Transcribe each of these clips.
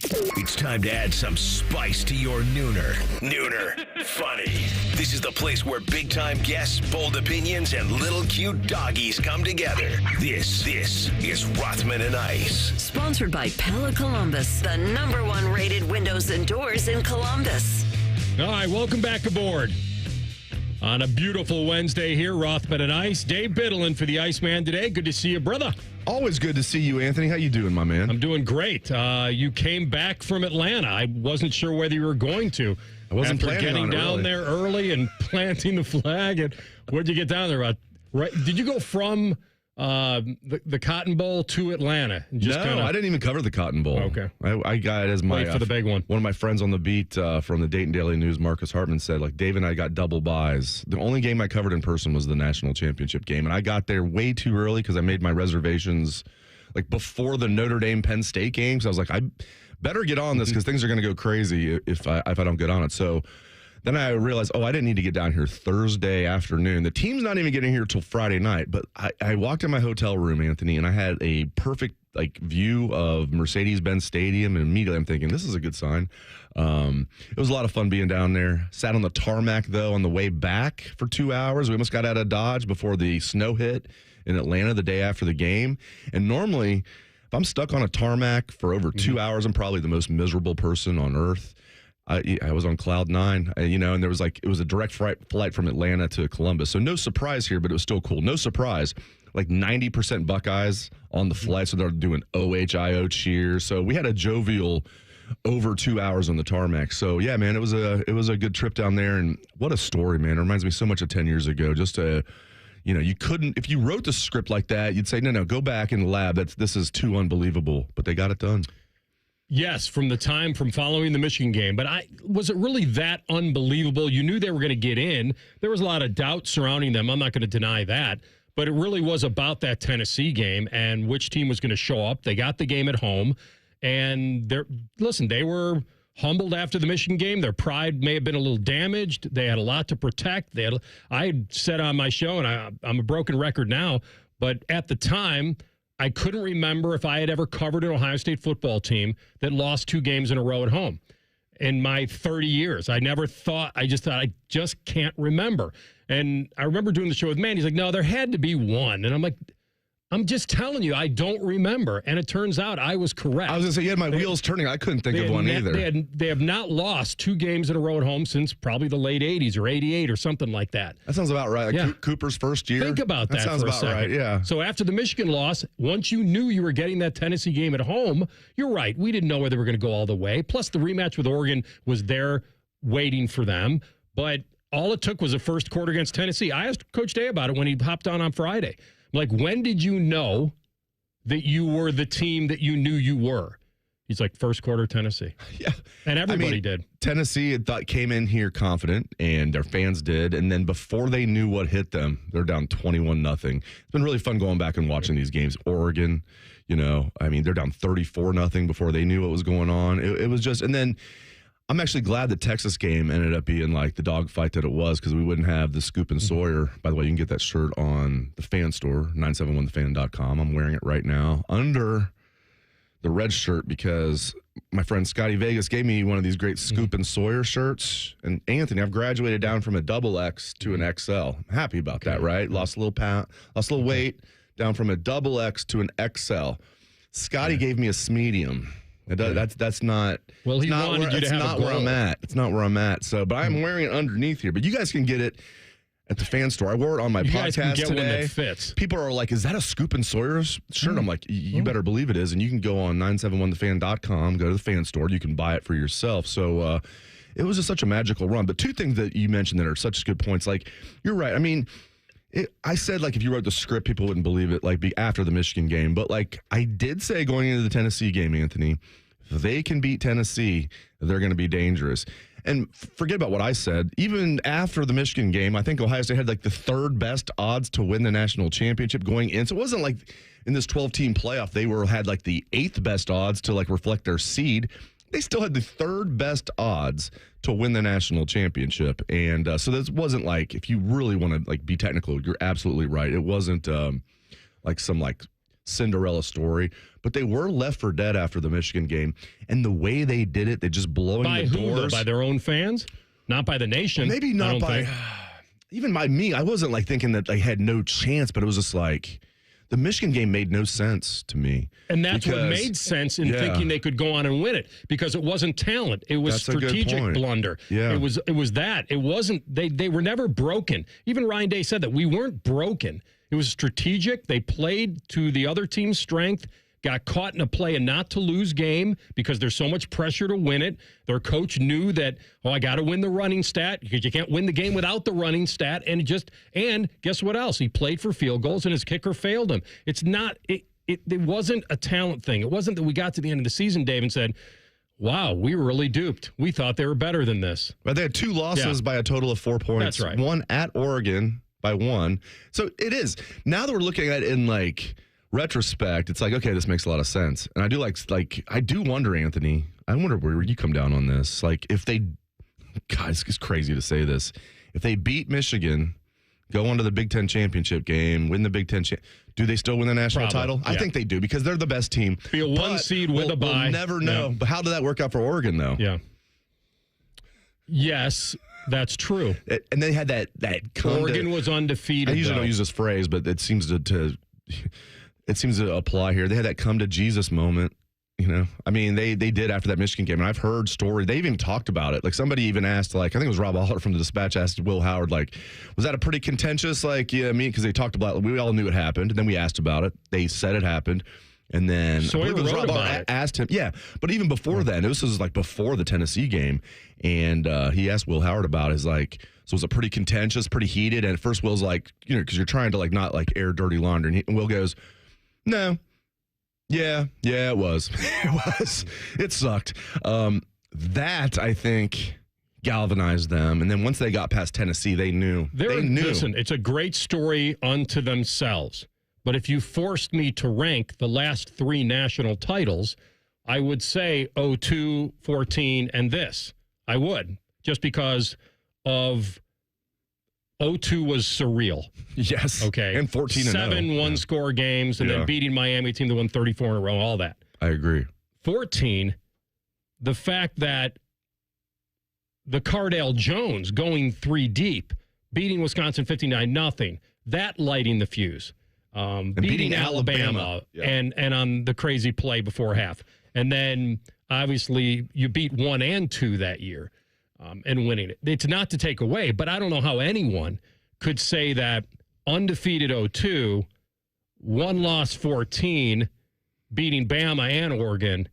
It's time to add some spice to your nooner. Nooner funny. This is the place where big-time guests, bold opinions, and little cute doggies come together. This is Rothman and Ice. Sponsored by Pella Columbus, the #1 rated windows and doors in Columbus. All right, welcome back aboard. On a beautiful Wednesday here, Rothman and Ice. Dave Biddle in for the Iceman today. Good to see you, brother. Always good to see you, Anthony. How you doing, my man? I'm doing great. You came back from Atlanta. I wasn't sure whether you were going to. I wasn't After planning getting on it, down really. there early and planting the flag. And where'd you get down there? Right? Did you go from the Cotton Bowl to Atlanta? No, I didn't even cover the Cotton Bowl. Okay. I got it as my Wait for the big one. One of my friends on the beat from the Dayton Daily News, Marcus Hartman, said, like, Dave and I got double buys. The only game I covered in person was the national championship game, and I got there way too early because I made my reservations like before the Notre Dame Penn State game. So I was like, I better get on this because things are going to go crazy if I don't get on it. So then I realized, I didn't need to get down here Thursday afternoon. The team's not even getting here till Friday night. But I walked in my hotel room, Anthony, and I had a perfect view of Mercedes-Benz Stadium, and immediately I'm thinking, this is a good sign. It was a lot of fun being down there. Sat on the tarmac, though, on the way back for 2 hours. We almost got out of Dodge before the snow hit in Atlanta the day after the game. And normally, if I'm stuck on a tarmac for over 2 hours, I'm probably the most miserable person on earth. I was on cloud nine, and there was it was a direct flight from Atlanta to Columbus. So no surprise here, but it was still cool. No surprise, 90% Buckeyes on the flight. So they're doing OHIO cheers. So we had a jovial over 2 hours on the tarmac. So yeah, man, it was a good trip down there. And what a story, man. It reminds me so much of 10 years ago. Just you couldn't, if you wrote the script like that, you'd say, no, go back in the lab. This is too unbelievable. But they got it done. Yes, from following the Michigan game. But was it really that unbelievable? You knew they were going to get in. There was a lot of doubt surrounding them. I'm not going to deny that. But it really was about that Tennessee game and which team was going to show up. They got the game at home. And they were humbled after the Michigan game. Their pride may have been a little damaged. They had a lot to protect. I had said on my show, and I'm a broken record now, but at the time, I couldn't remember if I had ever covered an Ohio State football team that lost 2 games in a row at home in my 30 years. I just can't remember. And I remember doing the show with Manny. He's like, no, there had to be one. And I'm like, I'm just telling you, I don't remember. And it turns out I was correct. I was going to say, you had my wheels turning. I couldn't think of one either. They have not lost 2 games in a row at home since probably the late 80s or 88 or something like that. That sounds about right. Yeah. Cooper's first year. Think about that sounds for a about second. right, yeah. So after the Michigan loss, once you knew you were getting that Tennessee game at home, you're right. We didn't know whether they were going to go all the way. Plus, the rematch with Oregon was there waiting for them. But all it took was a first quarter against Tennessee. I asked Coach Day about it when he hopped on Friday. I'm like, when did you know that you were the team that you knew you were? He's like, first quarter Tennessee. Yeah. And everybody did. Tennessee came in here confident, and their fans did. And then before they knew what hit them, they're down 21-0. It's been really fun going back and watching these games. Oregon, they're down 34-0 before they knew what was going on. It was just, and then I'm actually glad the Texas game ended up being like the dogfight that it was, because we wouldn't have the Scoop and Sawyer. By the way, you can get that shirt on the Fan Store, 971thefan.com. I'm wearing it right now under the red shirt because my friend Scotty Vegas gave me one of these great Scoop and Sawyer shirts. And Anthony, I've graduated down from a XX to an XL. I'm happy about that, right? Lost a little weight, down from a XX to an XL. Scotty gave me a medium. That's not. Well, he wanted you to have a goal. It's not where I'm at. It's not where I'm at. So, but I'm wearing it underneath here. But you guys can get it at the Fan Store. I wore it on my podcast guys can get today. One that fits. People are like, "Is that a Scoop and Sawyer's shirt?" I'm like, "You better believe it is." And you can go on 971thefan.com, go to the Fan Store. You can buy it for yourself. So it was just such a magical run. But 2 things that you mentioned that are such good points. Like, you're right. I mean, I said, if you wrote the script, people wouldn't believe it, be after the Michigan game. But, I did say going into the Tennessee game, Anthony, if they can beat Tennessee, they're going to be dangerous. And forget about what I said. Even after the Michigan game, I think Ohio State had, the 3rd best odds to win the national championship going in. So it wasn't like in this 12-team playoff, they had, the 8th best odds to, reflect their seed. They still had the 3rd best odds to win the national championship. And so this wasn't if you really want to be technical, you're absolutely right. It wasn't some Cinderella story, but they were left for dead after the Michigan game. And the way they did it, they just blowing by the who, doors. By their own fans? Not by the nation. Maybe not by, even by me. I wasn't like thinking that they had no chance, but it was just like, the Michigan game made no sense to me. And that's what made sense in thinking they could go on and win it, because it wasn't talent. It was strategic blunder. Yeah. It was that. It wasn't, they were never broken. Even Ryan Day said that we weren't broken. It was strategic. They played to the other team's strength, got caught in a play and not to lose game because there's so much pressure to win it. Their coach knew that, I got to win the running stat because you can't win the game without the running stat. And guess what else? He played for field goals and his kicker failed him. It's not, it wasn't a talent thing. It wasn't that we got to the end of the season, Dave, and said, wow, we were really duped. We thought they were better than this. But they had 2 losses by a total of 4 points. That's right. One at Oregon by 1. So it is. Now that we're looking at it in like retrospect, it's like, okay, this makes a lot of sense. And I do I do wonder, Anthony, I wonder where you come down on this. Like if they, God, it's crazy to say this. If they beat Michigan, go on to the Big Ten championship game, win the Big Ten, do they still win the national title? Yeah. I think they do because they're the best team. Be a 1 seed with a bye. We'll never know. Yeah. But how did that work out for Oregon, though? Yeah. Yes, that's true. And they had that Oregon was undefeated. I usually don't use this phrase, but it seems to apply here. They had that come to Jesus moment. You know, I mean, they did after that Michigan game, and I've heard stories. They even talked about it. Like somebody even asked, like I think it was Rob Aller from the Dispatch asked Will Howard, like, was that a pretty contentious, like, yeah, I mean, because they talked about, we all knew it happened, and then we asked about it. They said it happened, and then so I believe Rob Aller asked him, yeah, but even before then, this was like before the Tennessee game, and he asked Will Howard about his like. So it was a pretty contentious, pretty heated, and at first Will's like, because you're trying to like not like air dirty laundry, and Will goes, no. Yeah, it was. It sucked. That, I think, galvanized them. And then once they got past Tennessee, they knew. Listen, it's a great story unto themselves. But if you forced me to rank the last 3 national titles, I would say 02, 14, and this. I would. Just because of 02 was surreal. Yes. Okay. And 14 and 7 one-score games, and then beating Miami, a team that won 34 in a row, all that. I agree. 14, the fact that the Cardale Jones going 3 deep, beating Wisconsin 59-0, that lighting the fuse. Beating Alabama and on the crazy play before half. And then, obviously, you beat 1 and 2 that year. And winning it. It's not to take away, but I don't know how anyone could say that undefeated 02, 1 loss 14, beating Bama and Oregon,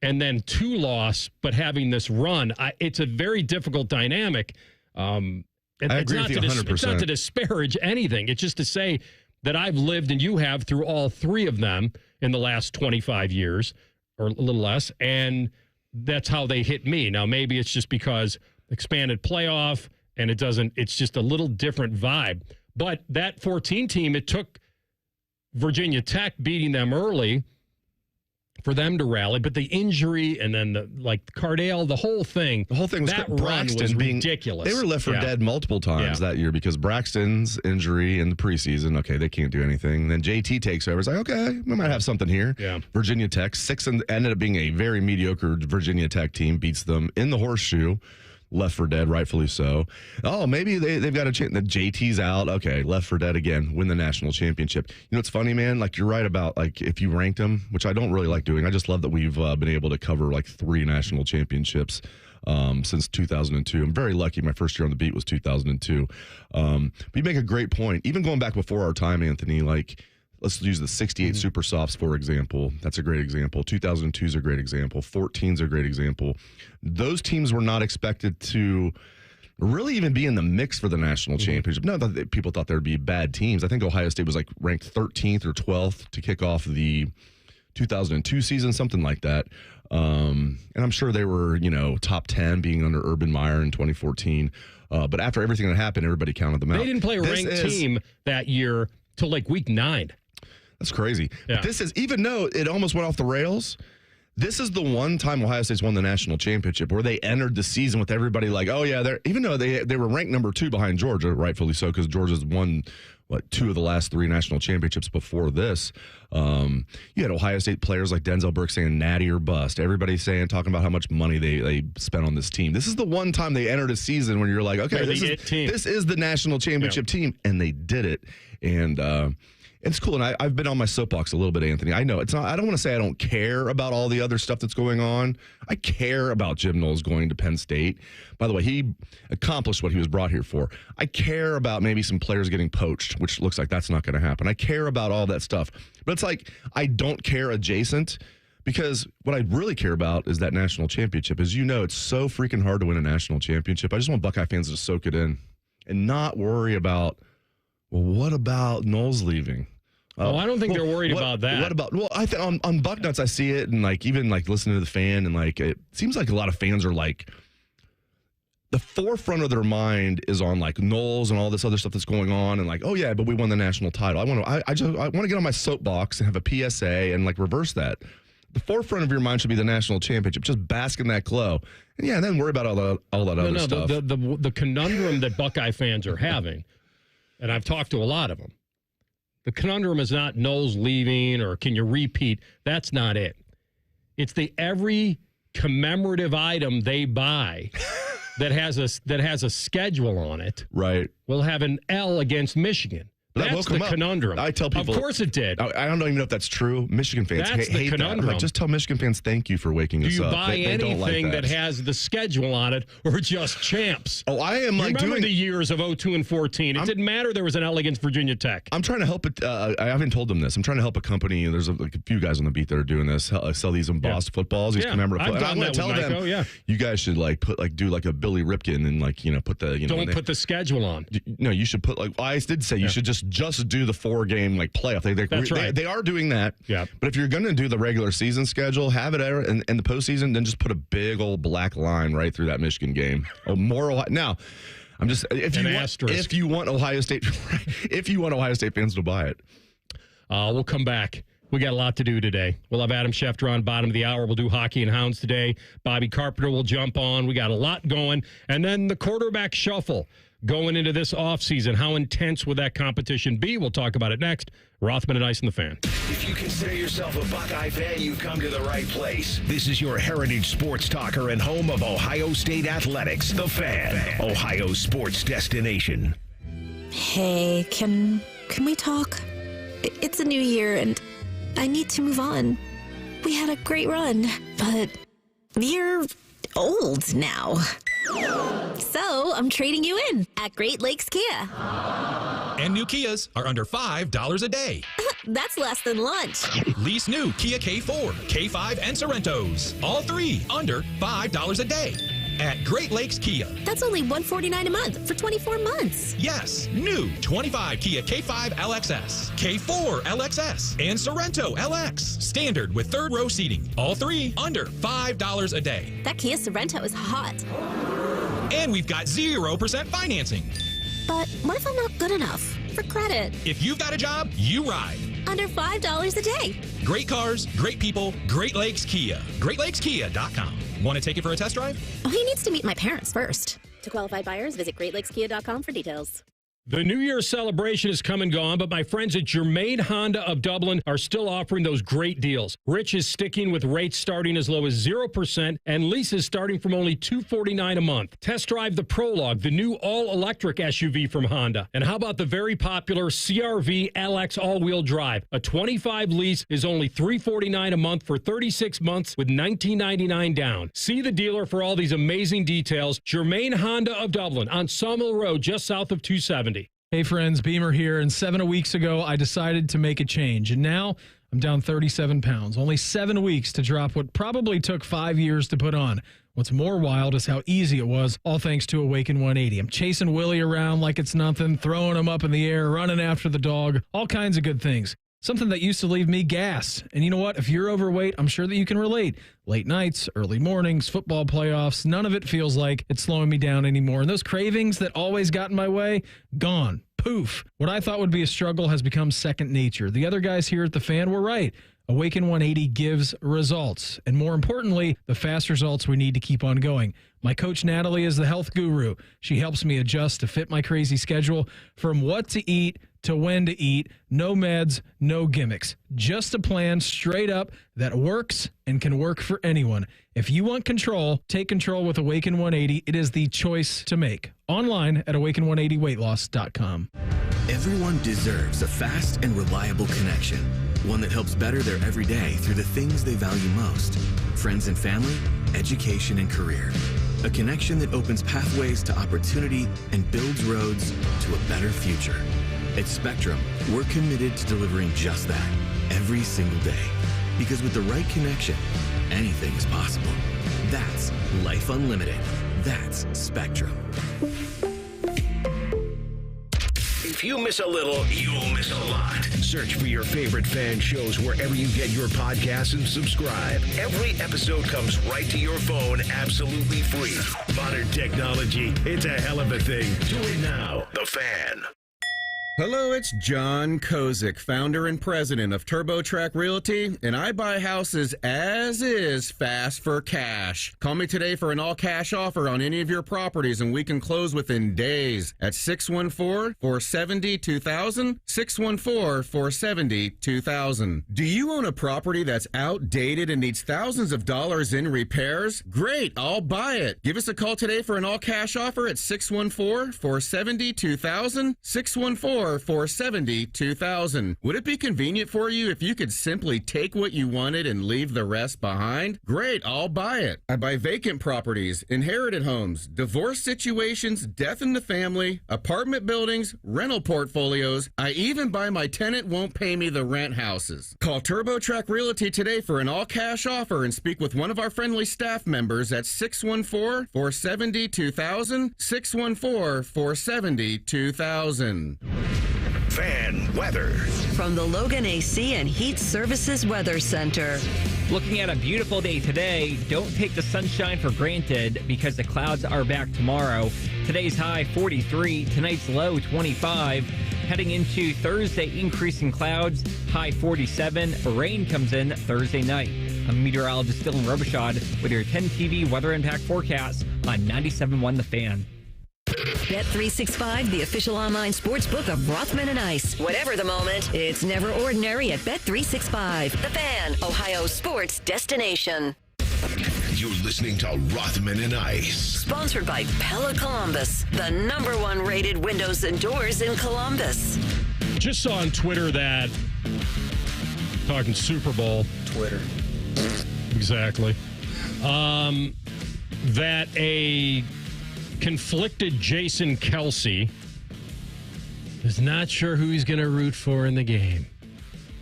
and then 2 loss, but having this run. It's a very difficult dynamic. I agree with you 100%. It's not to disparage anything. It's just to say that I've lived, and you have, through all 3 of them in the last 25 years, or a little less, and that's how they hit me. Now, maybe it's just because expanded playoff and it's just a little different vibe. But that 14 team, it took Virginia Tech beating them early for them to rally. But the injury and then Cardale, the whole thing was that run was ridiculous. They were left for dead multiple times that year because Braxton's injury in the preseason. Okay, they can't do anything. Then JT takes over. It's like, okay, we might have something here. Yeah. Virginia Tech, 6 and ended up being a very mediocre Virginia Tech team, beats them in the horseshoe. Left for dead, rightfully so. Oh, maybe they've got a chance. The JT's out. Okay, left for dead again. Win the national championship. You know what's funny, man? Like, you're right about, like, if you ranked them, which I don't really like doing. I just love that we've been able to cover, like, 3 national championships since 2002. I'm very lucky. My first year on the beat was 2002. But you make a great point. Even going back before our time, Anthony, like, let's use the 68 Super Softs, for example. That's a great example. 2002 is a great example. 14 is a great example. Those teams were not expected to really even be in the mix for the national championship. Not that people thought there would be bad teams. I think Ohio State was like ranked 13th or 12th to kick off the 2002 season, something like that. And I'm sure they were, top 10 being under Urban Meyer in 2014. But after everything that happened, everybody counted them out. They didn't play a ranked team that year till like week 9. That's crazy. Yeah. But this is, even though it almost went off the rails, this is the one time Ohio State's won the national championship where they entered the season with everybody like, oh, yeah, even though they were ranked number 2 behind Georgia, rightfully so, because Georgia's won 2 of the last 3 national championships before this. You had Ohio State players like Denzel Burke saying natty or bust. Everybody talking about how much money they spent on this team. This is the one time they entered a season when you're like, okay, this is the national championship team, and they did it. And it's cool. And I've been on my soapbox a little bit, Anthony. I know it's not. I don't want to say I don't care about all the other stuff that's going on. I care about Jim Knowles going to Penn State. By the way, he accomplished what he was brought here for. I care about maybe some players getting poached, which looks like that's not going to happen. I care about all that stuff. But it's like I don't care adjacent, because what I really care about is that national championship. As you know, it's so freaking hard to win a national championship. I just want Buckeye fans to soak it in and not worry about, well, what about Knowles leaving? I don't think they're worried about that. What about? Well, I think on Bucknuts I see it, and even listening to the fan, and it seems like a lot of fans are the forefront of their mind is on Knowles and all this other stuff that's going on, and oh yeah, but we won the national title. I want to get on my soapbox and have a PSA and reverse that. The forefront of your mind should be the national championship. Just bask in that glow, and then worry about all that other stuff. The conundrum that Buckeye fans are having, and I've talked to a lot of them. The conundrum is not Knowles leaving or can you repeat. That's not it. It's every commemorative item they buy that has a schedule on it. Right. Will have an L against Michigan. That's the conundrum. I tell people. Of course it did. I don't even know if that's true. Michigan fans hate that. I'm just tell Michigan fans thank you for waking us up. Do you buy anything that has the schedule on it or just champs? Oh, I am Remember the years of 02 and 14. It didn't matter there was an L against Virginia Tech. I'm trying to help it. I haven't told them this. I'm trying to help a company. There's a few guys on the beat that are doing this. Sell these embossed footballs. These commemorative. I'm going to tell them. You guys should do a Billy Ripken and put the Don't put the schedule on. No, you should put I did say you should just do the 4-game playoff. That's right. They are doing that. Yeah. But if you're going to do the regular season schedule, have it in the postseason, then just put a big old black line right through that Michigan game. Now, I'm just if you want Ohio State fans to buy it. We'll come back. We got a lot to do today. We'll have Adam Schefter on bottom of the hour. We'll do hockey and Hounds today. Bobby Carpenter will jump on. We got a lot going. And then the quarterback shuffle going into this offseason. How intense would that competition be? We'll talk about it next. Rothman and Ice in the Fan. If you consider yourself a Buckeye fan, you've come to the right place. This is your heritage sports talker and home of Ohio State athletics, The Fan, Ohio's sports destination. Hey, can we talk? It's a new year and I need to move on. We had a great run, but you're old now. So I'm trading you in at Great Lakes Kia. And new Kias are under $5 a day. That's less than lunch. Lease new Kia K4, K5, and Sorrentos. All 3 under $5 a day at Great Lakes Kia. That's only $149 a month for 24 months. Yes, new 25 Kia K5 LXS, K4 LXS, and Sorrento LX. Standard with 3rd row seating. All 3 under $5 a day. That Kia Sorrento is hot. And we've got 0% financing. But what if I'm not good enough for credit? If you've got a job, you ride. Under $5 a day. Great cars, great people, Great Lakes Kia. GreatLakesKia.com. Want to take it for a test drive? Oh, he needs to meet my parents first. To qualified buyers, visit GreatLakesKia.com for details. The New Year's celebration is come and gone, but my friends at Germain Honda of Dublin are still offering those great deals. Rich is sticking with rates starting as low as 0% and leases starting from only $249 a month. Test drive the Prologue, the new all-electric SUV from Honda. And how about the very popular CR-V LX all-wheel drive? A 25 lease is only $349 a month for 36 months with $19.99 down. See the dealer for all these amazing details. Germain Honda of Dublin on Sawmill Road, just south of 270. Hey friends, Beamer here, and 7 weeks ago I decided to make a change, and now I'm down 37 pounds. Only 7 weeks to drop what probably took 5 years to put on. What's more wild is how easy it was, all thanks to Awaken 180. I'm chasing Willie around like it's nothing, throwing him up in the air, running after the dog, all kinds of good things. Something that used to leave me gassed. And you know what? If you're overweight, I'm sure that you can relate. Late nights, early mornings, football playoffs, none of it feels like it's slowing me down anymore. And those cravings that always got in my way, gone. Poof. What I thought would be a struggle has become second nature. The other guys here at The Fan were right. Awaken 180 gives results. And more importantly, the fast results we need to keep on going. My coach, Natalie, is the health guru. She helps me adjust to fit my crazy schedule, from what to eat to when to eat. No meds, no gimmicks. Just a plan straight up that works and can work for anyone. If you want control, take control with Awaken 180. It is the choice to make. Online at awaken180weightloss.com. Everyone deserves a fast and reliable connection. One that helps better their everyday through the things they value most. Friends and family, education and career. A connection that opens pathways to opportunity and builds roads to a better future. At Spectrum, we're committed to delivering just that every single day. Because with the right connection, anything is possible. That's Life Unlimited. That's Spectrum. If you miss a little, you'll miss a lot. Search for your favorite fan shows wherever you get your podcasts and subscribe. Every episode comes right to your phone absolutely free. Modern technology, it's a hell of a thing. Do it now. The Fan. Hello, it's John Kozik, founder and president of TurboTrack Realty, and I buy houses as is, fast for cash. Call me today for an all-cash offer on any of your properties, and we can close within days at 614-470-2000, 614-470-2000. Do you own a property that's outdated and needs thousands of dollars in repairs? Great, I'll buy it. Give us a call today for an all-cash offer at 614-470-2000, 614-470-2000. Would it be convenient for you if you could simply take what you wanted and leave the rest behind? Great, I'll buy it. I buy vacant properties, inherited homes, divorce situations, death in the family, apartment buildings, rental portfolios. I even buy my tenant won't pay me the rent houses. Call TurboTrack Realty today for an all-cash offer and speak with one of our friendly staff members at 614-470-2000, 614-470-2000. Fan weather. From the Logan AC and Heat Services Weather Center. Looking at a beautiful day today, don't take the sunshine for granted because the clouds are back tomorrow. Today's high 43, tonight's low 25. Heading into Thursday, increasing clouds, high 47. Rain comes in Thursday night. I'm meteorologist Dylan Robichaud with your 10 TV weather impact forecast on 97.1 The Fan. Bet365, the official online sports book of Rothman and Ice. Whatever the moment, it's never ordinary at Bet365. The Fan, Ohio's sports destination. You're listening to Rothman and Ice. Sponsored by Pella Columbus, the #1 rated windows and doors in Columbus. Just saw on Twitter that, talking Super Bowl. Twitter. Exactly. That a conflicted Jason Kelsey is not sure who he's going to root for in the game.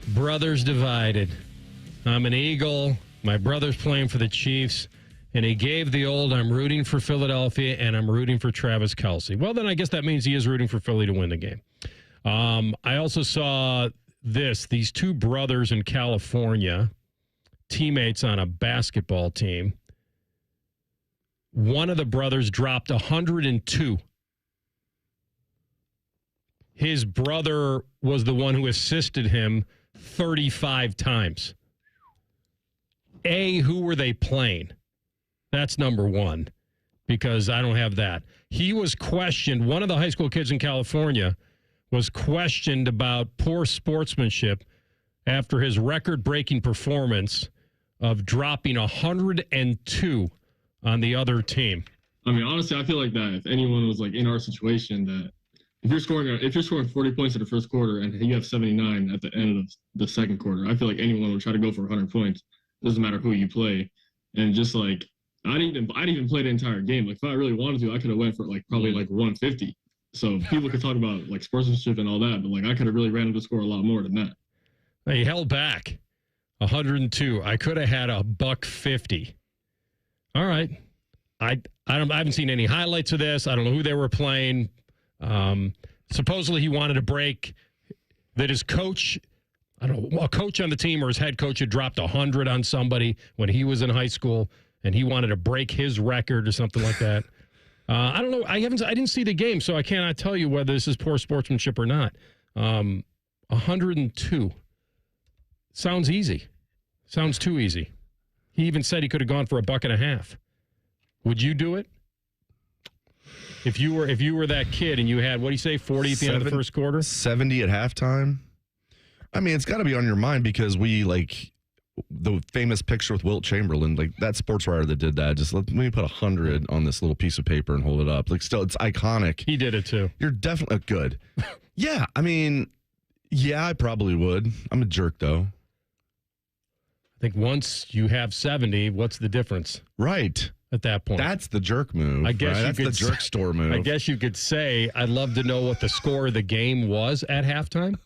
Brothers divided. I'm an Eagle. My brother's playing for the Chiefs. And he gave the old, I'm rooting for Philadelphia and I'm rooting for Travis Kelsey. Well, then I guess that means he is rooting for Philly to win the game. I also saw these two brothers in California, teammates on a basketball team. One of the brothers dropped 102. His brother was the one who assisted him 35 times. Who were they playing? That's number one, because I don't have that. He was questioned. One of the high school kids in California was questioned about poor sportsmanship after his record-breaking performance of dropping 102 on the other team. I mean, honestly, I feel like that if anyone was like in our situation, that if you're scoring 40 points in the first quarter and you have 79 at the end of the second quarter, I feel like anyone would try to go for 100 points. Doesn't matter who you play. And just like I didn't even play the entire game. Like if I really wanted to, I could have went for probably 150. So people could talk about like sportsmanship and all that, but like I could have really ran him to score a lot more than that. He held back 102. I could have had $150. All right. I haven't seen any highlights of this. I don't know who they were playing. Supposedly he wanted a break that his coach, I don't know, a coach on the team or his head coach had dropped 100 on somebody when he was in high school, and he wanted to break his record or something like that. I don't know. I didn't see the game, so I cannot tell you whether this is poor sportsmanship or not. 102. Sounds easy. Sounds too easy. He even said he could have gone for $1.50. Would you do it? If you were that kid and you had, what do you say, 40 at the end of the first quarter? 70 at halftime. I mean, it's got to be on your mind because we, like, the famous picture with Wilt Chamberlain, like, that sports writer that did that, just let me put 100 on this little piece of paper and hold it up. Like, still, it's iconic. He did it, too. You're definitely good. Yeah, I mean, yeah, I probably would. I'm a jerk, though. I think once you have 70, what's the difference? Right. At that point. That's the jerk move. I guess right? That's the jerk store move. I guess you could say, I'd love to know what the score of the game was at halftime.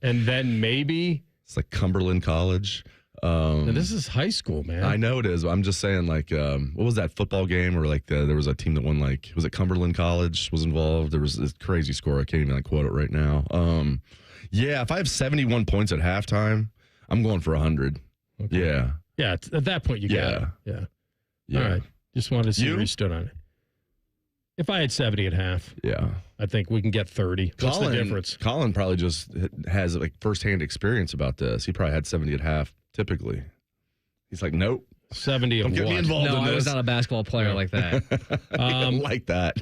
And then maybe. It's like Cumberland College. And this is high school, man. I know it is. I'm just saying, like, what was that football game where, like, there was a team that won, like, was it Cumberland College was involved? There was this crazy score. I can't even, like, quote it right now. Yeah, if I have 71 points at halftime, I'm going for 100. Okay. Yeah. Yeah, at that point, you got it. Yeah. Yeah. All right. Just wanted to see where you stood on it. If I had 70 at half, I think we can get 30. What's the difference? Colin probably just has, like, firsthand experience about this. He probably had 70 at half, typically. He's like, nope. 70 Don't of get what? me involved in this. I was not a basketball player like that. Like that.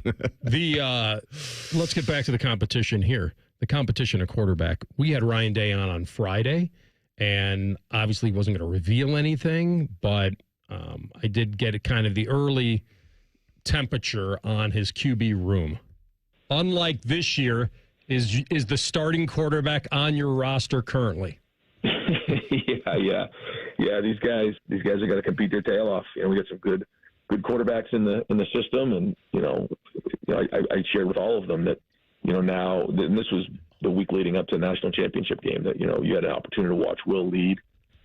Let's get back to the competition here. The competition at quarterback. We had Ryan Day on Friday, and obviously wasn't going to reveal anything, but I did get kind of the early temperature on his QB room. Unlike this year, is the starting quarterback on your roster currently? Yeah. These guys are going to compete their tail off. You know, we got some good quarterbacks in the system, and I shared with all of them that now, and this was the week leading up to the national championship game, that you had an opportunity to watch Will lead,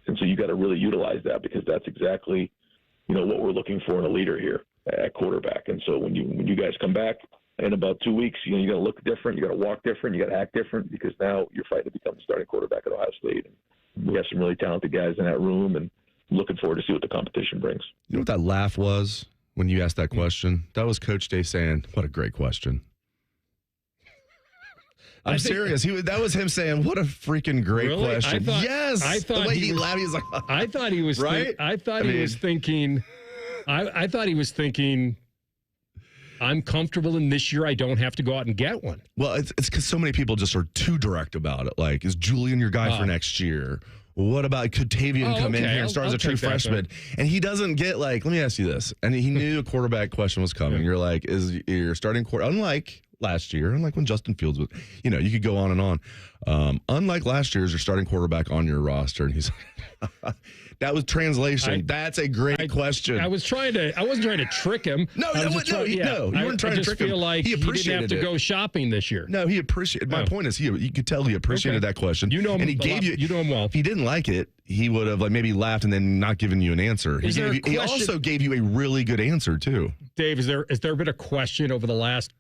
and so you got to really utilize that, because that's exactly what we're looking for in a leader here at quarterback. And so when you guys come back in about 2 weeks, you got to look different, you got to walk different, you got to act different, because now you're fighting to become the starting quarterback at Ohio State. And we have some really talented guys in that room, and looking forward to see what the competition brings. You know what that laugh was when you asked that question? That was Coach Day saying, "What a great question." I'm serious. That was him saying, "What a freaking great question." Yes. I thought the way he laughed, he was like, I thought he was right. I thought he was thinking. I thought he was thinking, I'm comfortable in this year. I don't have to go out and get one. Well, it's because so many people just are too direct about it. Like, is Julian your guy for next year? What about, could Tavian come in here and start as a true freshman? And he doesn't get, like, let me ask you this. And he knew a quarterback question was coming. You're like, is your starting quarterback, unlike last year, unlike when Justin Fields was, you could go on and on. Unlike last year, is your starting quarterback on your roster? And he's like, that was translation. That's a great question. I wasn't trying to trick him. No, you weren't trying to trick him. I feel like he didn't have to go shopping this year. No, he appreciated. My point is, you could tell he appreciated that question. You know him, and he gave you. You know him well. If he didn't like it, he would have maybe laughed and then not given you an answer. He also gave you a really good answer too. Dave, has there been a question over the last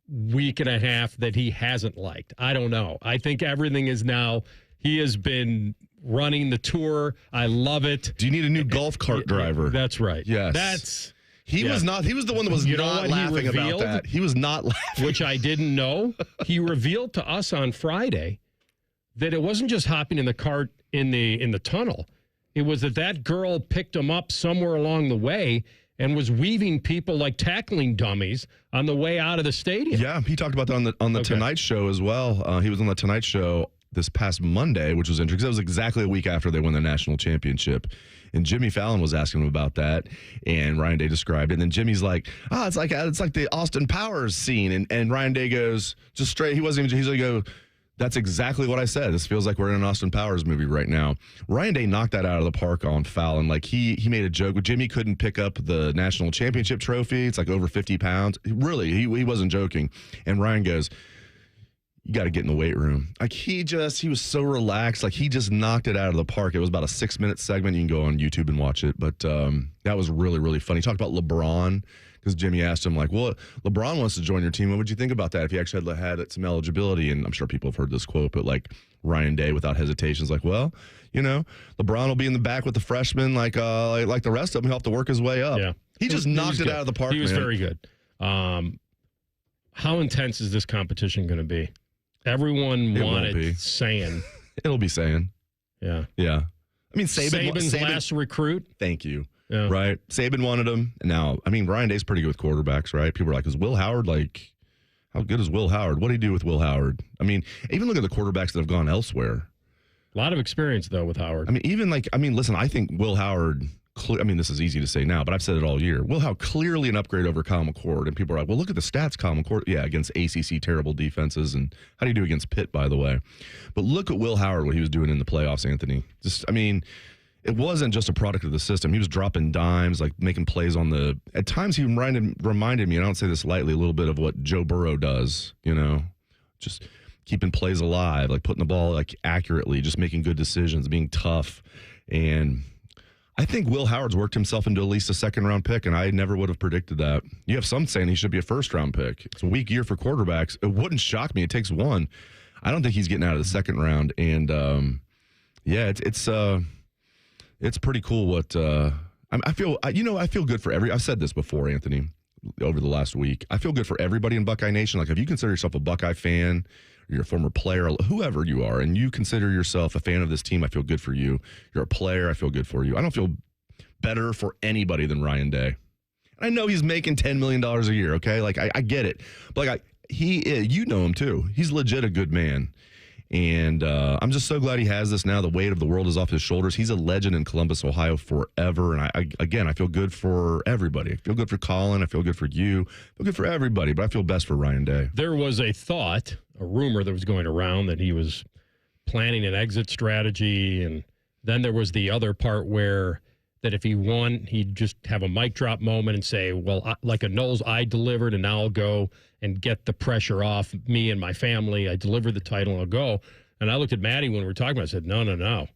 week and a half that he hasn't liked? I don't know. I think everything is now. He has been running the tour. I love it. Do you need a new golf cart driver? That's right. Yes. He was not. He was the one that was not laughing about that. He was not laughing. Which I didn't know. He revealed to us on Friday that it wasn't just hopping in the cart in the tunnel. It was that girl picked him up somewhere along the way and was weaving people like tackling dummies on the way out of the stadium. Yeah, he talked about that on the Tonight Show as well. He was on the Tonight Show this past Monday, which was interesting because it was exactly a week after they won the national championship. And Jimmy Fallon was asking him about that, and Ryan Day described it. And then Jimmy's like, it's like the Austin Powers scene. And Ryan Day goes just straight. He wasn't even. He's like, that's exactly what I said. This feels like we're in an Austin Powers movie right now. Ryan Day knocked that out of the park on Fallon. Like he made a joke. Jimmy couldn't pick up the national championship trophy. It's like over 50 pounds. Really, he wasn't joking. And Ryan goes, you got to get in the weight room. Like he was so relaxed. Like he just knocked it out of the park. It was about a 6-minute segment. You can go on YouTube and watch it. But that was really, really funny. He talked about LeBron because Jimmy asked him like, well, LeBron wants to join your team. What would you think about that if he actually had some eligibility? And I'm sure people have heard this quote, but like Ryan Day without hesitation is like, well, LeBron will be in the back with the freshmen like the rest of them. He'll have to work his way up. Yeah. He just knocked it out of the park, He was very good. How intense is this competition going to be? Everyone wanted saying. It'll be saying. Yeah. Yeah. I mean, Saban's last recruit. Thank you. right? Saban wanted him. Now, I mean, Ryan Day's pretty good with quarterbacks, right? People are like, is Will Howard like, how good is Will Howard? What did he do with Will Howard? I mean, even look at the quarterbacks that have gone elsewhere. A lot of experience, though, with Howard. I mean, listen, I think Will Howard, this is easy to say now, but I've said it all year. Will Howard clearly an upgrade over Kyle McCord. And people are like, well, look at the stats, Kyle McCord. Yeah, against ACC terrible defenses. And how do you do against Pitt, by the way? But look at Will Howard, what he was doing in the playoffs, Anthony. It wasn't just a product of the system. He was dropping dimes, like making plays at times he reminded me, and I don't say this lightly, a little bit of what Joe Burrow does, just keeping plays alive, like putting the ball like accurately, just making good decisions, being tough. And I think Will Howard's worked himself into at least a second-round pick, and I never would have predicted that. You have some saying he should be a first-round pick. It's a weak year for quarterbacks. It wouldn't shock me. It takes one. I don't think he's getting out of the second round. And, it's pretty cool what I feel. I feel good for I've said this before, Anthony, over the last week. I feel good for everybody in Buckeye Nation. Like, if you consider yourself a Buckeye fan, or you're a former player, whoever you are, and you consider yourself a fan of this team, I feel good for you. You're a player, I feel good for you. I don't feel better for anybody than Ryan Day. I know he's making $10 million a year, okay? Like, I get it. But, like, you know him, too. He's legit a good man. And I'm just so glad he has this now. The weight of the world is off his shoulders. He's a legend in Columbus, Ohio forever. And I feel good for everybody. I feel good for Colin. I feel good for you. I feel good for everybody. But I feel best for Ryan Day. There was a rumor that was going around that he was planning an exit strategy. And then there was the other part where that if he won, he'd just have a mic drop moment and say, well, like a Knowles, I delivered, and now I'll go and get the pressure off me and my family. I delivered the title, and I'll go. And I looked at Matty when we were talking about it. I said, no.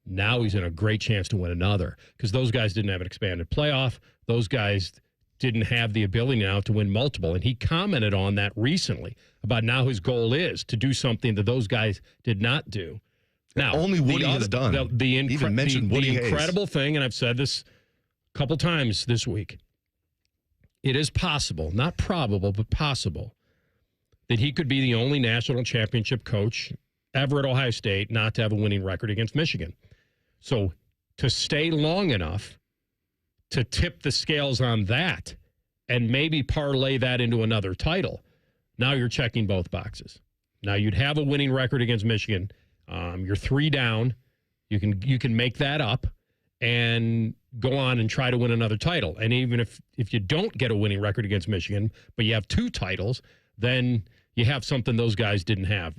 Now he's in a great chance to win another, because those guys didn't have an expanded playoff. Those guys didn't have the ability now to win multiple. And he commented on that recently about now his goal is to do something that those guys did not do. Now, only Woody has done. The incredible thing, and I've said this a couple times this week, it is possible, not probable, but possible, that he could be the only national championship coach ever at Ohio State not to have a winning record against Michigan. So to stay long enough to tip the scales on that and maybe parlay that into another title, now you're checking both boxes. Now you'd have a winning record against Michigan. You're 3 down. You can make that up and go on and try to win another title. And even if you don't get a winning record against Michigan, but you have 2 titles, then you have something those guys didn't have.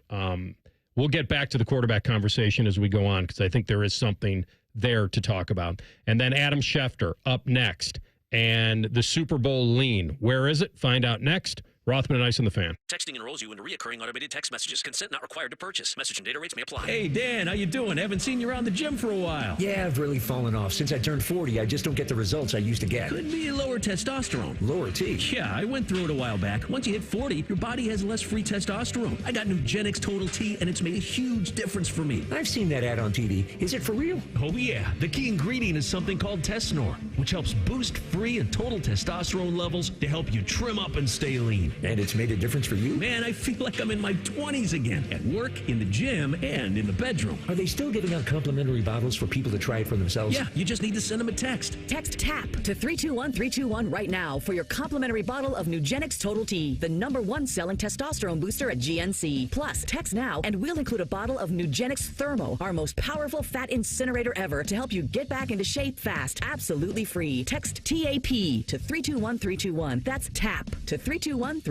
We'll get back to the quarterback conversation as we go on, because I think there is something there to talk about. And then Adam Schefter up next, and the Super Bowl lean. Where is it? Find out next. Rothman and Ice on the Fan. Texting enrolls you into recurring automated text messages. Consent not required to purchase. Message and data rates may apply. Hey, Dan, how you doing? Haven't seen you around the gym for a while. Yeah, I've really fallen off. Since I turned 40, I just don't get the results I used to get. Could be lower testosterone. Lower T? Yeah, I went through it a while back. Once you hit 40, your body has less free testosterone. I got Nugenix Total T, and it's made a huge difference for me. I've seen that ad on TV. Is it for real? Oh, yeah. The key ingredient is something called Tesnor, which helps boost free and total testosterone levels to help you trim up and stay lean. And it's made a difference for you? Man, I feel like I'm in my 20s again. At work, in the gym, and in the bedroom. Are they still giving out complimentary bottles for people to try it for themselves? Yeah, you just need to send them a text. Text TAP to 321-321 right now for your complimentary bottle of Nugenix Total T, the #1 selling testosterone booster at GNC. Plus, text now and we'll include a bottle of Nugenix Thermo, our most powerful fat incinerator ever, to help you get back into shape fast, absolutely free. Text TAP to 321-321. That's TAP to 321-321.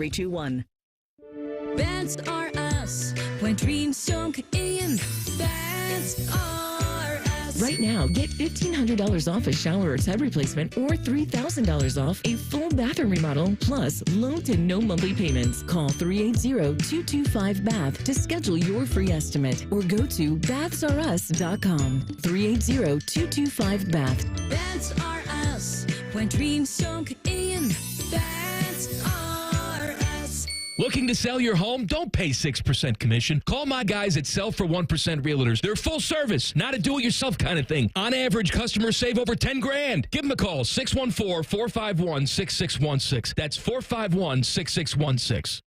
That's are us when dreams sunk in. That's are us. Right now, get $1,500 off a shower or tub replacement or $3,000 off a full bathroom remodel, plus low to no monthly payments. Call 380-225-BATH to schedule your free estimate or go to bathsareus.com. 380-225-BATH. That's are us when dreams sunk in. That's are us. Looking to sell your home? Don't pay 6% commission. Call my guys at Sell for 1% Realtors. They're full service, not a do-it-yourself kind of thing. On average, customers save over $10,000. Give them a call, 614-451-6616. That's 451-6616.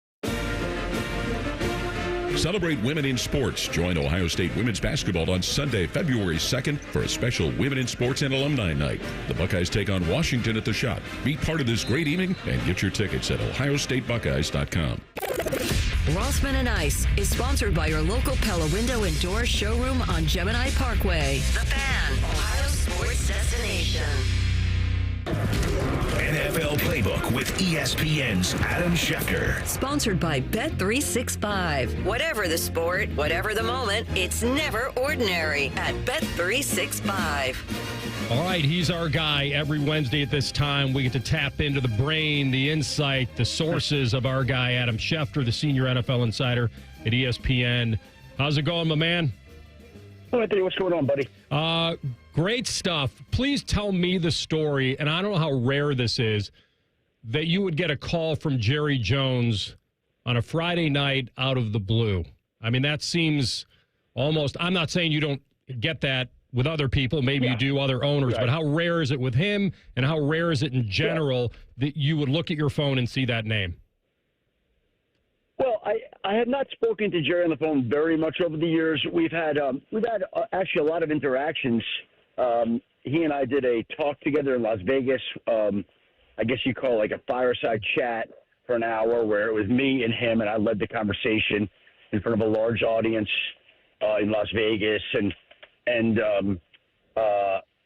Celebrate women in sports. Join Ohio State women's basketball on Sunday, February 2nd for a special Women in Sports and Alumni Night. The Buckeyes take on Washington at the Shot. Be part of this great evening and get your tickets at ohiostatebuckeyes.com. Rothman and Ice is sponsored by your local Pella Window and Door showroom on Gemini Parkway. The Fan, Ohio sports destination. NFL Playbook with ESPN's Adam Schefter. Sponsored by Bet365. Whatever the sport, whatever the moment, it's never ordinary at Bet365. All right, he's our guy. Every Wednesday at this time, we get to tap into the brain, the insight, the sources of our guy, Adam Schefter, the senior NFL insider at ESPN. How's it going, my man? Oh, Anthony, what's going on, buddy? Great stuff. Please tell me the story, and I don't know how rare this is, that you would get a call from Jerry Jones on a Friday night out of the blue. I mean, that seems almost, I'm not saying you don't get that with other people, maybe you do, other owners, but how rare is it with him, and how rare is it in general that you would look at your phone and see that name? Well, I have not spoken to Jerry on the phone very much over the years. We've had actually a lot of interactions. He and I did a talk together in Las Vegas. I guess you call it like a fireside chat for an hour, where it was me and him, and I led the conversation in front of a large audience in Las Vegas, and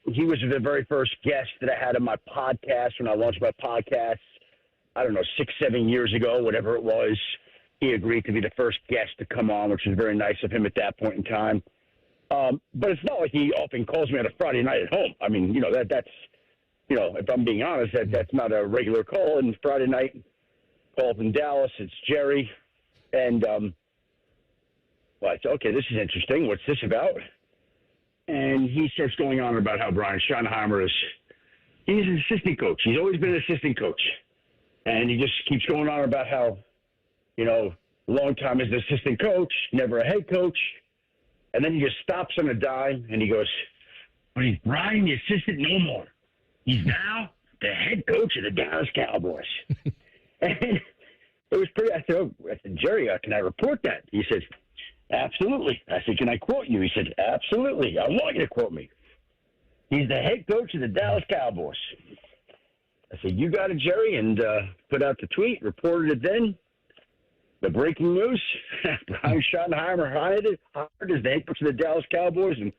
he was the very first guest that I had on my podcast when I launched my podcast. I don't know, 6-7 years ago, whatever it was. He agreed to be the first guest to come on, which was very nice of him at that point in time. But it's not like he often calls me on a Friday night at home. I mean, that's if I'm being honest, that's not a regular call. And Friday night, call from Dallas, it's Jerry. And I said, okay, this is interesting. What's this about? And he starts going on about how Brian Schottenheimer he's an assistant coach. He's always been an assistant coach. And he just keeps going on about how, long time as an assistant coach, never a head coach. And then he just stops on a dime and he goes, but he's Brian, the assistant no more. He's now the head coach of the Dallas Cowboys. And it was pretty, I said, Jerry, can I report that? He said, absolutely. I said, can I quote you? He said, absolutely. I want you to quote me. He's the head coach of the Dallas Cowboys. I said, you got it, Jerry, and put out the tweet, reported it then. The breaking news, Brian Schottenheimer hired as the head coach of the Dallas Cowboys, and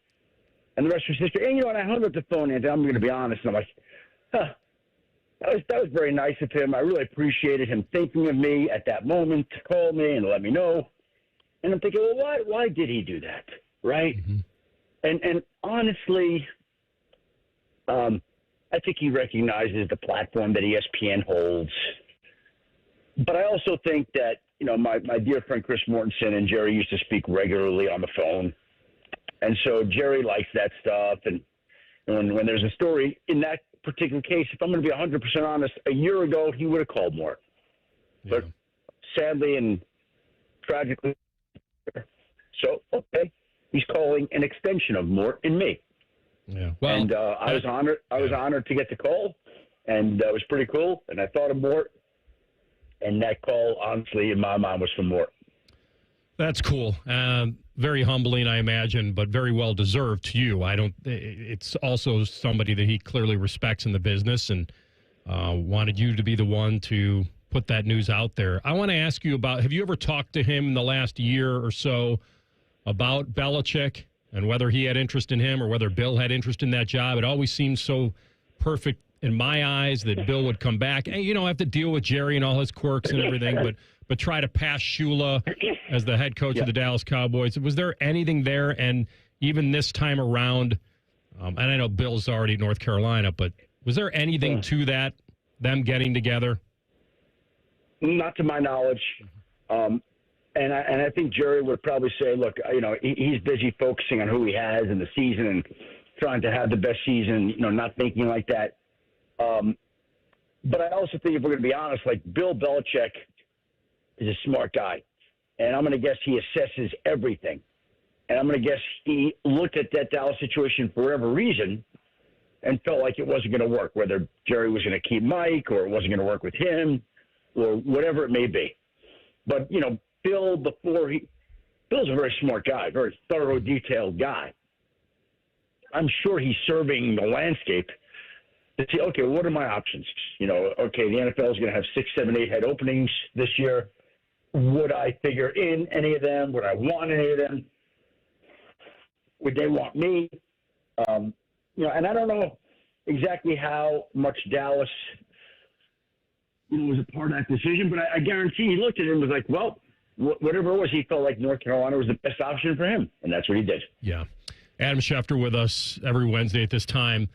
the rest was history. And, and I hung up the phone, and I'm going to be honest, and I'm like, that was very nice of him. I really appreciated him thinking of me at that moment to call me and let me know. And I'm thinking, well, why did he do that, right? Mm-hmm. And honestly, I think he recognizes the platform that ESPN holds. But I also think that, my dear friend Chris Mortensen and Jerry used to speak regularly on the phone. And so Jerry likes that stuff. And when there's a story in that particular case, if I'm going to be 100% honest, a year ago, he would have called Mort. Yeah. But sadly and tragically, so, okay, he's calling an extension of Mort and me. Yeah. Well, and I was honored. I was honored to get the call, and it was pretty cool. And I thought of Mort, and that call, honestly, in my mind, was from Mort. That's cool. Very humbling, I imagine, but very well deserved to you. It's also somebody that he clearly respects in the business, and wanted you to be the one to put that news out there. I want to ask you about, have you ever talked to him in the last year or so about Belichick and whether he had interest in him or whether Bill had interest in that job? It always seems so perfect in my eyes that Bill would come back and, have to deal with Jerry and all his quirks and everything, but try to pass Shula as the head coach of the Dallas Cowboys. Was there anything there? And even this time around, and I know Bill's already in North Carolina, but was there anything to that, them getting together? Not to my knowledge. And I think Jerry would probably say, look, he's busy focusing on who he has in the season and trying to have the best season, not thinking like that. But I also think, if we're going to be honest, like, Bill Belichick is a smart guy. And I'm going to guess he assesses everything. And I'm going to guess he looked at that Dallas situation for whatever reason and felt like it wasn't going to work, whether Jerry was going to keep Mike or it wasn't going to work with him or whatever it may be. But, Bill, before Bill's a very smart guy, very thorough, detailed guy. I'm sure he's surveying the landscape to see, okay, what are my options? You know, okay, the NFL is going to have 6, 7, 8 head openings this year. Would I figure in any of them? Would I want any of them? Would they want me? You know, and I don't know exactly how much Dallas was a part of that decision, but I guarantee he looked at it and was like, well, whatever it was, he felt like North Carolina was the best option for him, and that's what he did. Yeah. Adam Schefter with us every Wednesday at this time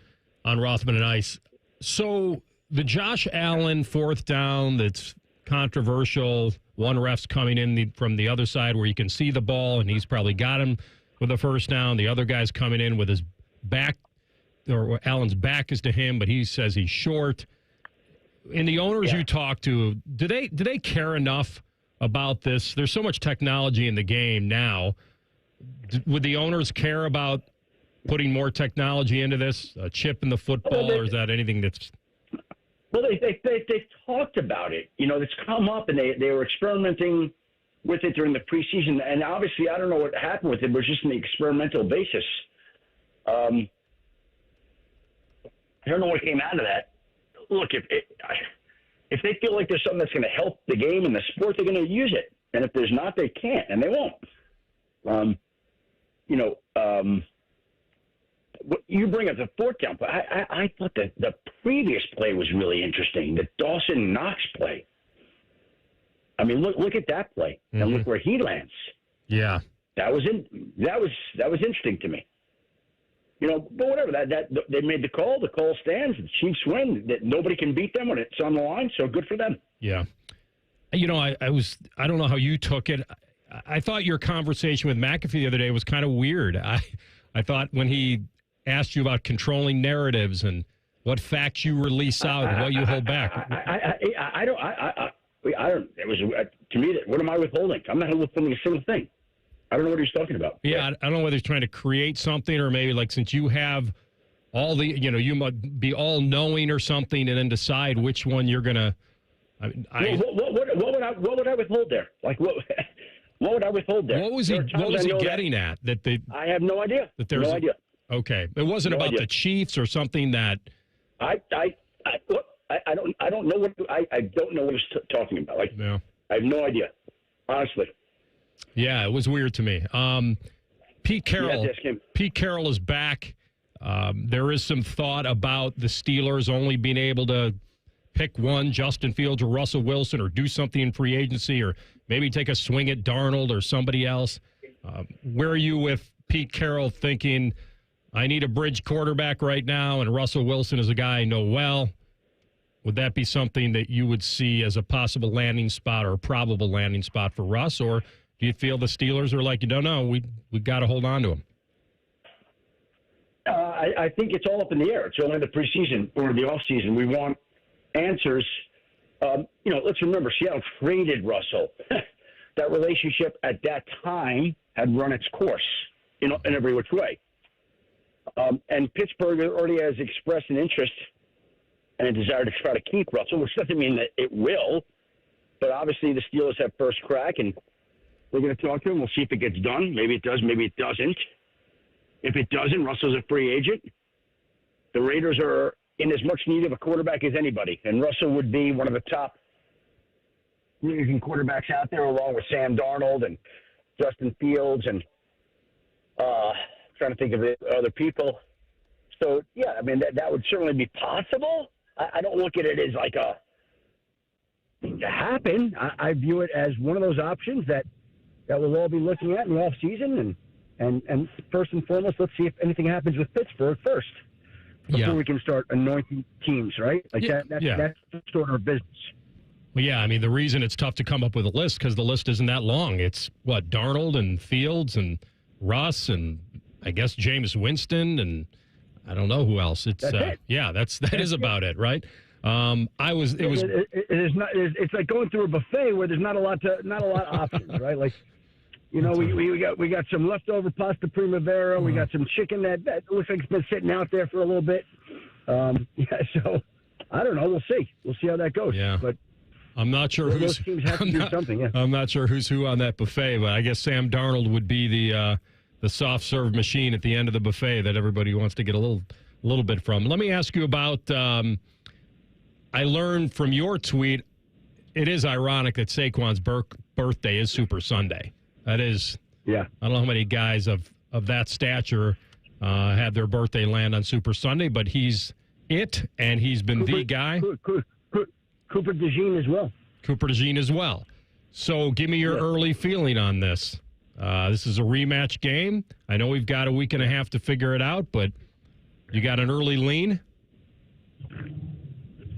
on Rothman and Ice. So the Josh Allen 4th down that's controversial, one ref's coming in from the other side where you can see the ball, and he's probably got him with a 1st down. The other guy's coming in with his back, or Allen's back is to him, but he says he's short. And the owners you talk to, do they care enough about this? There's so much technology in the game now. Would the owners care about putting more technology into this, a chip in the football, or is that anything that's... Well, they talked about it. You know, it's come up, and they were experimenting with it during the preseason. And obviously, I don't know what happened with it. It was just an experimental basis. I don't know what came out of that. Look, if they feel like there's something that's going to help the game and the sport, they're going to use it. And if there's not, they can't, and they won't. You bring up the 4th down, but I thought that the previous play was really interesting, the Dawson Knox play. I mean, look at that play, and look where he lands. Yeah, that was interesting to me. You know, but whatever. That they made the call. The call stands. The Chiefs win. That nobody can beat them when it's on the line. So good for them. Yeah. You know, I don't know how you took it. I thought your conversation with McAfee the other day was kind of weird. I thought when he asked you about controlling narratives and what facts you release out and what you hold back. I don't. It was to me that. What am I withholding? I'm not withholding a single thing. I don't know what he's talking about. Yeah, I don't know whether he's trying to create something or maybe like since you have all the, you know, you might be all knowing or something and then decide which one you're going to. What would I withhold there? Like what would I withhold there? What was he getting at? I have no idea. No idea. Okay, it wasn't about the Chiefs or something that. I don't know what I don't know what he's talking about. Like I have no idea, honestly. Yeah, it was weird to me. Pete Carroll is back. There is some thought about the Steelers only being able to pick one, Justin Fields or Russell Wilson, or do something in free agency, or maybe take a swing at Darnold or somebody else. Where are you with Pete Carroll thinking, I need a bridge quarterback right now, and Russell Wilson is a guy I know well? Would that be something that you would see as a possible landing spot or a probable landing spot for Russ, or do you feel the Steelers are like, no, we got to hold on to him? I think it's all up in the air. It's only the preseason or the offseason. We want answers. Let's remember, Seattle traded Russell. That relationship at that time had run its course, in every which way. And Pittsburgh already has expressed an interest and a desire to try to keep Russell, which doesn't mean that it will. But obviously the Steelers have first crack, and we're going to talk to him. We'll see if it gets done. Maybe it does, maybe it doesn't. If it doesn't, Russell's a free agent. The Raiders are in as much need of a quarterback as anybody, and Russell would be one of the top quarterbacks out there, along with Sam Darnold and Justin Fields and trying to think of the other people. So, yeah, I mean, that would certainly be possible. I don't look at it as like a to happen. I view it as one of those options that we'll all be looking at in the offseason. And first and foremost, let's see if anything happens with Pittsburgh first before we can start anointing teams, right? Like that's the sort of business. Well, yeah, I mean, the reason it's tough to come up with a list because the list isn't that long. It's, Darnold and Fields and Russ and I guess Jameis Winston and I don't know who else. It's that is about it, right? It's like going through a buffet where there's not a lot of options, right? Like, we got some leftover pasta primavera. We got some chicken that looks like it's been sitting out there for a little bit. So I don't know. We'll see. We'll see how that goes. Yeah. But I'm not sure those teams have to do something. Yeah. I'm not sure who's who on that buffet, but I guess Sam Darnold would be the soft serve machine at the end of the buffet that everybody wants to get a little bit from. Let me ask you about. I learned from your tweet. It is ironic that Saquon's birthday is Super Sunday. That is. Yeah. I don't know how many guys of that stature had their birthday land on Super Sunday, but he's it, and he's been the guy. Cooper DeJean as well. Cooper DeJean as well. So give me your early feeling on this. This is a rematch game. I know we've got a week and a half to figure it out, but you got an early lean?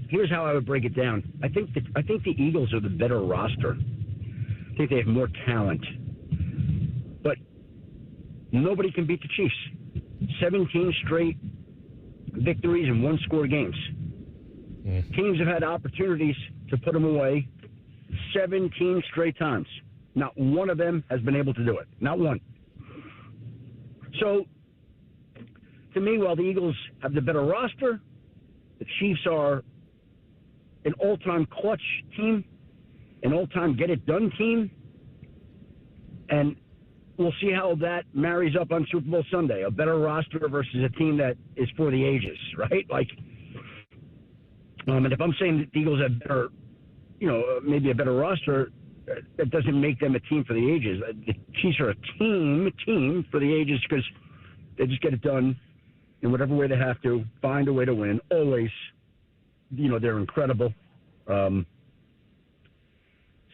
Here's how I would break it down. I think the Eagles are the better roster. I think they have more talent. But nobody can beat the Chiefs. 17 straight victories in one-score games. Teams have had opportunities to put them away 17 straight times. Not one of them has been able to do it. Not one. So, to me, while the Eagles have the better roster, the Chiefs are an all-time clutch team, an all-time get-it-done team, and we'll see how that marries up on Super Bowl Sunday. A better roster versus a team that is for the ages, right? And if I'm saying that the Eagles have better, maybe a better roster, that doesn't make them a team for the ages. The Chiefs are a team for the ages because they just get it done in whatever way they have to, find a way to win. Always, they're incredible. And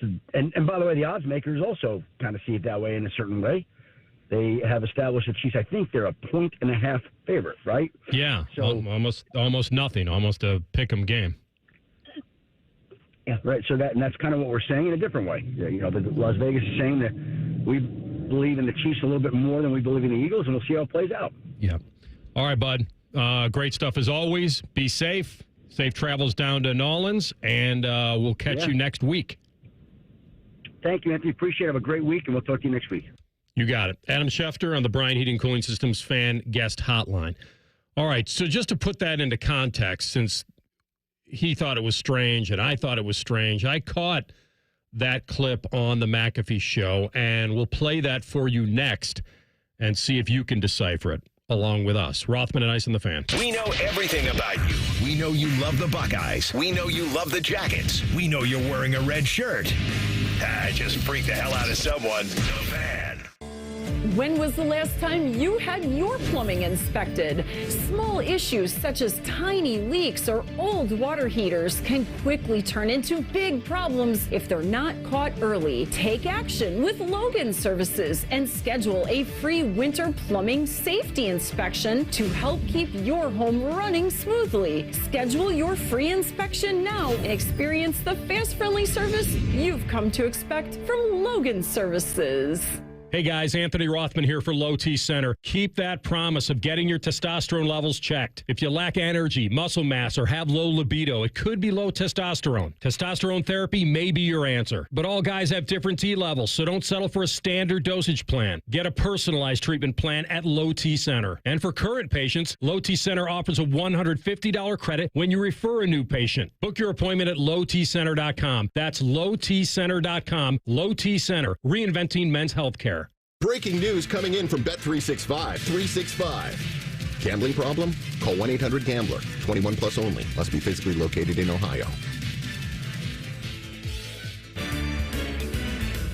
by the way, the odds makers also kind of see it that way in a certain way. They have established the Chiefs. I think they're a 1.5 favorite, right? Yeah, so almost nothing, almost a pick 'em game. Yeah, right. So that's kind of what we're saying in a different way. The Las Vegas is saying that we believe in the Chiefs a little bit more than we believe in the Eagles, and we'll see how it plays out. Yeah. All right, bud. Great stuff as always. Be safe. Safe travels down to New Orleans, and we'll catch you next week. Thank you, Anthony. Appreciate it. Have a great week, and we'll talk to you next week. You got it. Adam Schefter on the Bryant Heating Cooling Systems fan guest hotline. All right, so just to put that into context, since he thought it was strange and I thought it was strange, I caught that clip on the McAfee show, and we'll play that for you next and see if you can decipher it along with us. Rothman and Ice and the Fan. We know everything about you. We know you love the Buckeyes. We know you love the Jackets. We know you're wearing a red shirt. I just freaked the hell out of someone. The Fan. When was the last time you had your plumbing inspected? Small issues such as tiny leaks or old water heaters can quickly turn into big problems if they're not caught early. Take action with Logan Services and schedule a free winter plumbing safety inspection to help keep your home running smoothly. Schedule your free inspection now and experience the fast, friendly service you've come to expect from Logan Services. Hey guys, Anthony Rothman here for Low T Center. Keep that promise of getting your testosterone levels checked. If you lack energy, muscle mass, or have low libido, it could be low testosterone. Testosterone therapy may be your answer. But all guys have different T levels, so don't settle for a standard dosage plan. Get a personalized treatment plan at Low T Center. And for current patients, Low T Center offers a $150 credit when you refer a new patient. Book your appointment at lowtcenter.com. That's lowtcenter.com. Low T Center, reinventing men's healthcare. Breaking news coming in from Bet365. 365. Gambling problem? Call 1-800-GAMBLER. 21 plus only. Must be physically located in Ohio.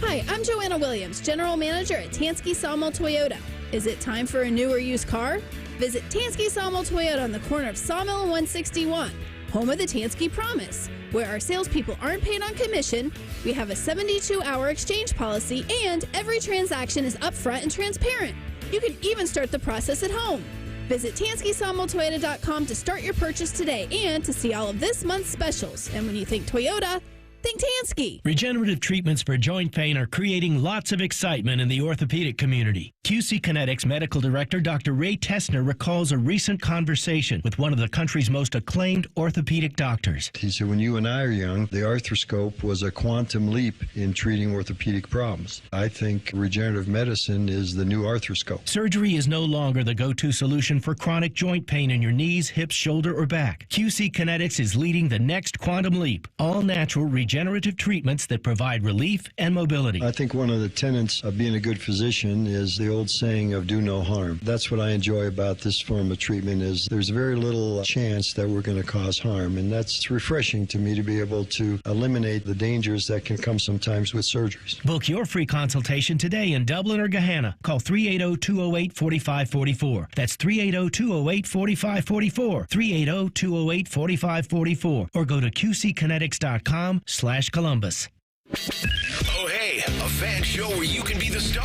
Hi, I'm Joanna Williams, General Manager at Tansky Sawmill Toyota. Is it time for a new or used car? Visit Tansky Sawmill Toyota on the corner of Sawmill and 161, home of the Tansky Promise, where our salespeople aren't paid on commission. We have a 72-hour exchange policy, and every transaction is upfront and transparent. You can even start the process at home. Visit TanskySawmillToyota.com to start your purchase today and to see all of this month's specials. And when you think Toyota, think Tansky. Regenerative treatments for joint pain are creating lots of excitement in the orthopedic community. QC Kinetics Medical Director Dr. Ray Tessner recalls a recent conversation with one of the country's most acclaimed orthopedic doctors. He said, when you and I are young, the arthroscope was a quantum leap in treating orthopedic problems. I think regenerative medicine is the new arthroscope. Surgery is no longer the go-to solution for chronic joint pain in your knees, hips, shoulder, or back. QC Kinetics is leading the next quantum leap. All natural regenerative regenerative treatments that provide relief and mobility. I think one of the tenets of being a good physician is the old saying of do no harm. That's what I enjoy about this form of treatment is there's very little chance that we're going to cause harm, and that's refreshing to me to be able to eliminate the dangers that can come sometimes with surgeries. Book your free consultation today in Dublin or Gahanna. Call 380-208-4544. That's 380-208-4544. 380-208-4544. Or go to qckinetics.com/Columbus. Oh, hey, a fan show where you can be the star.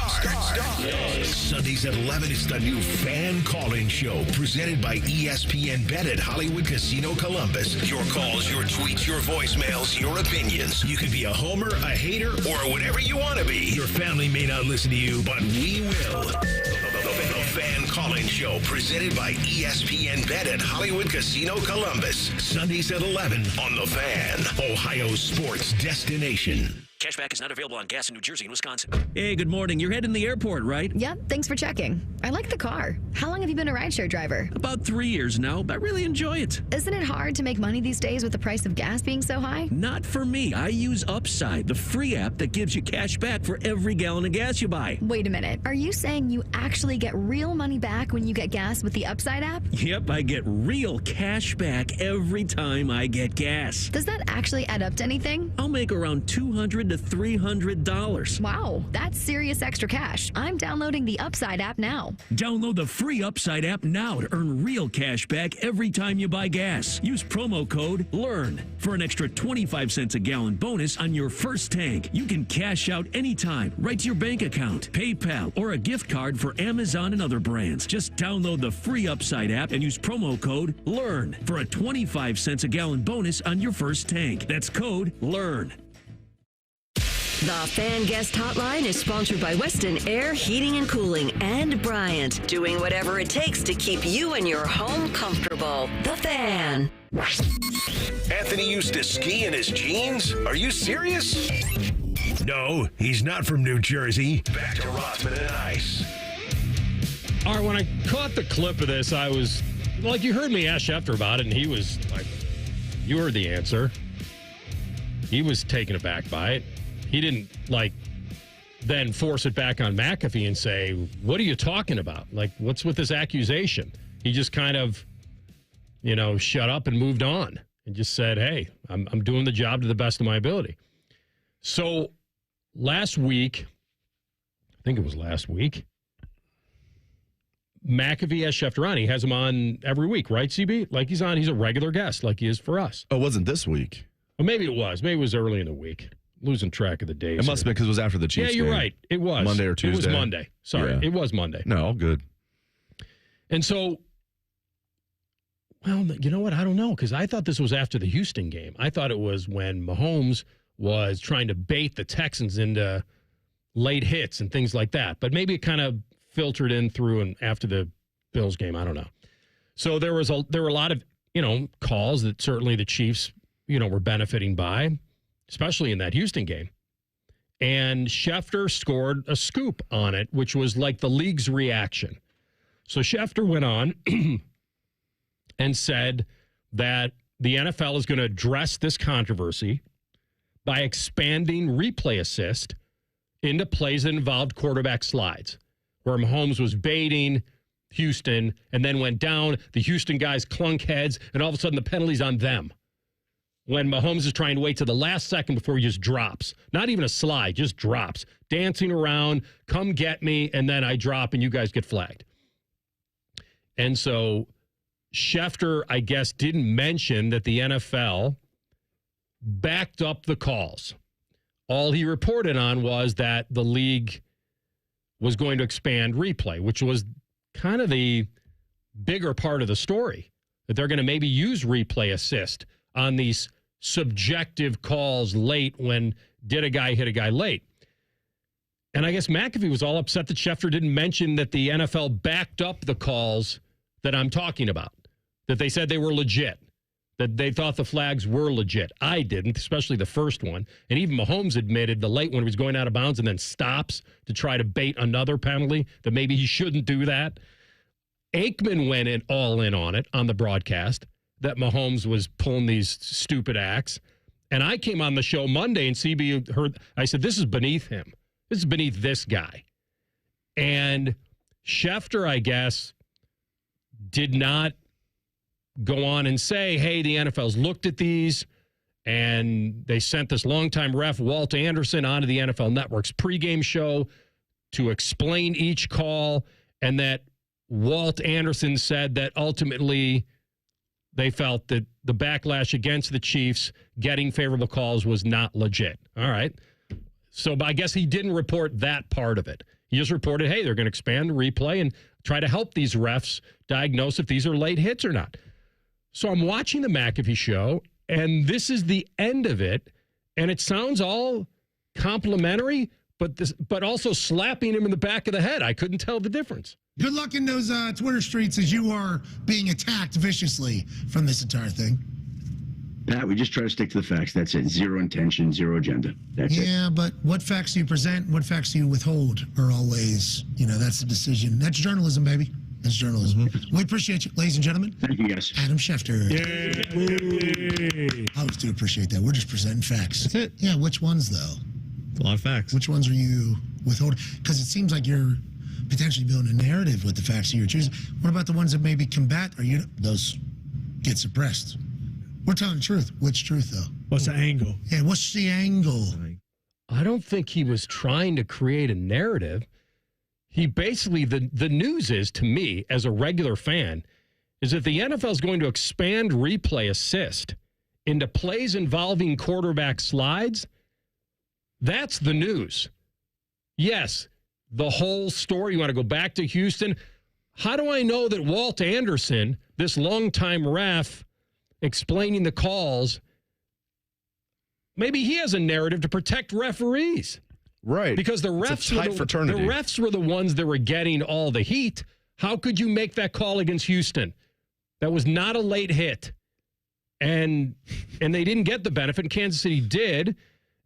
Sundays at 11, it's the new Fan Call-In Show presented by ESPN Bet at Hollywood Casino Columbus. Your calls, your tweets, your voicemails, your opinions. You can be a homer, a hater, or whatever you want to be. Your family may not listen to you, but we will. The Fan Call-In Show presented by ESPN Bet at Hollywood Casino Columbus. Sundays at 11 on The Fan, Ohio's sports destination. Cashback is not available on gas in New Jersey and Wisconsin. Hey, good morning. You're heading to the airport, right? Yep, thanks for checking. I like the car. How long have you been a rideshare driver? About 3 years now, but I really enjoy it. Isn't it hard to make money these days with the price of gas being so high? Not for me. I use Upside, the free app that gives you cash back for every gallon of gas you buy. Wait a minute. Are you saying you actually get real money back when you get gas with the Upside app? Yep, I get real cash back every time I get gas. Does that actually add up to anything? I'll make around $200 to $300. Wow, that's serious extra cash. I'm downloading the Upside app now. Download the free Upside app now to earn real cash back every time you buy gas. Use promo code LEARN for an extra 25 cents a gallon bonus on your first tank. You can cash out anytime, right to your bank account, PayPal, or a gift card for Amazon and other brands. Just download the free Upside app and use promo code LEARN for a 25 cents a gallon bonus on your first tank. That's code LEARN. The Fan Guest Hotline is sponsored by Weston Air Heating and Cooling and Bryant, doing whatever it takes to keep you and your home comfortable. The Fan. Anthony used to ski in his jeans? Are you serious? No, he's not from New Jersey. Back to Rothman and Ice. All right, when I caught the clip of this, I was, like, you heard me ask Schefter about it, and he was like, you heard the answer. He was taken aback by it. He didn't, like, then force it back on McAfee and say, what are you talking about? Like, what's with this accusation? He just kind of, shut up and moved on and just said, hey, I'm doing the job to the best of my ability. So last week, I think it was last week, McAfee has Schefter on. He has him on every week, right, CB? Like he's a regular guest, like he is for us. Oh, it wasn't this week. Well, maybe it was. Maybe it was early in the week. Losing track of the days. It must have been because it was after the Chiefs. Yeah, you're game. right. It was. Monday or Tuesday. It was Monday. Sorry. Yeah. It was Monday. No, all good. And so, well, you know what? I don't know, because I thought this was after the Houston game. I thought it was when Mahomes was trying to bait the Texans into late hits and things like that. But maybe it kind of filtered in through and after the Bills game. I don't know. So there were a lot of, calls that certainly the Chiefs, were benefiting by, especially in that Houston game. And Schefter scored a scoop on it, which was like the league's reaction. So Schefter went on and said that the NFL is going to address this controversy by expanding replay assist into plays that involved quarterback slides, where Mahomes was baiting Houston and then went down. The Houston guys clunk heads, and all of a sudden the penalty's on them. When Mahomes is trying to wait to the last second before he just drops. Not even a slide, just drops. Dancing around, come get me, and then I drop and you guys get flagged. And so Schefter, I guess, didn't mention that the NFL backed up the calls. All he reported on was that the league was going to expand replay, which was kind of the bigger part of the story, that they're going to maybe use replay assist on these subjective calls late when did a guy hit a guy late. And I guess McAfee was all upset that Schefter didn't mention that the NFL backed up the calls that I'm talking about, that they said they were legit, that they thought the flags were legit. I didn't, especially the first one. And even Mahomes admitted the late one was going out of bounds and then stops to try to bait another penalty, that maybe he shouldn't do that. Aikman went all in on it on the broadcast, that Mahomes was pulling these stupid acts. And I came on the show Monday, and CB heard, I said, this is beneath him. This is beneath this guy. And Schefter, I guess, did not go on and say, hey, the NFL's looked at these, and they sent this longtime ref, Walt Anderson, onto the NFL Network's pregame show to explain each call, and that Walt Anderson said that ultimately they felt that the backlash against the Chiefs getting favorable calls was not legit. All right. So I guess he didn't report that part of it. He just reported, hey, they're going to expand the replay and try to help these refs diagnose if these are late hits or not. So I'm watching the McAfee show, and this is the end of it, and it sounds all complimentary, but also slapping him in the back of the head. I couldn't tell the difference. Good luck in those Twitter streets as you are being attacked viciously from this entire thing. Pat, we just try to stick to the facts. That's it. Zero intention, zero agenda. That's it. Yeah, but what facts do you present, what facts do you withhold are always, that's the decision. That's journalism, baby. That's journalism. We appreciate you, ladies and gentlemen. Thank you, guys. Adam Schefter. Yay. I always do appreciate that. We're just presenting facts. That's it. Yeah, which ones, though? A lot of facts. Which ones are you withholding? Because it seems like you're potentially building a narrative with the facts that you're choosing. What about the ones that maybe combat, or those get suppressed? We're telling the truth. Which truth, though? What's the angle? Yeah, what's the angle? I don't think he was trying to create a narrative. He basically, the news is, to me, as a regular fan, is that the NFL is going to expand replay assist into plays involving quarterback slides. That's the news. Yes, the whole story. You want to go back to Houston? How do I know that Walt Anderson, this longtime ref, explaining the calls, maybe he has a narrative to protect referees? Right. Because the refs were the ones that were getting all the heat. How could you make that call against Houston? That was not a late hit. And they didn't get the benefit, and Kansas City did.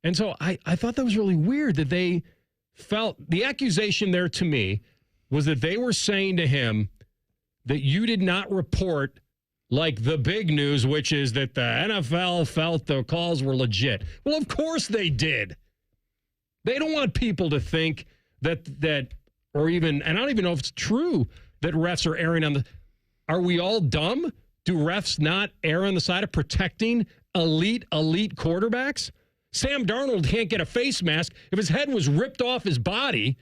And so I thought that was really weird that they felt the accusation there to me was that they were saying to him that you did not report like the big news, which is that the NFL felt the calls were legit. Well, of course they did. They don't want people to think that or even, and I don't even know if it's true that refs are erring on are we all dumb? Do refs not err on the side of protecting elite quarterbacks? Sam Darnold can't get a face mask if his head was ripped off his body,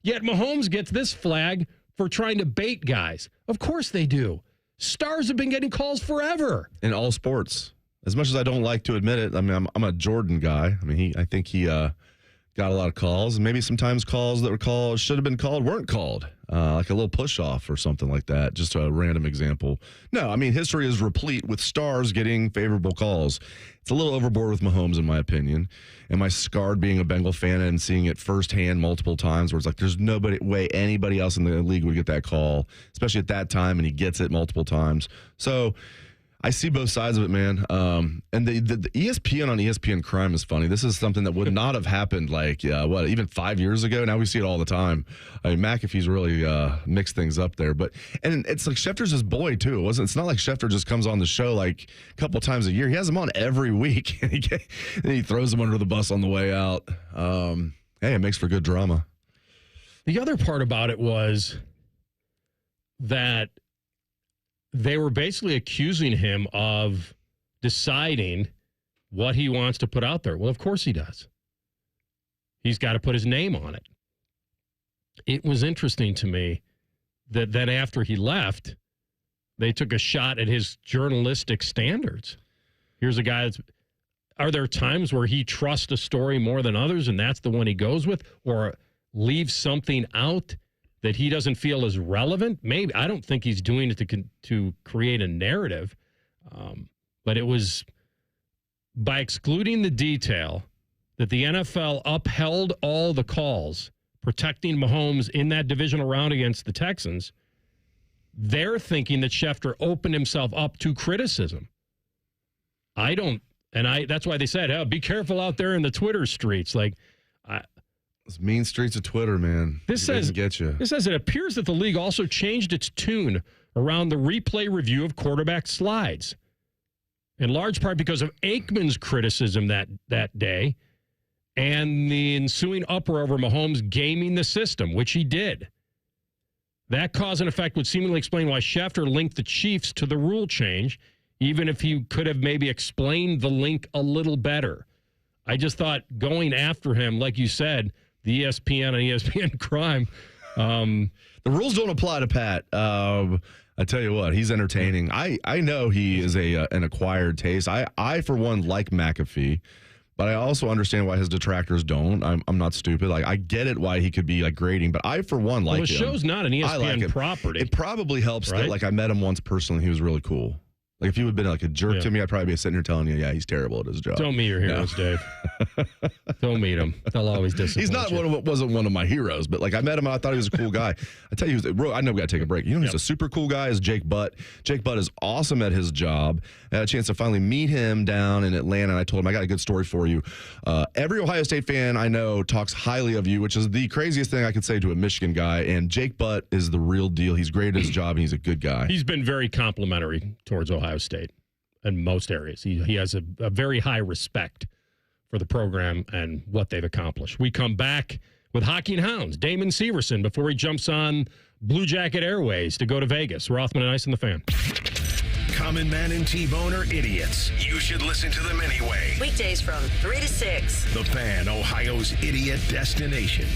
yet Mahomes gets this flag for trying to bait guys. Of course they do. Stars have been getting calls forever. In all sports. As much as I don't like to admit it, I mean, I'm a Jordan guy. I mean, I think he got a lot of calls. Maybe sometimes calls that were called, should have been called, weren't called. Like a little push-off or something like that. Just a random example. No, I mean, history is replete with stars getting favorable calls. It's a little overboard with Mahomes, in my opinion. Am I scarred being a Bengal fan and seeing it firsthand multiple times where it's like there's no way anybody else in the league would get that call, especially at that time, and he gets it multiple times. So I see both sides of it, man. And the ESPN on ESPN crime is funny. This is something that would not have happened even 5 years ago. Now we see it all the time. I mean, McAfee's really mixed things up there. And it's like Schefter's his boy, too. It's not like Schefter just comes on the show like a couple times a year. He has him on every week. And he throws him under the bus on the way out. Hey, it makes for good drama. The other part about it was that they were basically accusing him of deciding what he wants to put out there. Well, of course he does. He's got to put his name on it. It was interesting to me that then after he left, they took a shot at his journalistic standards. Here's a guy are there times where he trusts a story more than others and that's the one he goes with, or leaves something out that he doesn't feel is relevant? Maybe. I don't think he's doing it to create a narrative. But it was by excluding the detail that the NFL upheld all the calls protecting Mahomes in that divisional round against the Texans. They're thinking that Schefter opened himself up to criticism. I don't. And that's why they said, be careful out there in the Twitter streets. Those mean streets of Twitter, man. This says it appears that the league also changed its tune around the replay review of quarterback slides. in large part because of Aikman's criticism that day and the ensuing uproar over Mahomes gaming the system, which he did. That cause and effect would seemingly explain why Schefter linked the Chiefs to the rule change, even if he could have maybe explained the link a little better. I just thought going after him, like you said, the ESPN and ESPN crime. The rules don't apply to Pat. I tell you what, he's entertaining. I know he is an acquired taste. I for one, like McAfee. But I also understand why his detractors don't. I'm not stupid. Like, I get it why he could be like grading, but I for one like him. Well, the show's not an ESPN property. It probably helps that like I met him once personally. He was really cool. Like if you would have been like a jerk to me, I'd probably be sitting here telling you, yeah, he's terrible at his job. Don't meet your heroes, Dave. Don't meet him. They'll always disappoint He's not you. wasn't one of my heroes, but like I met him and I thought he was a cool guy. I tell you, I know we got to take a break. You know who's a super cool guy is Jake Butt. Jake Butt is awesome at his job. I had a chance to finally meet him down in Atlanta, and I told him, I got a good story for you. Every Ohio State fan I know talks highly of you, which is the craziest thing I could say to a Michigan guy, and Jake Butt is the real deal. He's great at his job, and he's a good guy. He's been very complimentary towards Ohio State in most areas. He has a very high respect for the program and what they've accomplished. We come back with Hockey and Hounds, Damon Severson, before he jumps on Blue Jacket Airways to go to Vegas. Rothman and Ice and the Fan. Common Man and T-Bone are idiots. You should listen to them anyway. Weekdays from 3 to 6. The Fan, Ohio's idiot destination.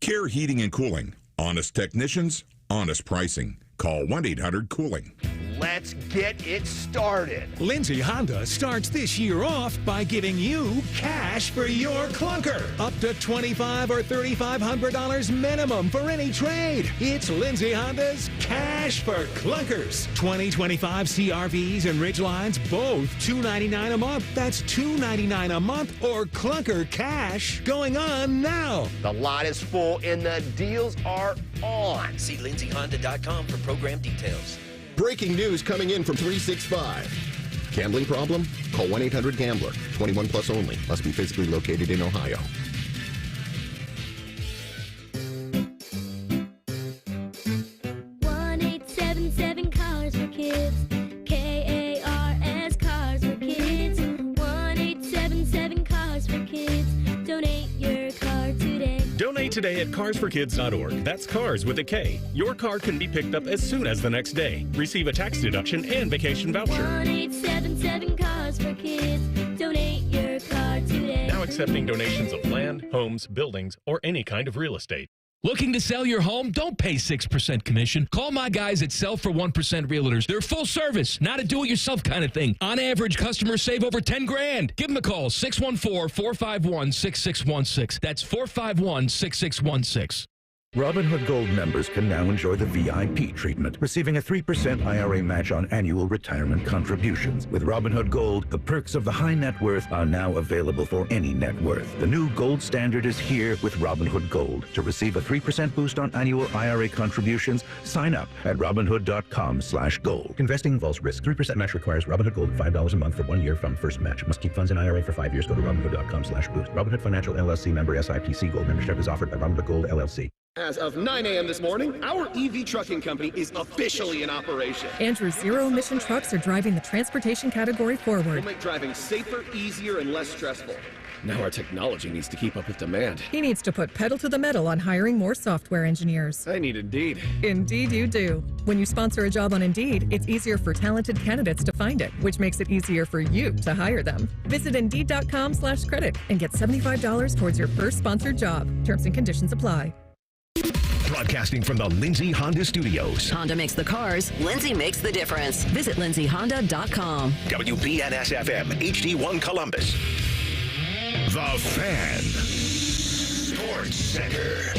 Care Heating and Cooling. Honest technicians, honest pricing. Call 1-800-COOLING. Let's get it started. Lindsay Honda starts this year off by giving you cash for your clunker. Up to $2,500 or $3,500 minimum for any trade. It's Lindsay Honda's Cash for Clunkers. 2025 CRVs and Ridgelines, both $299 a month. That's $299 a month or clunker cash going on now. The lot is full and the deals are on. See lindsayhonda.com for program details. Breaking news coming in from 365. Gambling problem? Call 1-800-GAMBLER. 21 plus only. Must be physically located in Ohio. Cars for Kids. KARS Cars for Kids. 1-877 Cars for Kids. Donate your car today. Donate today at carsforkids.org. That's cars with a K. Your car can be picked up as soon as the next day. Receive a tax deduction and vacation voucher. 1-877 Cars for Kids. Donate your car today. Now accepting donations of land, homes, buildings, or any kind of real estate. Looking to sell your home? Don't pay 6% commission. Call my guys at Sell for 1% Realtors. They're full service, not a do-it-yourself kind of thing. On average, customers save over $10,000. Give them a call, 614-451-6616. That's 451-6616. Robinhood Gold members can now enjoy the VIP treatment, receiving a 3% IRA match on annual retirement contributions. With Robinhood Gold, the perks of the high net worth are now available for any net worth. The new gold standard is here with Robinhood Gold. To receive a 3% boost on annual IRA contributions, sign up at Robinhood.com/gold. Investing involves risk. 3% match requires Robinhood Gold $5 a month for 1 year from first match. Must keep funds in IRA for 5 years. Go to Robinhood.com/boost. Robinhood Financial LLC member SIPC. Gold membership is offered by Robinhood Gold LLC. As of 9 a.m. this morning, our EV trucking company is officially in operation. Andrew's zero-emission trucks are driving the transportation category forward. We'll make driving safer, easier, and less stressful. Now our technology needs to keep up with demand. He needs to put pedal to the metal on hiring more software engineers. I need Indeed. Indeed you do. When you sponsor a job on Indeed, it's easier for talented candidates to find it, which makes it easier for you to hire them. Visit Indeed.com/credit and get $75 towards your first sponsored job. Terms and conditions apply. Broadcasting from the Lindsay Honda Studios. Honda makes the cars. Lindsay makes the difference. Visit lindsayhonda.com. WBNS-FM, HD1 Columbus. The Fan. Sports Center.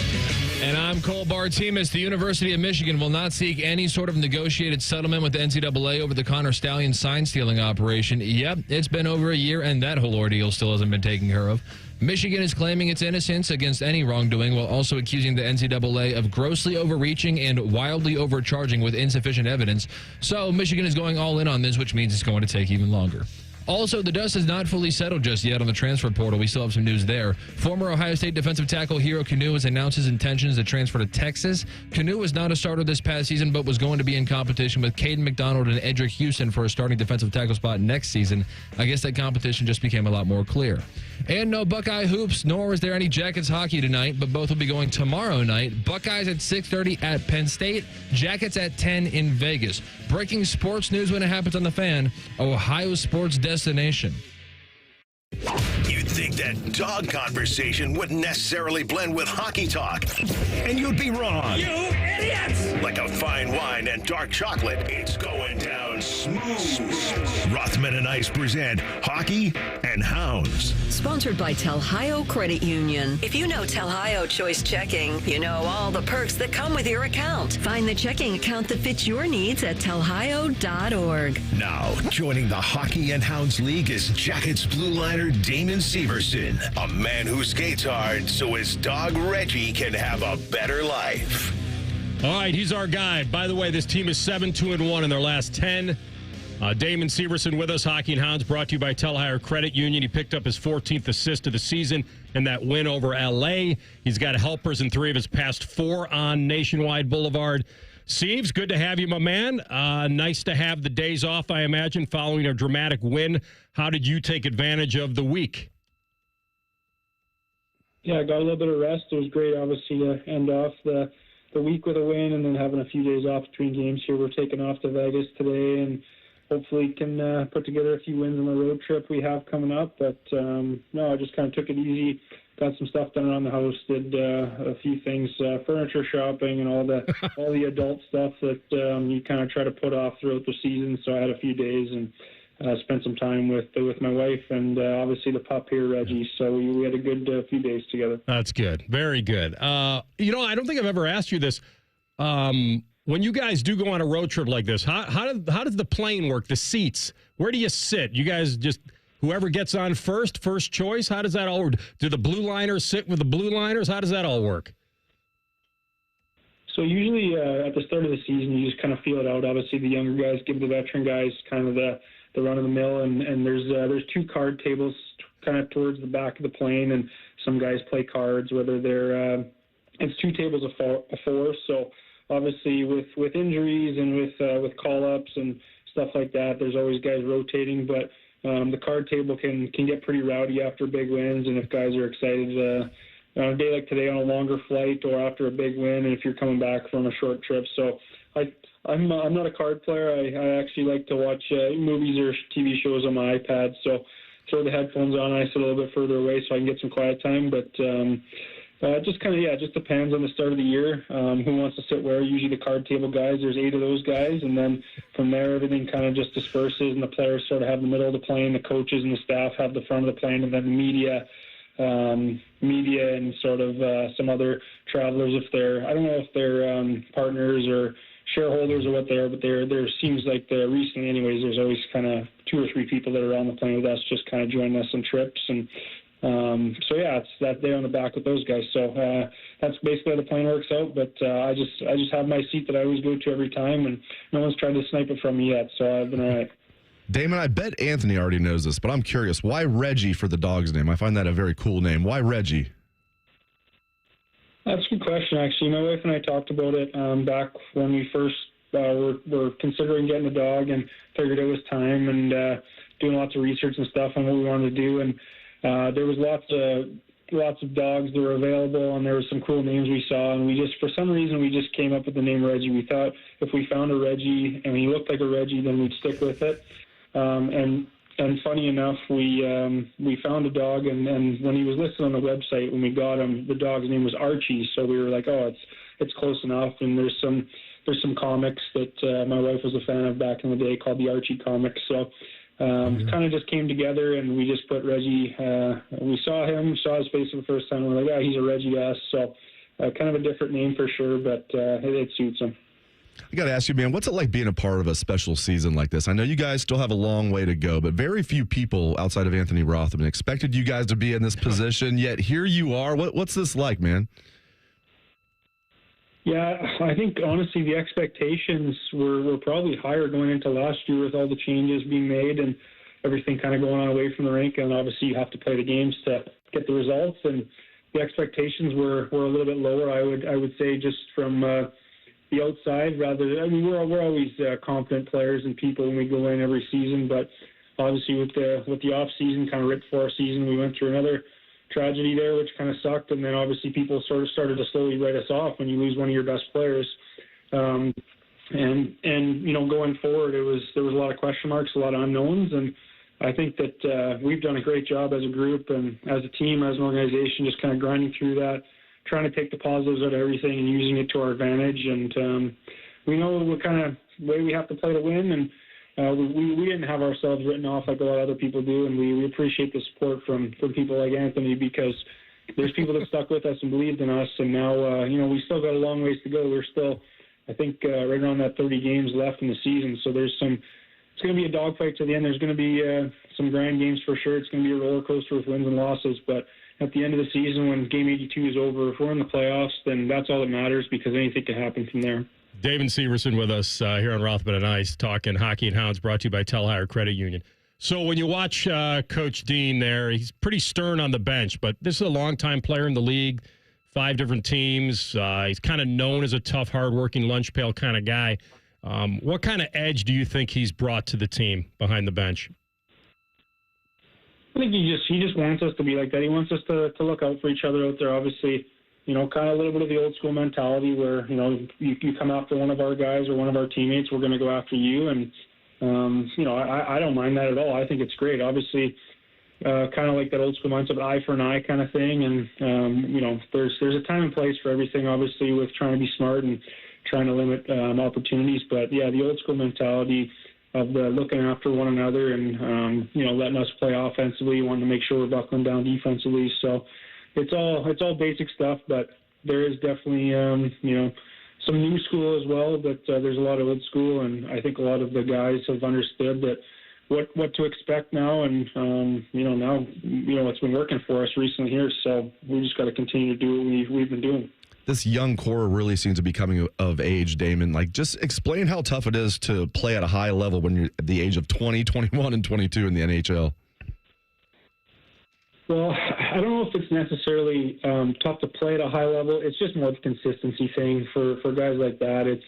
And I'm Cole Bartimas. The University of Michigan will not seek any sort of negotiated settlement with the NCAA over the Connor Stallion sign-stealing operation. Yep, it's been over a year, and that whole ordeal still hasn't been taken care of. Michigan is claiming its innocence against any wrongdoing while also accusing the NCAA of grossly overreaching and wildly overcharging with insufficient evidence. So Michigan is going all in on this, which means it's going to take even longer. Also, the dust is not fully settled just yet on the transfer portal. We still have some news there. Former Ohio State defensive tackle Hero Canoe has announced his intentions to transfer to Texas. Canoe was not a starter this past season, but was going to be in competition with Caden McDonald and Edric Houston for a starting defensive tackle spot next season. I guess that competition just became a lot more clear. And no Buckeye hoops, nor is there any Jackets hockey tonight, but both will be going tomorrow night. Buckeyes at 6:30 at Penn State, Jackets at 10 in Vegas. Breaking sports news when it happens on The Fan, Ohio sports destination. You'd think that dog conversation wouldn't necessarily blend with hockey talk, and you'd be wrong. You idiots! Like a fine wine and dark chocolate, it's going down smooth. Rothman and Ice present Hockey and Hounds. Sponsored by Telhio Credit Union. If you know Telhio Choice Checking, you know all the perks that come with your account. Find the checking account that fits your needs at telhio.org. Now, joining the Hockey and Hounds League is Jackets blue liner Damon Severson, a man who skates hard so his dog Reggie can have a better life. All right, he's our guy. By the way, this team is 7-2-1 in their last 10. Damon Severson with us, Hockey and Hounds, brought to you by Telhire Credit Union. He picked up his 14th assist of the season in that win over L.A. He's got helpers in 3 of his past 4 on Nationwide Boulevard. Seves, good to have you, my man. Nice to have the days off, I imagine, following a dramatic win. How did you take advantage of the week? Yeah, I got a little bit of rest. It was great, obviously, to end off the week with a win and then having a few days off between games here. We're taking off to Vegas today and hopefully can put together a few wins on the road trip we have coming up. But, no, I just kind of took it easy, got some stuff done around the house, did a few things, furniture shopping and all the adult stuff that you kind of try to put off throughout the season. So I had a few days and spent some time with my wife and obviously the pup here, Reggie. So we had a good few days together. That's good. Very good. I don't think I've ever asked you this. When you guys do go on a road trip like this, how does the plane work? The seats, where do you sit? You guys just whoever gets on first choice? How does that all work? Do the blue liners sit with the blue liners? How does that all work? So usually at the start of the season, you just kind of feel it out. Obviously, the younger guys give the veteran guys kind of the run of the mill, and there's 2 card tables kind of towards the back of the plane, and some guys play cards, whether they're it's 2 tables of 4. So obviously with injuries and with call-ups and stuff like that, there's always guys rotating, but the card table can get pretty rowdy after big wins, and if guys are excited on a day like today on a longer flight or after a big win, and if you're coming back from a short trip. So I'm not a card player. I actually like to watch movies or TV shows on my iPad, so throw the headphones on and I sit a little bit further away so I can get some quiet time, but it just depends on the start of the year, who wants to sit where. Usually the card table guys, there's 8 of those guys, and then from there everything kind of just disperses, and the players sort of have the middle of the plane, the coaches and the staff have the front of the plane, and then the media and sort of some other travelers, if they're, I don't know if they're partners or shareholders or what they are, but there seems like recently anyways, there's always kind of 2 or 3 people that are on the plane with us just kind of joining us on trips, and so yeah, it's that day on the back with those guys. So that's basically how the plane works out. But I just have my seat that I always go to every time, and no one's tried to snipe it from me yet. So I've been all right. Damon, I bet Anthony already knows this, but I'm curious. Why Reggie for the dog's name? I find that a very cool name. Why Reggie? That's a good question, actually. My wife and I talked about it back when we first were considering getting a dog and figured it was time, and doing lots of research and stuff on what we wanted to do. And there was lots of dogs that were available, and there were some cool names we saw, and for some reason we just came up with the name Reggie. We thought if we found a Reggie and he looked like a Reggie, then we'd stick with it. And funny enough, we found a dog, and when he was listed on the website, when we got him, the dog's name was Archie. So we were like, oh, it's close enough. And there's some comics that my wife was a fan of back in the day called the Archie comics. So kind of just came together, and we just put Reggie. We saw his face for the first time. We're like, yeah, he's a Reggie S. So kind of a different name for sure, but it suits him. I got to ask you, man, what's it like being a part of a special season like this? I know you guys still have a long way to go, but very few people outside of Anthony Rothman expected you guys to be in this position, yet here you are. What's this like, man? Yeah, I think, honestly, the expectations were probably higher going into last year with all the changes being made, and everything kind of going on away from the rink, and obviously you have to play the games to get the results. And the expectations were a little bit lower, I would say, just from the outside. We're always confident players and people when we go in every season, but obviously with the off season kind of right before our season, we went through another tragedy there, which kind of sucked. And then obviously people sort of started to slowly write us off when you lose one of your best players. And going forward, there was a lot of question marks, a lot of unknowns, and I think that we've done a great job as a group and as a team, as an organization, just kind of grinding through that, trying to take the positives out of everything and using it to our advantage. And we know what kind of way we have to play to win, and we didn't have ourselves written off like a lot of other people do, and we appreciate the support from people like Anthony, because there's people that stuck with us and believed in us, and now we still got a long ways to go. We're still, I think, right around that 30 games left in the season, so it's going to be a dogfight to the end. There's going to be some grind games for sure. It's going to be a roller coaster with wins and losses, but at the end of the season, when Game 82 is over, if we're in the playoffs, then that's all that matters, because anything can happen from there. Damon Severson with us here on Rothman and Ice, talking hockey and Hounds, brought to you by Telhire Credit Union. So when you watch Coach Dean there, he's pretty stern on the bench, but this is a longtime player in the league, 5 different teams. He's kind of known as a tough, hardworking, lunch pail kind of guy. What kind of edge do you think he's brought to the team behind the bench? I think he just wants us to be like that. He wants us to look out for each other out there, obviously. Kind of a little bit of the old school mentality where, you come after one of our guys or one of our teammates, we're going to go after you. And, I don't mind that at all. I think it's great. Obviously, kind of like that old school mindset, eye for an eye kind of thing. And, there's a time and place for everything, obviously, with trying to be smart and trying to limit opportunities. But, yeah, the old school mentality of the looking after one another and, letting us play offensively, wanting to make sure we're buckling down defensively. So, it's all basic stuff, but there is definitely, some new school as well, but there's a lot of old school, and I think a lot of the guys have understood that what to expect now, and, now, it's been working for us recently here, so we just got to continue to do what we've been doing. This young core really seems to be coming of age, Damon. Like, just explain how tough it is to play at a high level when you're at the age of 20, 21, and 22 in the NHL. Well, I don't know if it's necessarily tough to play at a high level. It's just more of a consistency thing for guys like that. It's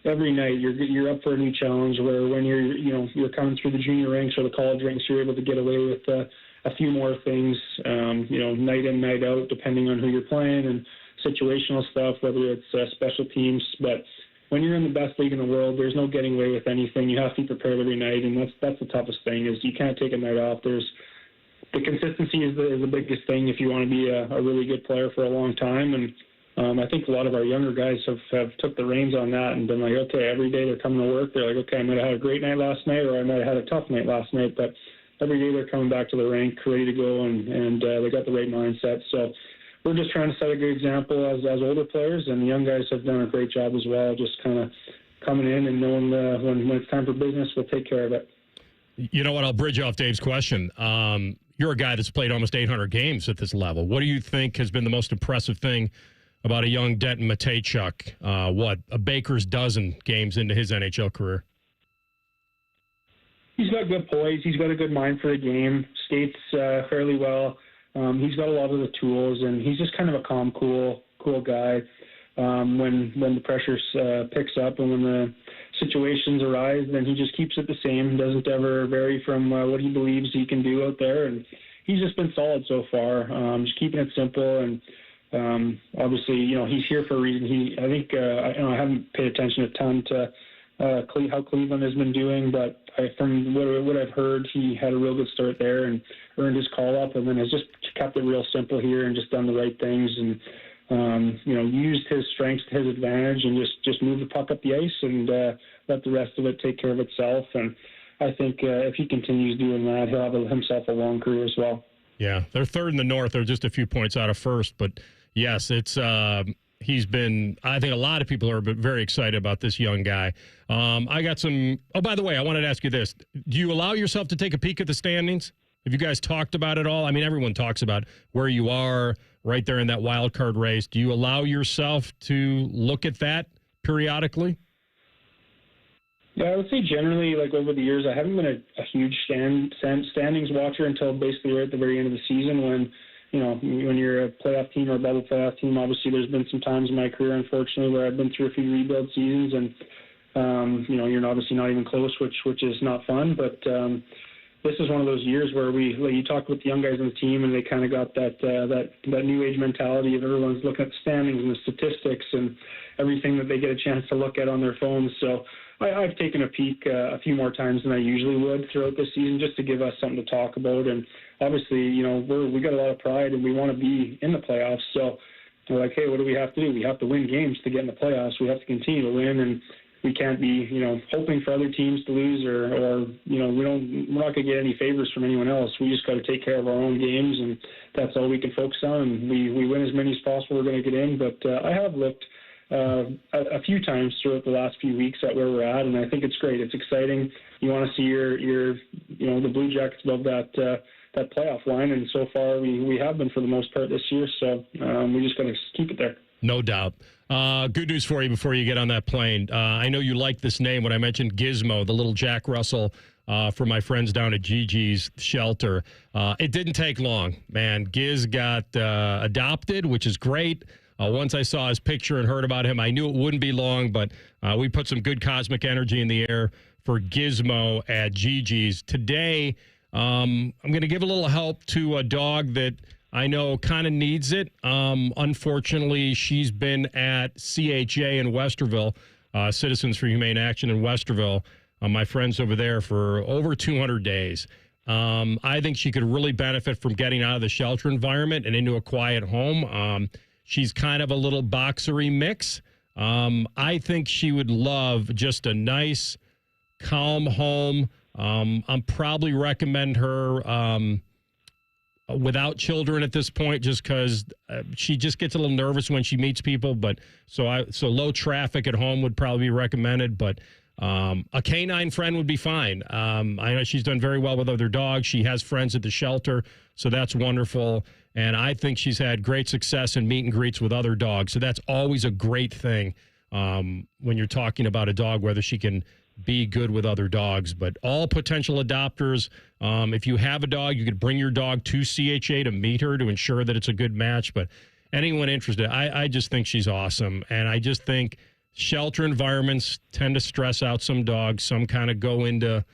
every night you're up for a new challenge, where when you're coming through the junior ranks or the college ranks, you're able to get away with a few more things, night in, night out, depending on who you're playing, and situational stuff, whether it's special teams. But when you're in the best league in the world, there's no getting away with anything. You have to be prepared every night, and that's the toughest thing, is you can't take a night off. The consistency is the biggest thing if you want to be a really good player for a long time. And I think a lot of our younger guys have took the reins on that and been like, okay, every day they're coming to work, they're like, okay, I might have had a great night last night, or I might have had a tough night last night, but every day they're coming back to the rink ready to go, and they got the right mindset. So we're just trying to set a good example as older players, and the young guys have done a great job as well, just kind of coming in and knowing when it's time for business, we'll take care of it. You know what? I'll bridge off Dave's question. You're a guy that's played almost 800 games at this level. What do you think has been the most impressive thing about a young Denton Matejchuk? A baker's dozen games into his NHL career? He's got good poise. He's got a good mind for the game. Skates fairly well. He's got a lot of the tools, and he's just kind of a calm, cool guy. When the pressure picks up and when the situations arise, then he just keeps it the same, doesn't ever vary from what he believes he can do out there, and he's just been solid so far, just keeping it simple. And obviously, he's here for a reason. I think I haven't paid attention a ton to how Cleveland has been doing, but from what I've heard, he had a real good start there and earned his call up, and then has just kept it real simple here and just done the right things, and used his strengths to his advantage, and just move the puck up the ice and let the rest of it take care of itself. And I think if he continues doing that, he'll have himself a long career as well. Yeah, they're third in the North. They're just a few points out of first, but yes, it's he's been. I think a lot of people are very excited about this young guy. I got some. Oh, by the way, I wanted to ask you this: do you allow yourself to take a peek at the standings? Have you guys talked about it all? I mean, everyone talks about where you are right there in that wild card race. Do you allow yourself to look at that periodically? Yeah, I would say generally, like over the years, I haven't been a huge standings watcher until basically right at the very end of the season when, when you're a playoff team or a bubble playoff team. Obviously, there's been some times in my career, unfortunately, where I've been through a few rebuild seasons and, you're obviously not even close, which is not fun. But this is one of those years where you talk with the young guys on the team and they kind of got that new age mentality of everyone's looking at the standings and the statistics and everything that they get a chance to look at on their phones. So I've taken a peek a few more times than I usually would throughout this season just to give us something to talk about. And obviously, we got a lot of pride and we want to be in the playoffs. So we're like, hey, what do we have to do? We have to win games to get in the playoffs. We have to continue to win, and we can't be, hoping for other teams to lose or we're not going to get any favors from anyone else. We just got to take care of our own games, and that's all we can focus on. And we win as many as possible. We're going to get in. But I have looked a few times throughout the last few weeks at where we're at, and I think it's great. It's exciting. You want to see your the Blue Jackets above that playoff line, and so far we have been for the most part this year. So we just got to keep it there. No doubt. Good news for you before you get on that plane. I know you like this name when I mentioned Gizmo, the little Jack Russell for my friends down at Gigi's shelter. It didn't take long, man. Giz got adopted, which is great. Once I saw his picture and heard about him, I knew it wouldn't be long, but we put some good cosmic energy in the air for Gizmo at Gigi's. Today, I'm going to give a little help to a dog that I know kind of needs it. Unfortunately, she's been at CHA in Westerville, Citizens for Humane Action in Westerville, my friends over there, for over 200 days. I think she could really benefit from getting out of the shelter environment and into a quiet home. She's kind of a little boxery mix. I think she would love just a nice, calm home. I'm probably recommend her without children at this point, just because she just gets a little nervous when she meets people. But so low traffic at home would probably be recommended. But a canine friend would be fine. I know she's done very well with other dogs. She has friends at the shelter, so that's wonderful. And I think she's had great success in meet and greets with other dogs. So that's always a great thing when you're talking about a dog, whether she can be good with other dogs. But all potential adopters, if you have a dog, you could bring your dog to CHA to meet her to ensure that it's a good match. But anyone interested, I just think she's awesome. And I just think shelter environments tend to stress out some dogs. Some kind of go into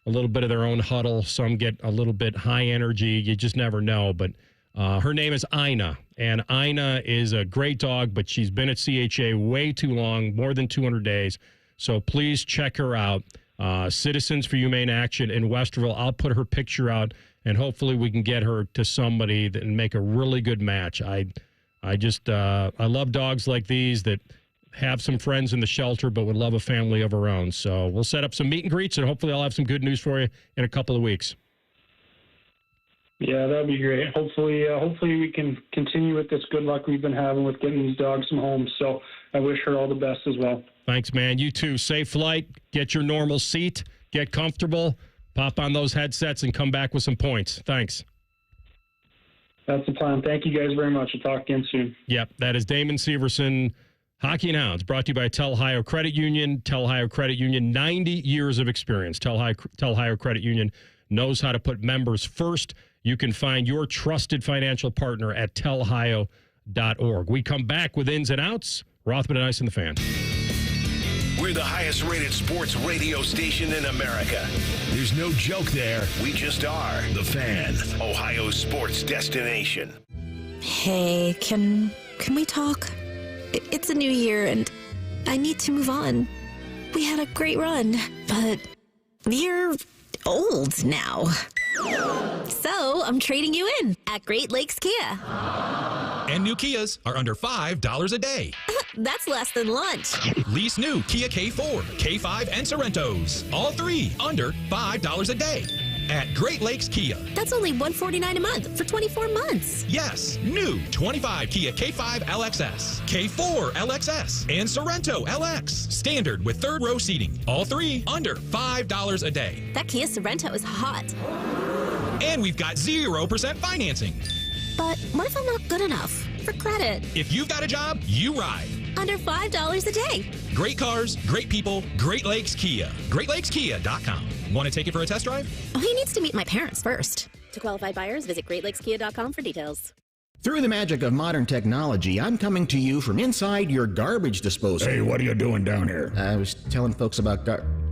a little bit of their own huddle. Some get a little bit high energy. You just never know. But her name is Ina, and Ina is a great dog, but she's been at CHA way too long, more than 200 days. So please check her out. Citizens for Humane Action in Westerville. I'll put her picture out, and hopefully we can get her to somebody and make a really good match. I love dogs like these that have some friends in the shelter but would love a family of her own. So we'll set up some meet and greets, and hopefully I'll have some good news for you in a couple of weeks. Yeah, that'd be great. Hopefully we can continue with this good luck we've been having with getting these dogs some homes. So I wish her all the best as well. Thanks, man. You too. Safe flight. Get your normal seat. Get comfortable. Pop on those headsets and come back with some points. Thanks. That's the plan. Thank you guys very much. We'll talk again soon. Yep, that is Damon Severson, Hockey and Hounds, brought to you by Tel-Ohio Credit Union. Tel-Ohio Credit Union, 90 years of experience. Tel-Ohio Credit Union knows how to put members first. You can find your trusted financial partner at telohio.org. We come back with ins and outs. Rothman and Ice and the Fan. We're the highest rated sports radio station in America. There's no joke there. We just are. The Fan, Ohio's sports destination. Hey, can we talk? It's a new year and I need to move on. We had a great run, but you're old now. So I'm trading you in at Great Lakes Kia. And new Kias are under $5 a day. That's less than lunch. Lease new Kia K4, K5, and Sorrentos. All three under $5 a day at Great Lakes Kia. That's only $149 a month for 24 months. Yes, new 25 Kia K5 LXS, K4 LXS, and Sorrento LX. Standard with third row seating. All three under $5 a day. That Kia Sorrento is hot. And we've got 0% financing. But what if I'm not good enough for credit? If you've got a job, you ride. under $5 a day. Great cars, great people, Great Lakes Kia. GreatLakesKia.com. Want to take it for a test drive? Oh, he needs to meet my parents first. To qualified buyers, visit GreatLakesKia.com for details. Through the magic of modern technology, I'm coming to you from inside your garbage disposal. Hey, what are you doing down here? I was telling folks about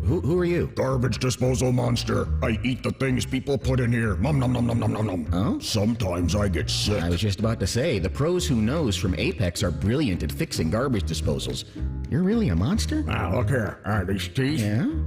Who are you? Garbage disposal monster. I eat the things people put in here. Nom nom nom nom nom nom nom. Oh? Sometimes I get sick. I was just about to say, the pros who knows from Apex are brilliant at fixing garbage disposals. You're really a monster? Look here. These teeth,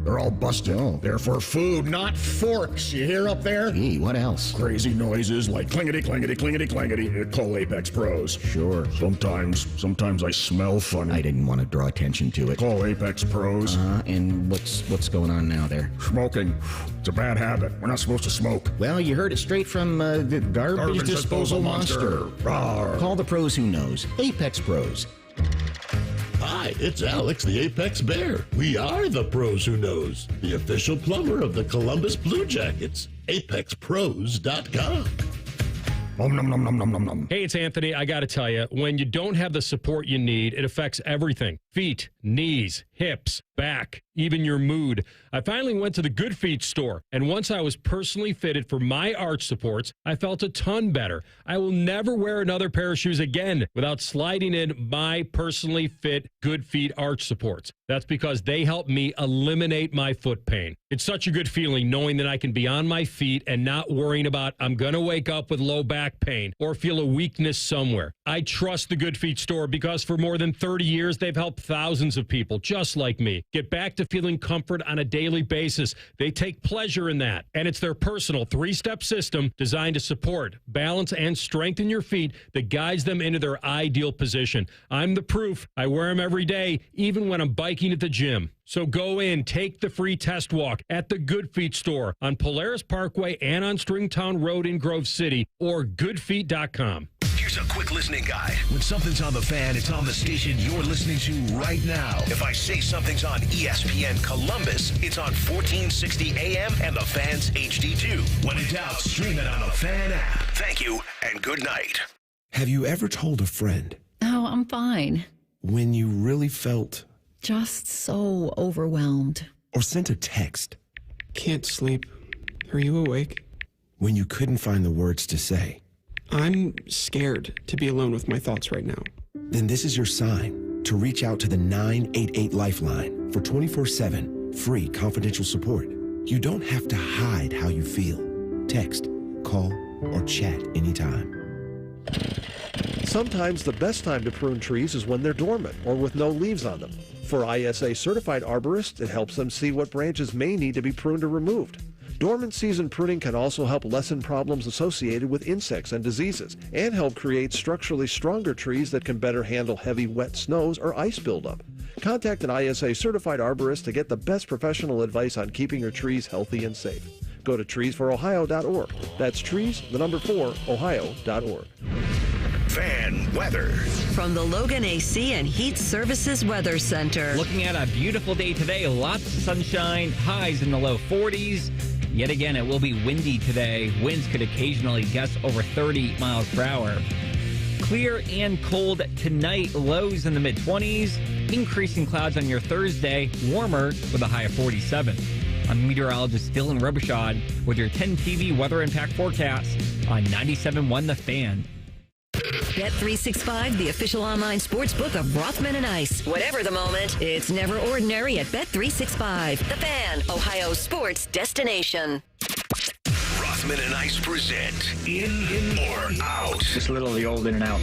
they're all busted. Oh. They're for food, not forks. You hear up there? Gee, what else? Crazy noises like clingety, clingety, clingety, clingety. Call Apex Pros. Sure. Sometimes I smell funny. I didn't want to draw attention to it. Call Apex Pros. And what's going on now there? Smoking. It's a bad habit. We're not supposed to smoke. Well, you heard it straight from the garbage disposal monster. Call the pros who knows. Apex Pros. Hi, it's Alex, the Apex Bear. We are the pros who knows, the official plumber of the Columbus Blue Jackets. ApexPros.com. Nom, nom, nom, nom, nom, nom, nom. Hey, it's Anthony. I got to tell you, when you don't have the support you need, it affects everything. Feet, knees, hips, back, even your mood. I finally went to the Good Feet store, and once I was personally fitted for my arch supports, I felt a ton better. I will never wear another pair of shoes again without sliding in my personally fit Good Feet arch supports. That's because they help me eliminate my foot pain. It's such a good feeling knowing that I can be on my feet and not worrying about I'm going to wake up with low back pain or feel a weakness somewhere. I trust the Good Feet store because for more than 30 years, they've helped thousands of people just like me get back to feeling comfort on a daily basis. They take pleasure in that. And it's their personal 3-step system designed to support, balance, and strengthen your feet that guides them into their ideal position. I'm the proof. I wear them every day, even when I'm biking at the gym. So go in, take the free test walk at the Good Feet store on Polaris Parkway and on Stringtown Road in Grove City or goodfeet.com. Here's a quick listening guide. When something's on the fan, it's on the station you're listening to right now. If I say something's on ESPN Columbus, it's on 1460 AM and the Fan's HD2. When in doubt, stream it on the Fan app. Thank you and good night. Have you ever told a friend? Oh, I'm fine. When you really felt... just so overwhelmed. Or sent a text? Can't sleep. Are you awake? When you couldn't find the words to say? I'm scared to be alone with my thoughts right now. Then this is your sign to reach out to the 988 Lifeline for 24/7 free confidential support. You don't have to hide how you feel. Text, call, or chat anytime. Sometimes the best time to prune trees is when they're dormant or with no leaves on them. For ISA certified arborists, it helps them see what branches may need to be pruned or removed. Dormant season pruning can also help lessen problems associated with insects and diseases and help create structurally stronger trees that can better handle heavy wet snows or ice buildup. Contact an ISA certified arborist to get the best professional advice on keeping your trees healthy and safe. Go to treesforohio.org. That's trees, the number 4, ohio.org. Fan weather. From the Logan AC and Heat Services Weather Center. Looking at a beautiful day today, lots of sunshine, highs in the low 40s. Yet again, it will be windy today. Winds could occasionally gust over 30 miles per hour. Clear and cold tonight, lows in the mid-20s. Increasing clouds on your Thursday, warmer with a high of 47. I'm meteorologist Dylan Robichaud with your 10 TV weather impact forecast on 97.1 The Fan. Bet365, the official online sports book of Rothman and Ice. Whatever the moment, it's never ordinary at Bet365. The Fan, Ohio sports destination. Rothman and Ice present In or Out. Just a little of the old in and out.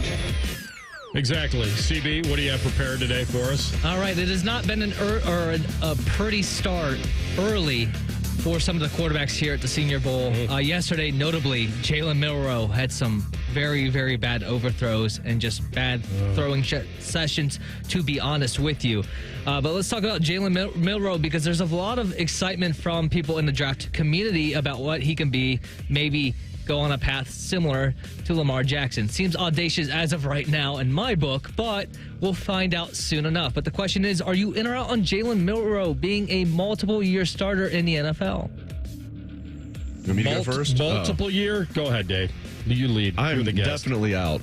Exactly. CB, what do you have prepared today for us? All right. It has not been a pretty start early for some of the quarterbacks here at the Senior Bowl. Yesterday, notably, Jalen Milroe had some very, very bad overthrows and just bad throwing sessions, to be honest with you. But let's talk about Jalen Milroe because there's a lot of excitement from people in the draft community about what he can be, maybe go on a path similar to Lamar Jackson. Seems audacious as of right now in my book, but we'll find out soon enough. But the question is, are you in or out on Jalen Milroe being a multiple-year starter in the NFL? You want me to go first? Multiple year? Go ahead, Dave. You lead. I'm the guest. definitely out.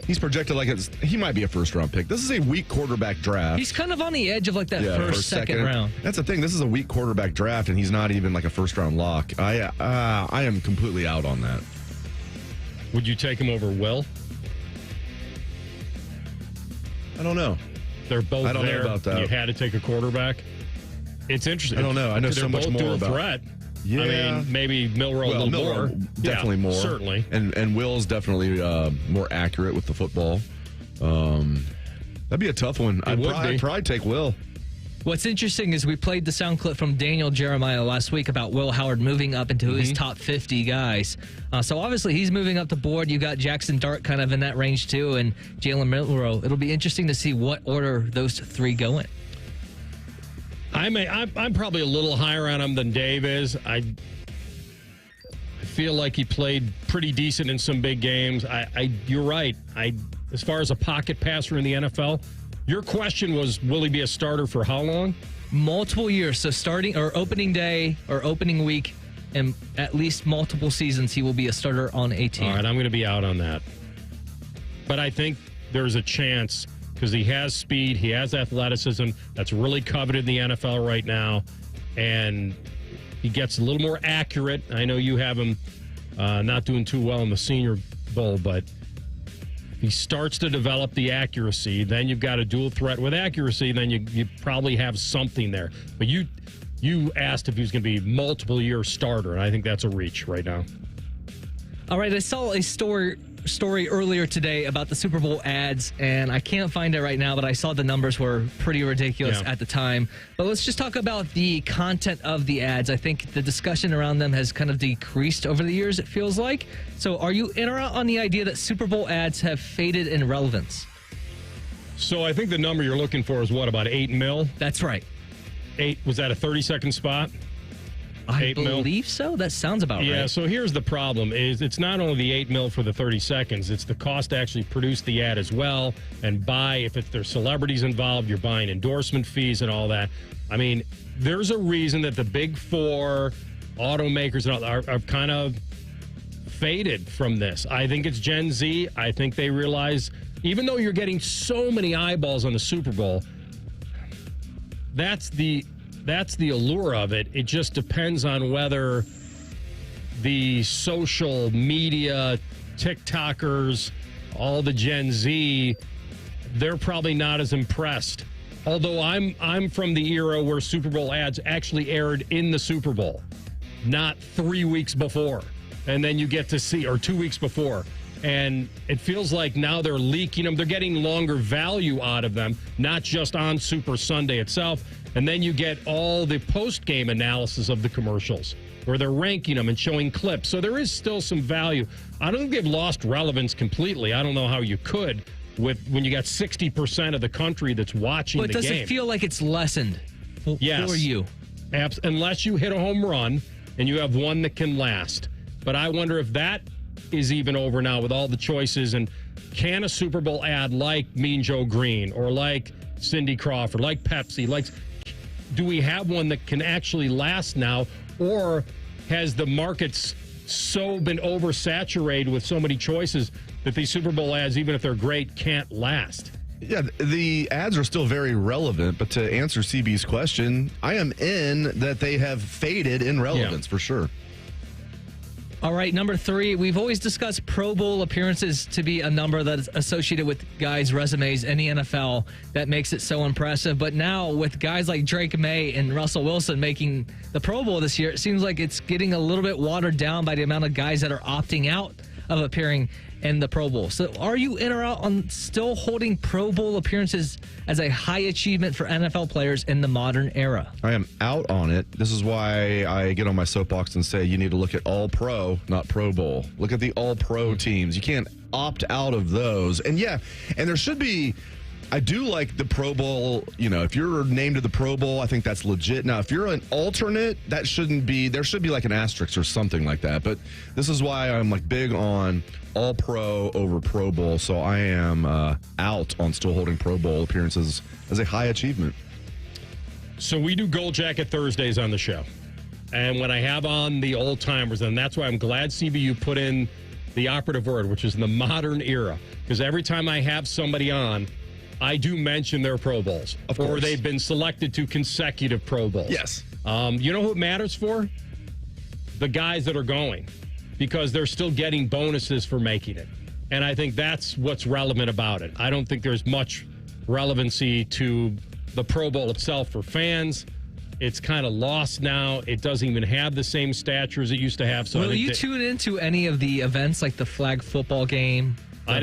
He's projected like he might be a first-round pick. This is a weak quarterback draft. He's kind of on the edge of like that first, second round. That's the thing. This is a weak quarterback draft, and he's not even like a first-round lock. I am completely out on that. Would you take him over Will? I don't know. They're both I don't there. know about that. You had to take a quarterback. It's interesting. I don't know. I know They're so much both more dual about threat. Yeah. I mean, maybe Milroe a little more. Definitely more. Certainly. And Will's definitely more accurate with the football. That'd be a tough one. I'd probably take Will. What's interesting is we played the sound clip from Daniel Jeremiah last week about Will Howard moving up into his top 50 guys. So obviously he's moving up the board. You got Jackson Dart kind of in that range too, and Jalen Milroe. It'll be interesting to see what order those three go in. I'm probably a little higher on him than Dave is. I feel like he played pretty decent in some big games. You're right. As far as a pocket passer in the NFL, your question was, will he be a starter for how long? Multiple years. So starting or opening day or opening week, and at least multiple seasons, he will be a starter on a team. All right, I'm going to be out on that. But I think there's a chance because he has speed, he has athleticism that's really coveted in the NFL right now, and he gets a little more accurate. I know you have him not doing too well in the Senior Bowl, but if he starts to develop the accuracy, then you've got a dual threat with accuracy, then you probably have something there. But you asked if he was going to be multiple-year starter, and I think that's a reach right now. All right, I saw a story earlier today about the Super Bowl ads, and I can't find it right now, but I saw the numbers were pretty ridiculous at the time. But let's just talk about the content of the ads. I think the discussion around them has kind of decreased over the years, it feels like. So are you in or out on the idea that Super Bowl ads have faded in relevance? So I think the number you're looking for is what, about 8 mil? That's right. 8, was that a 30-second spot? I believe so. That sounds about right. Yeah, so here's the problem is it's not only the 8 mil for the 30 seconds, it's the cost to actually produce the ad as well and buy. If there's celebrities involved, you're buying endorsement fees and all that. I mean, there's a reason that the big four automakers and all are kind of faded from this. I think it's Gen Z. I think they realize, even though you're getting so many eyeballs on the Super Bowl, that's the allure of it. It just depends on whether the social media, TikTokers, all the Gen Z, they're probably not as impressed. Although I'm from the era where Super Bowl ads actually aired in the Super Bowl, not 3 weeks before. And then you get to see, or 2 weeks before. And it feels like now they're leaking them. They're getting longer value out of them, not just on Super Sunday itself. And then you get all the post-game analysis of the commercials where they're ranking them and showing clips. So there is still some value. I don't think they've lost relevance completely. I don't know how you could when you got 60% of the country that's watching the game. But does it feel like it's lessened for you? Unless you hit a home run and you have one that can last. But I wonder if that is even over now with all the choices. And can a Super Bowl ad like Mean Joe Green or like Cindy Crawford, like Pepsi, do we have one that can actually last now? Or has the markets so been oversaturated with so many choices that these Super Bowl ads, even if they're great, can't last? Yeah, the ads are still very relevant, but to answer CB's question, I am in that they have faded in relevance for sure. All right, number 3, we've always discussed Pro Bowl appearances to be a number that is associated with guys' resumes in the NFL that makes it so impressive. But now with guys like Drake May and Russell Wilson making the Pro Bowl this year, it seems like it's getting a little bit watered down by the amount of guys that are opting out of appearing in the Pro Bowl. So are you in or out on still holding Pro Bowl appearances as a high achievement for NFL players in the modern era? I am out on it. This is why I get on my soapbox and say you need to look at All Pro, not Pro Bowl. Look at the All Pro teams. You can't opt out of those. And yeah, and there should be, I do like the Pro Bowl. You know, if you're named to the Pro Bowl, I think that's legit. Now, if you're an alternate, that shouldn't be, there should be like an asterisk or something like that. But this is why I'm like big on All Pro over Pro Bowl. So I am out on still holding Pro Bowl appearances as a high achievement. So we do Gold Jacket Thursdays on the show. And when I have on the old timers, and that's why I'm glad CBU put in the operative word, which is in the modern era. Because every time I have somebody on, I do mention their Pro Bowls. Of course. Or they've been selected to consecutive Pro Bowls. Yes. You know who it matters for? The guys that are going. Because they're still getting bonuses for making it. And I think that's what's relevant about it. I don't think there's much relevancy to the Pro Bowl itself for fans. It's kind of lost now. It doesn't even have the same stature as it used to have. So will you tune into any of the events like the flag football game? I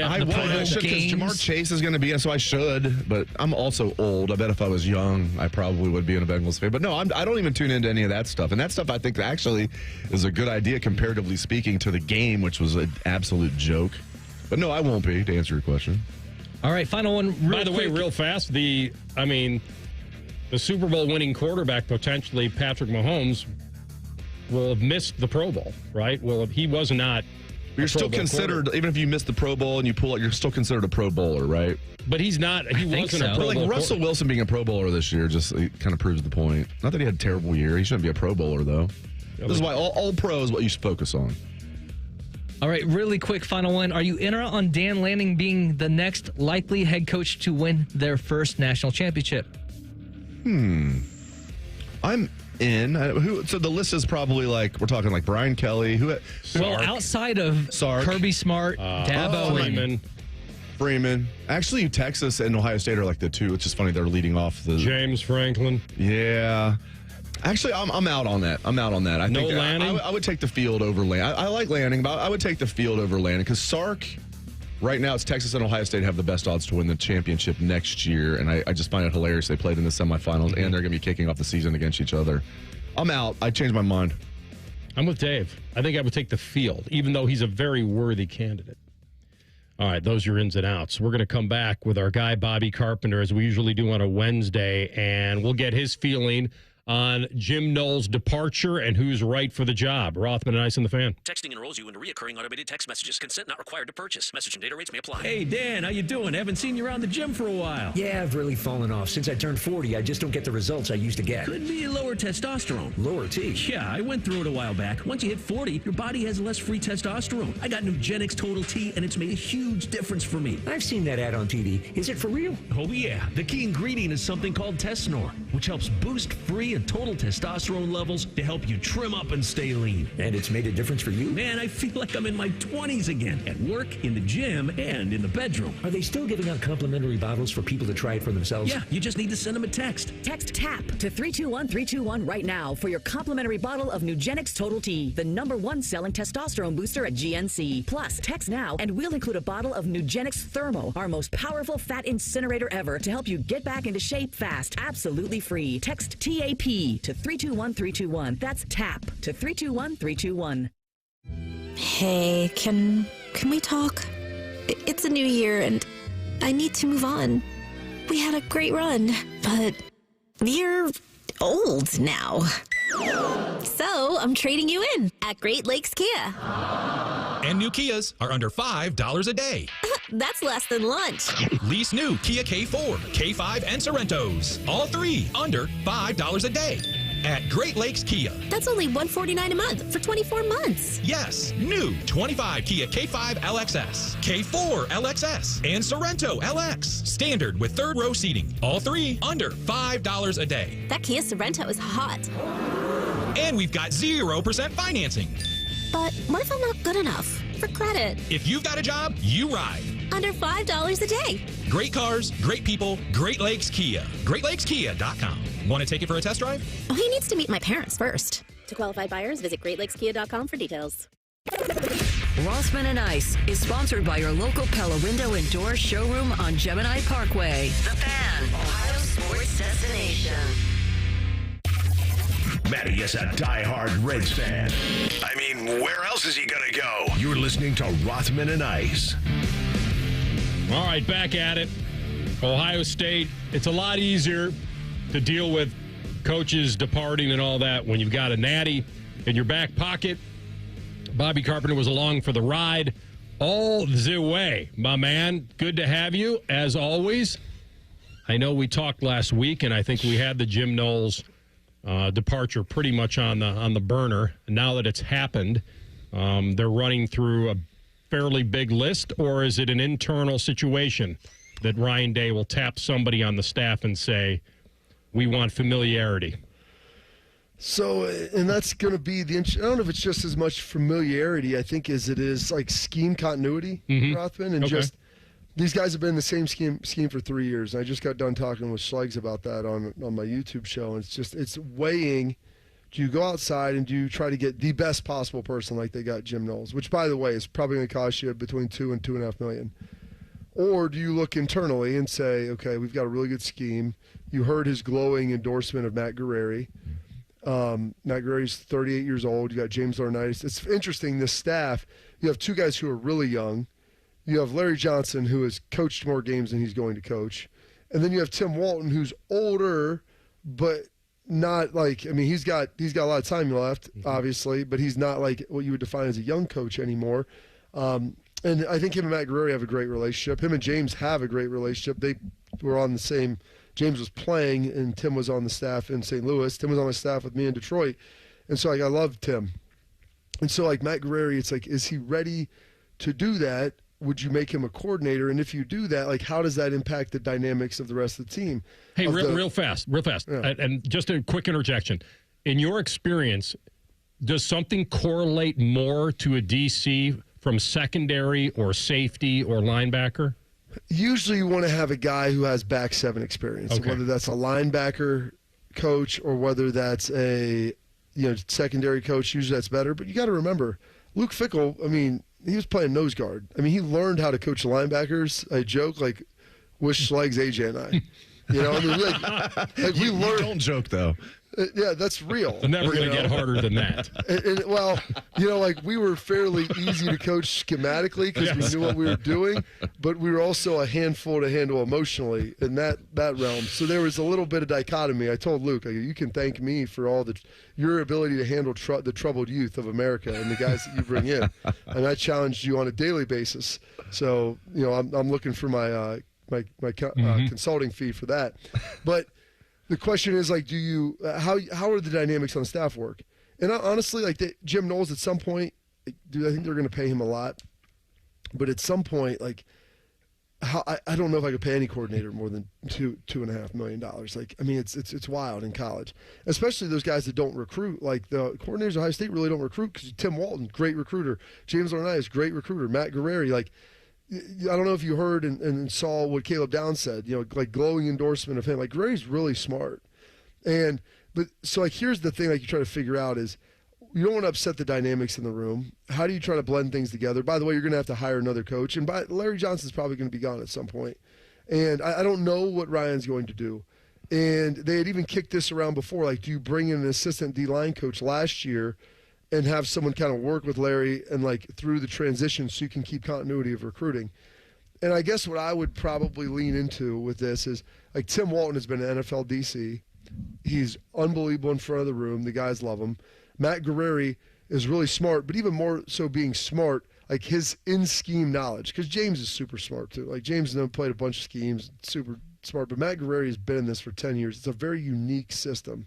should, because Jamar Chase is going to be in, so I should. But I'm also old. I bet if I was young, I probably would be in a Bengals fan. But no, I don't even tune into any of that stuff. And that stuff I think actually is a good idea, comparatively speaking, to the game, which was an absolute joke. But no, I won't be, to answer your question. All right, final one. By the way, real fast, the Super Bowl winning quarterback, potentially Patrick Mahomes, will have missed the Pro Bowl, right? Well, he was not. You're still considered, even if you missed the Pro Bowl and you pull it, you're still considered a Pro Bowler, right? But he's not. He wasn't a Pro Bowler. Like Russell Wilson being a Pro Bowler this year just kind of proves the point. Not that he had a terrible year. He shouldn't be a Pro Bowler, though. This is why all pro is what you should focus on. All right, really quick final one. Are you in on Dan Lanning being the next likely head coach to win their first national championship? I'm in. So the list is probably like, we're talking like Brian Kelly. Well, outside of Kirby Smart, Dabo, Freeman. Actually, Texas and Ohio State are like the two. It's just funny they're leading off the James Franklin. Yeah. Actually, I'm out on that. I think Lanning? I would take the field over Lanning. I like Lanning, but I would take the field over Lanning because Sark, right now, it's Texas and Ohio State have the best odds to win the championship next year, and I just find it hilarious they played in the semifinals, and they're going to be kicking off the season against each other. I'm out. I changed my mind. I'm with Dave. I think I would take the field, even though he's a very worthy candidate. All right, those are your ins and outs. We're going to come back with our guy, Bobby Carpenter, as we usually do on a Wednesday, and we'll get his feeling on Jim Knowles' departure and who's right for the job. Rothman and Ice in the Fan. Texting enrolls you into recurring automated text messages. Consent not required to purchase. Message and data rates may apply. Hey, Dan, how you doing? Haven't seen you around the gym for a while. Yeah, I've really fallen off. Since I turned 40, I just don't get the results I used to get. Could be lower testosterone. Lower T? Yeah, I went through it a while back. Once you hit 40, your body has less free testosterone. I got Nugenix Total T, and it's made a huge difference for me. I've seen that ad on TV. Is it for real? Oh, yeah. The key ingredient is something called Tesnor, which helps boost free and total testosterone levels to help you trim up and stay lean. And it's made a difference for you? Man, I feel like I'm in my 20s again, at work, in the gym, and in the bedroom. Are they still giving out complimentary bottles for people to try it for themselves? Yeah, you just need to send them a text. Text TAP to 321-321 right now for your complimentary bottle of Nugenix Total T, the #1 selling testosterone booster at GNC. Plus, text now and we'll include a bottle of Nugenix Thermo, our most powerful fat incinerator ever, to help you get back into shape fast, absolutely free. Text TAP to 321-321. That's TAP to 321-321. Hey, can we talk? It's a new year and I need to move on. We had a great run, but you're old now. So I'm trading you in at Great Lakes Kia. And new Kias are under $5 a day. That's less than lunch. Lease new Kia K4, K5, and Sorrentos. All three under $5 a day. At Great Lakes Kia. That's only $149 a month for 24 months. Yes, new 25 Kia K5 LXS, K4 LXS, and Sorrento LX. Standard with third row seating. All three under $5 a day. That Kia Sorrento is hot. And we've got 0% financing. But what if I'm not good enough for credit? If you've got a job, you ride. Under $5 a day. Great cars, great people, Great Lakes Kia. GreatLakesKia.com. Want to take it for a test drive? Oh, he needs to meet my parents first. To qualified buyers, visit GreatLakesKia.com for details. Rothman and Ice is sponsored by your local Pella Window and Door showroom on Gemini Parkway. The Fan, Ohio sports destination. Matty is a diehard Reds fan. I mean, where else is he going to go? You're listening to Rothman and Ice. All right, back at it. Ohio State, it's a lot easier to deal with coaches departing and all that when you've got a natty in your back pocket. Bobby Carpenter was along for the ride all the way. My man, good to have you, as always. I know we talked last week, and I think we had the Jim Knowles departure pretty much on the burner. And now that it's happened, they're running through a fairly big list, or is it an internal situation that Ryan Day will tap somebody on the staff and say, we want familiarity? So, and that's going to be I don't know if it's just as much familiarity, I think, as it is like scheme continuity, Rothman, and just these guys have been in the same scheme for 3 years. I just got done talking with Schlegs about that on my YouTube show, and it's weighing. Do you go outside and do you try to get the best possible person like they got Jim Knowles, which, by the way, is probably going to cost you between $2 and $2.5 million? Or do you look internally and say, okay, we've got a really good scheme. You heard his glowing endorsement of Matt Guerrieri. Matt Guerrieri's 38 years old. You got James Laurinaitis. It's interesting, this staff, you have two guys who are really young. You have Larry Johnson, who has coached more games than he's going to coach. And then you have Tim Walton, who's older, but not like, I mean, he's got a lot of time left, obviously, but he's not like what you would define as a young coach anymore. And I think him and Matt Guerrieri have a great relationship. Him and James have a great relationship. They were on the same, James was playing and Tim was on the staff in St. Louis. Tim was on the staff with me in Detroit. And so, like, I love Tim. And so, like, Matt Guerrieri, it's like, is he ready to do that? Would you make him a coordinator? And if you do that, like, how does that impact the dynamics of the rest of the team? Hey, real fast. Yeah. And just a quick interjection. In your experience, does something correlate more to a DC from secondary or safety or linebacker? Usually you want to have a guy who has back seven experience, whether that's a linebacker coach or whether that's a secondary coach. Usually that's better. But you got to remember, Luke Fickell, I mean, he was playing nose guard. I mean, he learned how to coach linebackers. I joke, like, wish Schlegs, AJ, and I. I mean, like we learned. Don't joke, though. Yeah, that's real. It's never going to get harder than that. Well, like, we were fairly easy to coach schematically because we knew what we were doing, but we were also a handful to handle emotionally in that realm. So there was a little bit of dichotomy. I told Luke, you can thank me for all your ability to handle the troubled youth of America and the guys that you bring in. And I challenged you on a daily basis. So, I'm looking for my consulting fee for that. But the question is, like, how are the dynamics on the staff work? And honestly, like, Jim Knowles at some point, I think they're going to pay him a lot. But at some point, like, I don't know if I could pay any coordinator more than $2.5 million. Like, I mean, it's wild in college, especially those guys that don't recruit. Like, the coordinators at Ohio State really don't recruit because Tim Walton, great recruiter. James Laurinaitis, great recruiter. Matt Guerrieri, like, I don't know if you heard and saw what Caleb Downs said, like, glowing endorsement of him. Like, Guerrieri's really smart. So like, here's the thing, like, you try to figure out is you don't want to upset the dynamics in the room. How do you try to blend things together? By the way, you're going to have to hire another coach. And Larry Johnson's probably going to be gone at some point. And I don't know what Ryan's going to do. And they had even kicked this around before. Like, do you bring in an assistant D-line coach last year and have someone kind of work with Larry and, like, through the transition so you can keep continuity of recruiting? And I guess what I would probably lean into with this is, like, Tim Walton has been an NFL DC. He's unbelievable in front of the room. The guys love him. Matt Guerrieri is really smart, but even more so being smart, like, his in-scheme knowledge. Because James is super smart, too. Like, James has played a bunch of schemes, super smart. But Matt Guerrieri has been in this for 10 years. It's a very unique system.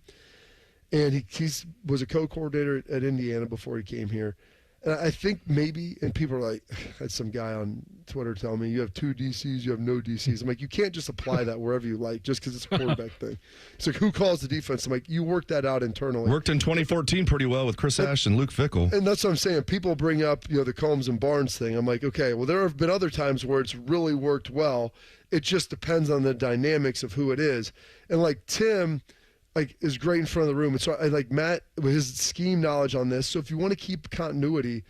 And he was a co-coordinator at Indiana before he came here. And I think maybe, and people are like, I had some guy on Twitter tell me, you have two DCs, you have no DCs. I'm like, you can't just apply that wherever you like just because it's a quarterback thing. It's like, who calls the defense? I'm like, you work that out internally. Worked in 2014 pretty well with Chris Ash and Luke Fickell. And that's what I'm saying. People bring up, the Combs and Barnes thing. I'm like, okay, well, there have been other times where it's really worked well. It just depends on the dynamics of who it is. And, like, Tim, like, is great in front of the room. And so I like Matt with his scheme knowledge on this. So if you want to keep continuity,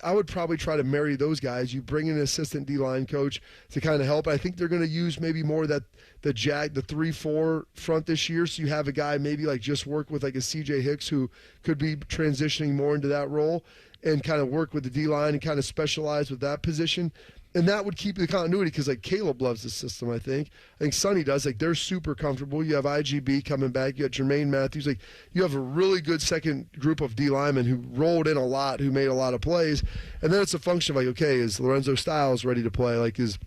I would probably try to marry those guys. You bring in an assistant D-line coach to kind of help. I think they're going to use maybe more the 3-4 front this year. So you have a guy maybe, like, just work with, like, a CJ Hicks who could be transitioning more into that role and kind of work with the D-line and kind of specialize with that position. And that would keep the continuity because, like, Caleb loves the system, I think. I think Sonny does. Like, they're super comfortable. You have IGB coming back. You have Jermaine Matthews. Like, you have a really good second group of D linemen who rolled in a lot, who made a lot of plays. And then it's a function of, like, okay, is Lorenzo Styles ready to play? Like, is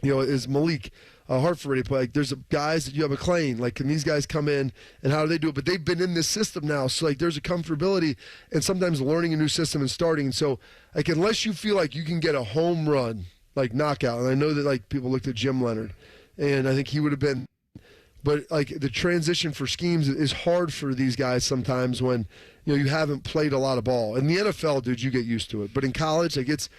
Malik Hartford ready to play. Like, there's guys that you have McLean. Like, can these guys come in and how do they do it? But they've been in this system now, so like there's a comfortability and sometimes learning a new system and starting. And so like unless you feel like you can get a home run, like knockout, and I know that like people looked at Jim Leonard, and I think he would have been. But like the transition for schemes is hard for these guys sometimes when you haven't played a lot of ball. In the NFL, dude, you get used to it. But in college, like it's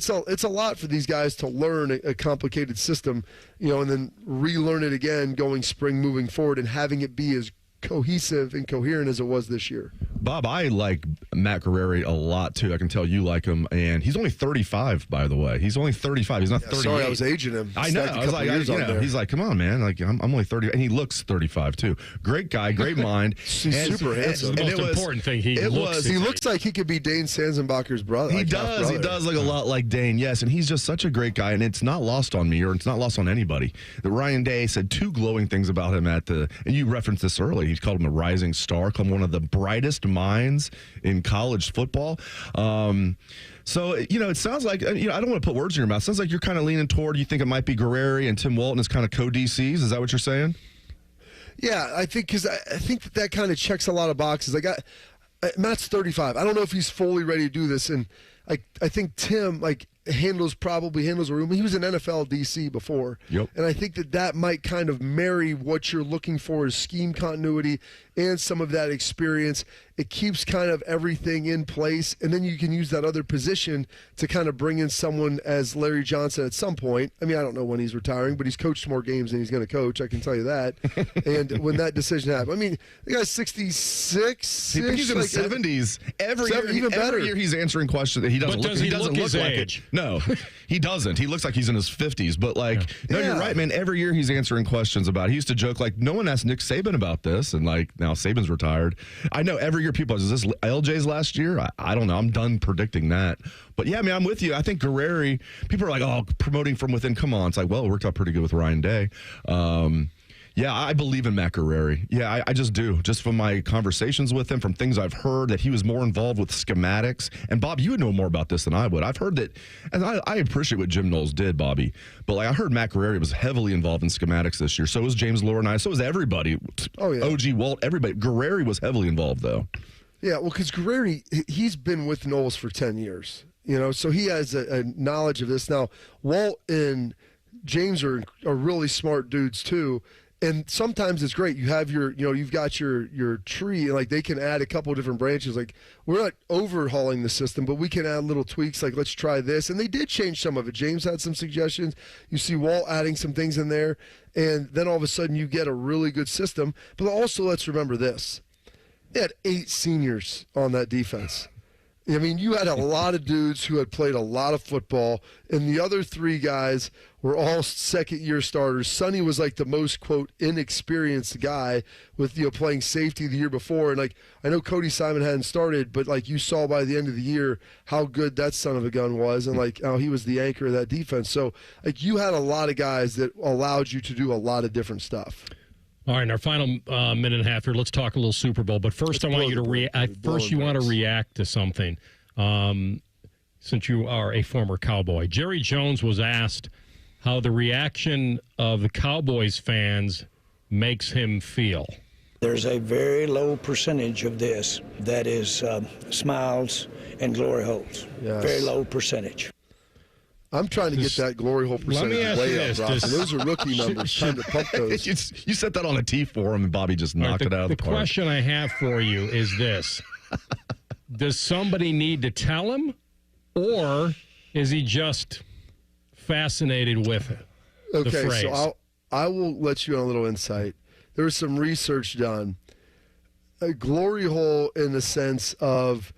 a lot for these guys to learn a complicated system, and then relearn it again going spring moving forward and having it be as cohesive and coherent as it was this year. Bob, I like Matt Guerrieri a lot too. I can tell you like him, and he's only 35, by the way. He's only 35. He's not 38. Sorry, I was aging him. I know. I was like, he's like, come on, man. Like, I'm only 30, and he looks 35 too. Great guy, great mind. He's super handsome. The most important thing he looks like he could be Dane Sanzenbacher's brother. He does. He does look a lot like Dane. Yes, and he's just such a great guy, and it's not lost on me, or it's not lost on anybody. That Ryan Day said 2 glowing things about him and you referenced this early. He's called him a rising star, called him one of the brightest minds in college football. So, it sounds like, I don't want to put words in your mouth. It sounds like you're kind of leaning toward, you think it might be Guerrieri and Tim Walton as kind of co-DCs. Is that what you're saying? Yeah, I think because I think that kind of checks a lot of boxes. Matt's 35. I don't know if he's fully ready to do this. And I think Tim, handles the room. He was in NFL DC before. Yep. And I think that might kind of marry what you're looking for is scheme continuity and some of that experience. It keeps kind of everything in place, and then you can use that other position to kind of bring in someone as Larry Johnson at some point. I mean, I don't know when he's retiring, but he's coached more games than he's going to coach, I can tell you that. And when that decision happened, I mean, the guy's 66. He's in his 70s. Every year he's answering questions. He doesn't look his like age? It. No, he doesn't. He looks like he's in his 50s. But you're right, man. Every year he's answering questions about it. He used to joke no one asked Nick Saban about this, and now Saban's retired. I know every year people, is this LJ's last year? I don't know. I'm done predicting that. But yeah, I mean, I'm with you. I think Guerrieri, people are like, oh, promoting from within. Come on. It's like, well, it worked out pretty good with Ryan Day. Yeah, I believe in Matt Guerrieri. Yeah, I just do. Just from my conversations with him, from things I've heard, that he was more involved with schematics. And, Bob, you would know more about this than I would. I've heard that, and I appreciate what Jim Knowles did, Bobby, but I heard Matt Guerrieri was heavily involved in schematics this year. So was James Laurinaitis. So was everybody. Oh, yeah. OG Walt, everybody. Guerrieri was heavily involved, though. Yeah, well, because Guerrieri, he's been with Knowles for 10 years. So he has a knowledge of this. Now, Walt and James are really smart dudes, too. And sometimes it's great. You have you've got your tree, and they can add a couple of different branches. We're not overhauling the system, but we can add little tweaks. Let's try this. And they did change some of it. James had some suggestions. You see Walt adding some things in there, and then all of a sudden you get a really good system. But also, let's remember this: they had 8 seniors on that defense. I mean, you had a lot of dudes who had played a lot of football, and the other 3 guys were all second-year starters. Sonny was the most, quote, inexperienced guy with, playing safety the year before. And, I know Cody Simon hadn't started, but, you saw by the end of the year how good that son of a gun was and, how he was the anchor of that defense. So, you had a lot of guys that allowed you to do a lot of different stuff. All right, in our final minute and a half here, let's talk a little Super Bowl. But first, I want you to react to something. Since you are a former Cowboy, Jerry Jones was asked how the reaction of the Cowboys fans makes him feel. There's a very low percentage of this that is smiles and glory holes. Yes. Very low percentage. I'm trying to get that glory hole percentage way up, Ross. Those are rookie numbers. Time to pump those. You set that on a tee for him, and Bobby just knocked it out of the park. The question I have for you is this. Does somebody need to tell him, or is he just fascinated with it? Okay, the phrase? So I will let you on a little insight. There was some research done. A glory hole in the sense of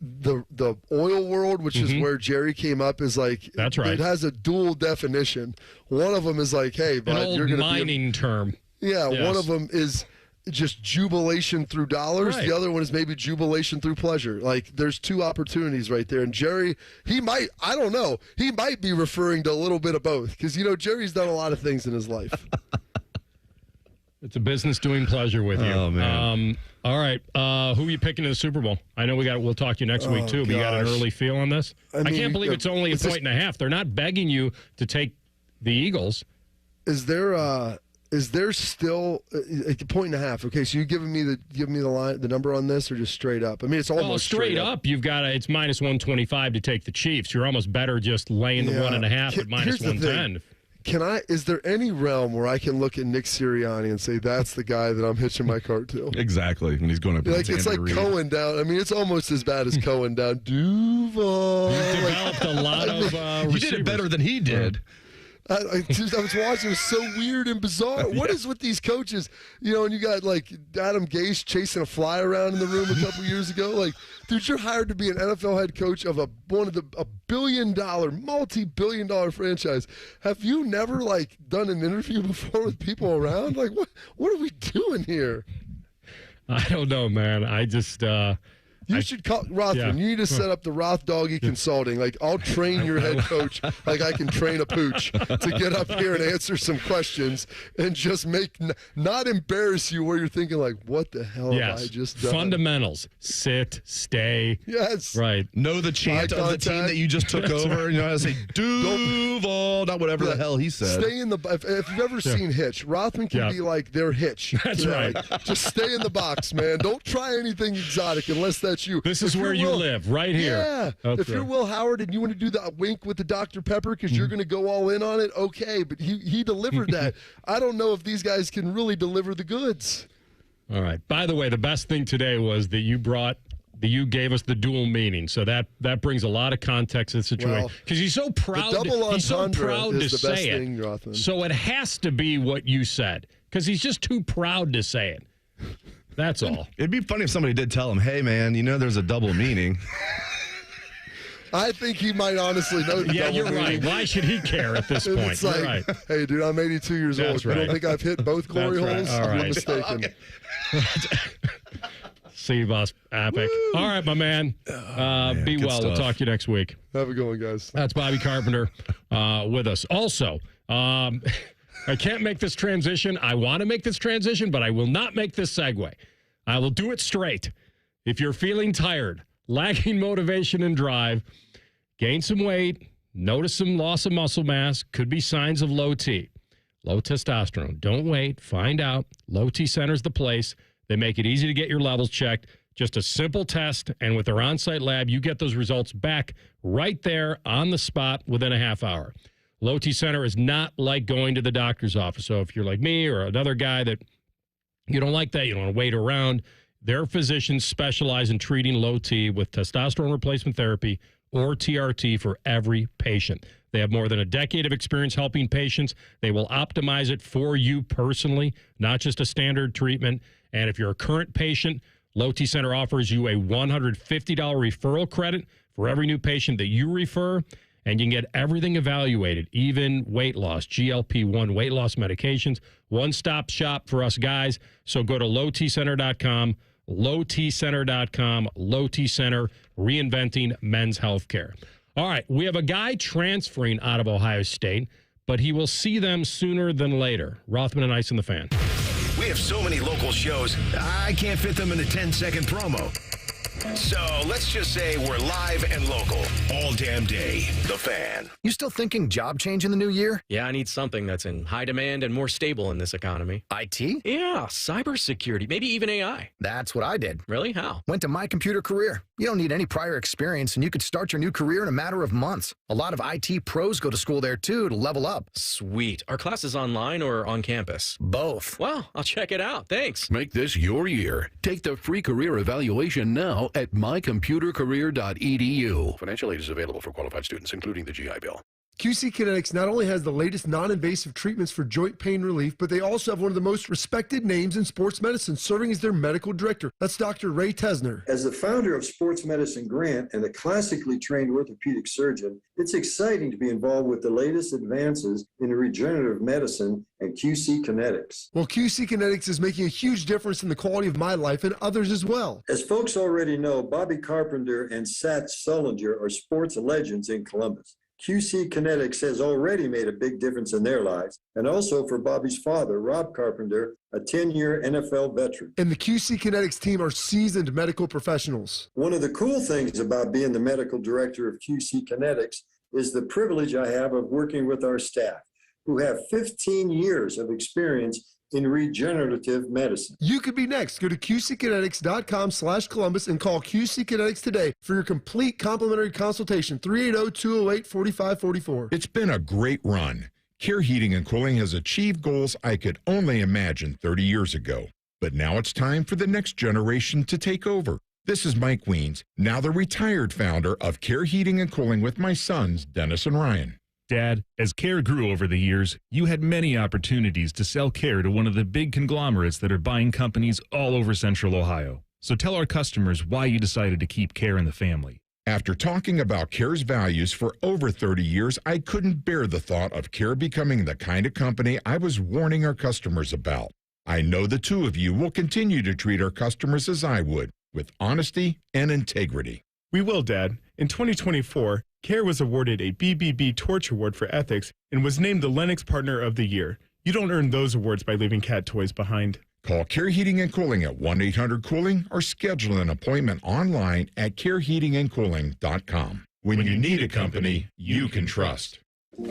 the oil world, which is where Jerry came up, is that's right. It has a dual definition. One of them is hey, bud, you're going to be mining term. Yeah, yes. One of them is just jubilation through dollars. Right. The other one is maybe jubilation through pleasure. There's 2 opportunities right there. And Jerry, I don't know, he might be referring to a little bit of both because, Jerry's done a lot of things in his life. It's a business doing pleasure with you. Oh, man. All right. Who are you picking in the Super Bowl? I know we'll talk to you next week, too. But you got an early feel on this? I can't believe it's only a point and a half. They're not begging you to take the Eagles. Is there still a point and a half? Okay, so you giving me the number on this, or just straight up? I mean, it's almost straight up. You've got it's minus 125 to take the Chiefs. You're almost better just laying the 1.5 at minus 110. Is there any realm where I can look at Nick Sirianni and say that's the guy that I'm hitching my cart to? Exactly. When he's going up against it's like Andy Reid. Cohen down. I mean, it's almost as bad as Cohen down. Duval. You've developed a lot of You did it better than he did. I was watching. It was so weird and bizarre. What is with these coaches? And you got like Adam Gase chasing a fly around in the room a couple years ago. Like, dude, you're hired to be an NFL head coach of a billion-dollar, multi-billion-dollar franchise. Have you never done an interview before with people around? Like, what are we doing here? I don't know, man. I just. You should call Rothman. Yeah. You need to set up the Roth Doggy Consulting. I'll train your head coach like I can train a pooch to get up here and answer some questions and just not embarrass you where you're thinking what the hell have I just done? Fundamentals. Sit, stay. Yes. Right. Know the chant of the team that you just took over. You know how to say Duval, not whatever the hell he said. Stay in the. If you've ever seen Hitch, Rothman can be like their Hitch. That's right. Just stay in the box, man. Don't try anything exotic unless that's you. This is where you live, right here. Yeah. Okay. If you're Will Howard and you want to do the wink with the Dr. Pepper because you're going to go all in on it, okay. But he delivered that. I don't know if these guys can really deliver the goods. All right. By the way, the best thing today was that you gave us the dual meaning, so that brings a lot of context to the situation. Because he's so proud. He's so proud to say it. Rothman. So it has to be what you said because he's just too proud to say it. That's all. It'd be funny if somebody did tell him, hey, man, there's a double meaning. I think he might honestly know the double you're meaning. right. Why should he care at this point? It's like, you're right. Hey, dude, I'm 82 years old. Right. You don't think I've hit both glory holes? All right. You're mistaken. See you, boss. Epic. All right, my man. Be well. Stuff. We'll talk to you next week. Have a good one, guys. That's Bobby Carpenter with us. Also, I can't make this transition. I want to make this transition, but I will not make this segue. I will do it straight. If you're feeling tired, lacking motivation and drive, gain some weight, notice some loss of muscle mass, could be signs of low T, low testosterone. Don't wait. Find out. Low T Center's the place. They make it easy to get your levels checked. Just a simple test, and with their on-site lab, you get those results back right there on the spot within a half hour. Low T Center is not like going to the doctor's office. So if you're like me or another guy that you don't like that, you don't want to wait around, their physicians specialize in treating low T with testosterone replacement therapy or TRT for every patient. They have more than a decade of experience helping patients. They will optimize it for you personally, not just a standard treatment. And if you're a current patient, Low T Center offers you a $150 referral credit for every new patient that you refer. And you can get everything evaluated, even weight loss, GLP-1 weight loss medications, one-stop shop for us guys. So go to lowtcenter.com, lowtcenter.com, Low T Center, reinventing men's healthcare. All right, we have a guy transferring out of Ohio State, but he will see them sooner than later. Rothman and Ice in the Fan. We have so many local shows, I can't fit them in a 10-second promo. So let's just say we're live and local all damn day. The Fan. You still thinking job change in the new year? Yeah, I need something that's in high demand and more stable in this economy. IT? Yeah, cybersecurity, maybe even AI. That's what I did. Really? How? Went to My Computer Career. You don't need any prior experience, and you could start your new career in a matter of months. A lot of IT pros go to school there, too, to level up. Sweet. Are classes online or on campus? Both. Well, I'll check it out. Thanks. Make this your year. Take the free career evaluation now at mycomputercareer.edu. Financial aid is available for qualified students, including the GI Bill. QC Kinetics not only has the latest non-invasive treatments for joint pain relief, but they also have one of the most respected names in sports medicine, serving as their medical director. That's Dr. Ray Tesner. As the founder of Sports Medicine Grant and a classically trained orthopedic surgeon, it's exciting to be involved with the latest advances in regenerative medicine and QC Kinetics. Well, QC Kinetics is making a huge difference in the quality of my life and others as well. As folks already know, Bobby Carpenter and Sat Sullinger are sports legends in Columbus. QC Kinetics has already made a big difference in their lives, and also for Bobby's father, Rob Carpenter, a 10-year NFL veteran. And the QC Kinetics team are seasoned medical professionals. One of the cool things about being the medical director of QC Kinetics is the privilege I have of working with our staff. who have 15 years of experience in regenerative medicine. You could be next. Go to qckinetics.com/Columbus and call QC Kinetics today for your complete complimentary consultation. 380-208-4544. It's been a great run. Care Heating and Cooling has achieved goals I could only imagine 30 years ago. But now it's time for the next generation to take over. This is Mike Weens, now the retired founder of Care Heating and Cooling with my sons, Dennis and Ryan. Dad, as Care grew over the years, you had many opportunities to sell Care to one of the big conglomerates that are buying companies all over Central Ohio. So tell our customers why you decided to keep Care in the family. After talking about Care's values for over 30 years, I couldn't bear the thought of Care becoming the kind of company I was warning our customers about. I know the two of you will continue to treat our customers as I would, with honesty and integrity. We will, Dad. In 2024, Care was awarded a BBB Torch Award for Ethics and was named the Lennox Partner of the Year. You don't earn those awards by leaving cat toys behind. Call Care Heating and Cooling at 1-800-COOLING or schedule an appointment online at careheatingandcooling.com. When you need a company you can trust. You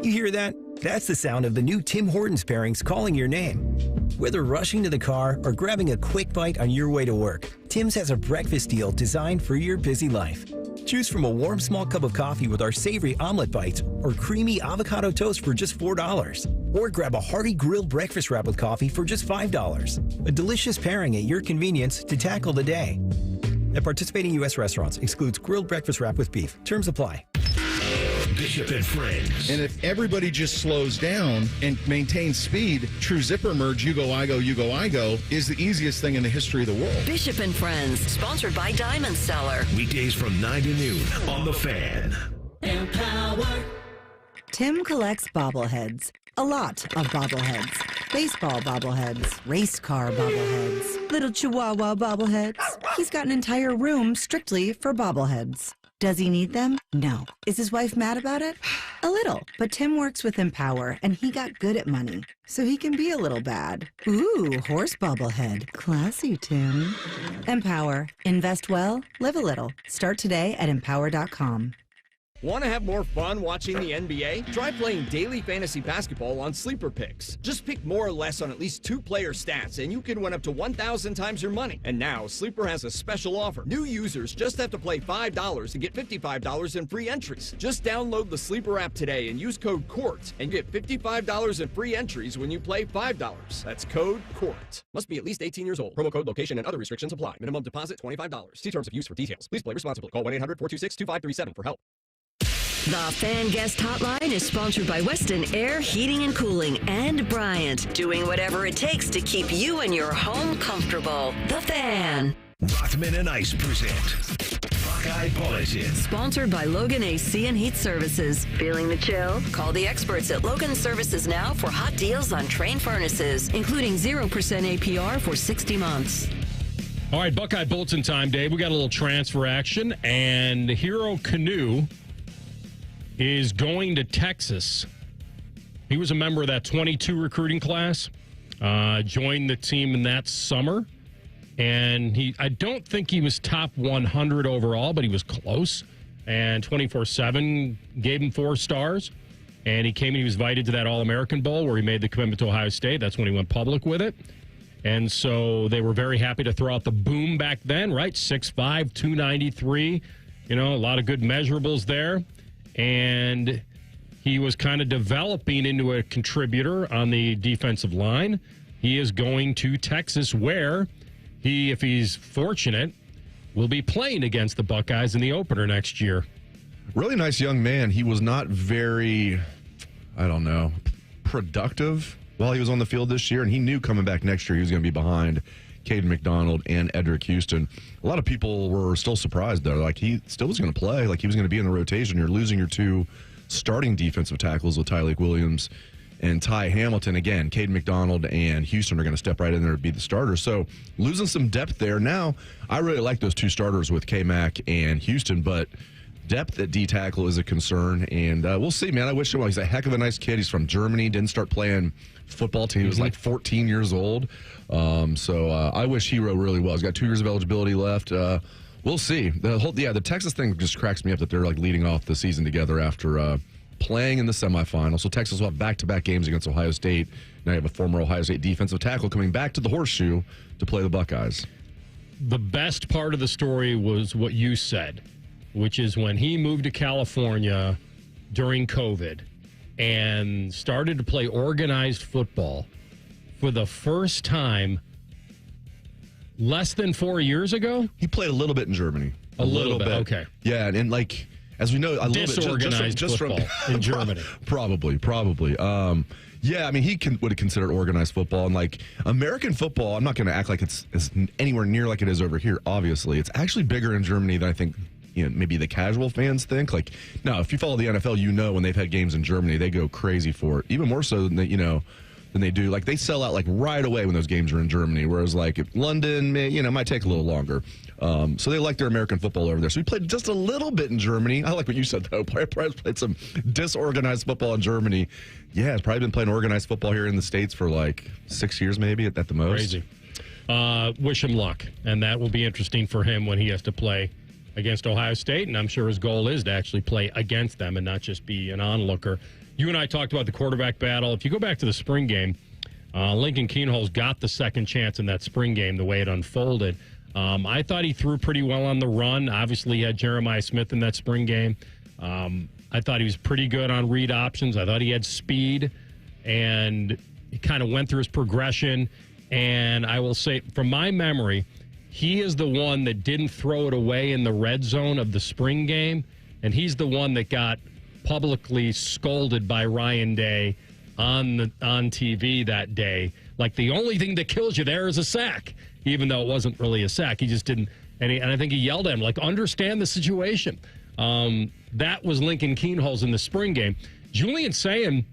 hear that? That's the sound of the new Tim Hortons pairings calling your name. Whether rushing to the car or grabbing a quick bite on your way to work, Tim's has a breakfast deal designed for your busy life. Choose from a warm small cup of coffee with our savory omelet bites or creamy avocado toast for just $4. Or grab a hearty grilled breakfast wrap with coffee for just $5. A delicious pairing at your convenience to tackle the day. At participating U.S. restaurants, excludes grilled breakfast wrap with beef. Terms apply. Bishop and Friends. And if everybody just slows down and maintains speed, true zipper merge, you go, I go, you go, I go, is the easiest thing in the history of the world. Bishop and Friends, sponsored by Diamond Seller. Weekdays from 9 to noon on The Fan. Empower. Tim collects bobbleheads. A lot of bobbleheads. Baseball bobbleheads. Race car bobbleheads. Little Chihuahua bobbleheads. He's got an entire room strictly for bobbleheads. Does he need them? No. Is his wife mad about it? A little. But Tim works with Empower, and he got good at money, so he can be a little bad. Ooh, horse bobblehead. Classy, Tim. Empower. Invest well, live a little. Start today at empower.com. Want to have more fun watching the NBA? Try playing daily fantasy basketball on Sleeper Picks. Just pick more or less on at least 2 player stats, and you can win up to 1,000 times your money. And now, Sleeper has a special offer. New users just have to play $5 to get $55 in free entries. Just download the Sleeper app today and use code COURT and get $55 in free entries when you play $5. That's code COURT. Must be at least 18 years old. Promo code, location, and other restrictions apply. Minimum deposit $25. See terms of use for details. Please play responsibly. Call 1-800-426-2537 for help. The Fan Guest Hotline is sponsored by Weston Air Heating and Cooling and Bryant, doing whatever it takes to keep you and your home comfortable. The Fan. Rothman and Ice present Buckeye Bulletin. Sponsored by Logan AC and Heat Services. Feeling the chill? Call the experts at Logan Services now for hot deals on Train furnaces, including 0% APR for 60 months. All right, Buckeye Bulletin time, Dave. We got a little transfer action, and Hero Canoe is going to Texas. He was a member of that 22 recruiting class, joined the team in that summer, and I don't think he was top 100 overall, but he was close, and 24/7 gave him 4 stars, and he was invited to that All-American Bowl where he made the commitment to Ohio State. That's when he went public with it, and so they were very happy to throw out the boom back then, right? 6'5", 293, a lot of good measurables there. And he was kind of developing into a contributor on the defensive line. He is going to Texas where he, if he's fortunate, will be playing against the Buckeyes in the opener next year. Really nice young man. He was not very, productive while he was on the field this year. And he knew coming back next year he was going to be behind Caden McDonald and Edric Houston. A lot of people were still surprised, though. Like, he still was going to play. Like, he was going to be in the rotation. You're losing your 2 starting defensive tackles with Tyleik Williams and Ty Hamilton. Again, Caden McDonald and Houston are going to step right in there to be the starters. So, losing some depth there. Now, I really like those 2 starters with K-Mac and Houston, but depth at D-tackle is a concern. And we'll see, man. I wish him well. He's a heck of a nice kid. He's from Germany. Didn't start playing football till he was like 14 years old. So I wish Hero really well. He's got 2 years of eligibility left. We'll see. The Texas thing just cracks me up that they're like leading off the season together after playing in the semifinals. So Texas will have back-to-back games against Ohio State. Now you have a former Ohio State defensive tackle coming back to the Horseshoe to play the Buckeyes. The best part of the story was what you said, which is when he moved to California during COVID and started to play organized football for the first time less than 4 years ago. He played a little bit in Germany. A little bit. Okay. Yeah, and like, as we know, a little bit disorganized just football in Germany. Probably. Yeah, I mean, would have considered organized football. And, like, American football, I'm not going to act like it's anywhere near like it is over here, obviously. It's actually bigger in Germany than I think, maybe the casual fans think. Like, now, if you follow the NFL, when they've had games in Germany, they go crazy for it. Even more so than they do. Like, they sell out, like, right away when those games are in Germany. Whereas, like, if London, might take a little longer. So they like their American football over there. So we played just a little bit in Germany. I like what you said, though. Probably played some disorganized football in Germany. Yeah, it's probably been playing organized football here in the States for like 6 years, maybe, at the most. Crazy. Wish him luck. And that will be interesting for him when he has to play against Ohio State. And I'm sure his goal is to actually play against them and not just be an onlooker. You and I talked about the quarterback battle. If you go back to the spring game, Lincoln Kienholz got the second chance in that spring game the way it unfolded. I thought he threw pretty well on the run. Obviously, he had Jeremiah Smith in that spring game. I thought he was pretty good on read options. I thought he had speed, and he kind of went through his progression. And I will say, from my memory, he is the one that didn't throw it away in the red zone of the spring game, and he's the one that got publicly scolded by Ryan Day on TV that day. Like, the only thing that kills you there is a sack, even though it wasn't really a sack. He just didn't, and I think he yelled at him, like, understand the situation. That was Lincoln Kienholz in the spring game. Julian Sayin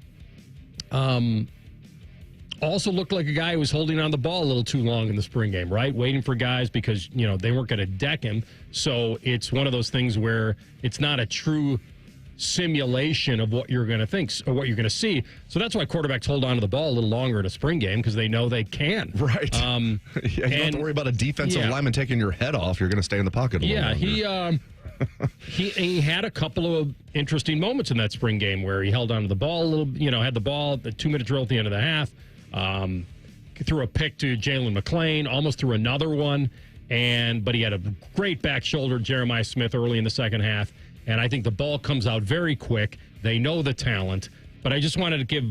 also looked like a guy who was holding on the ball a little too long in the spring game, right? Waiting for guys because, they weren't going to deck him. So it's one of those things where it's not a true simulation of what you're going to think or what you're going to see. So that's why quarterbacks hold on to the ball a little longer in a spring game, because they know they can. Right. You don't have to worry about a defensive lineman taking your head off. You're going to stay in the pocket a little longer. He had a couple of interesting moments in that spring game where he held onto the ball a little, had the ball, the 2-minute drill at the end of the half, threw a pick to Jalen McClain, almost threw another one, but he had a great back shoulder, Jeremiah Smith, early in the second half. And I think the ball comes out very quick. They know the talent. But I just wanted to give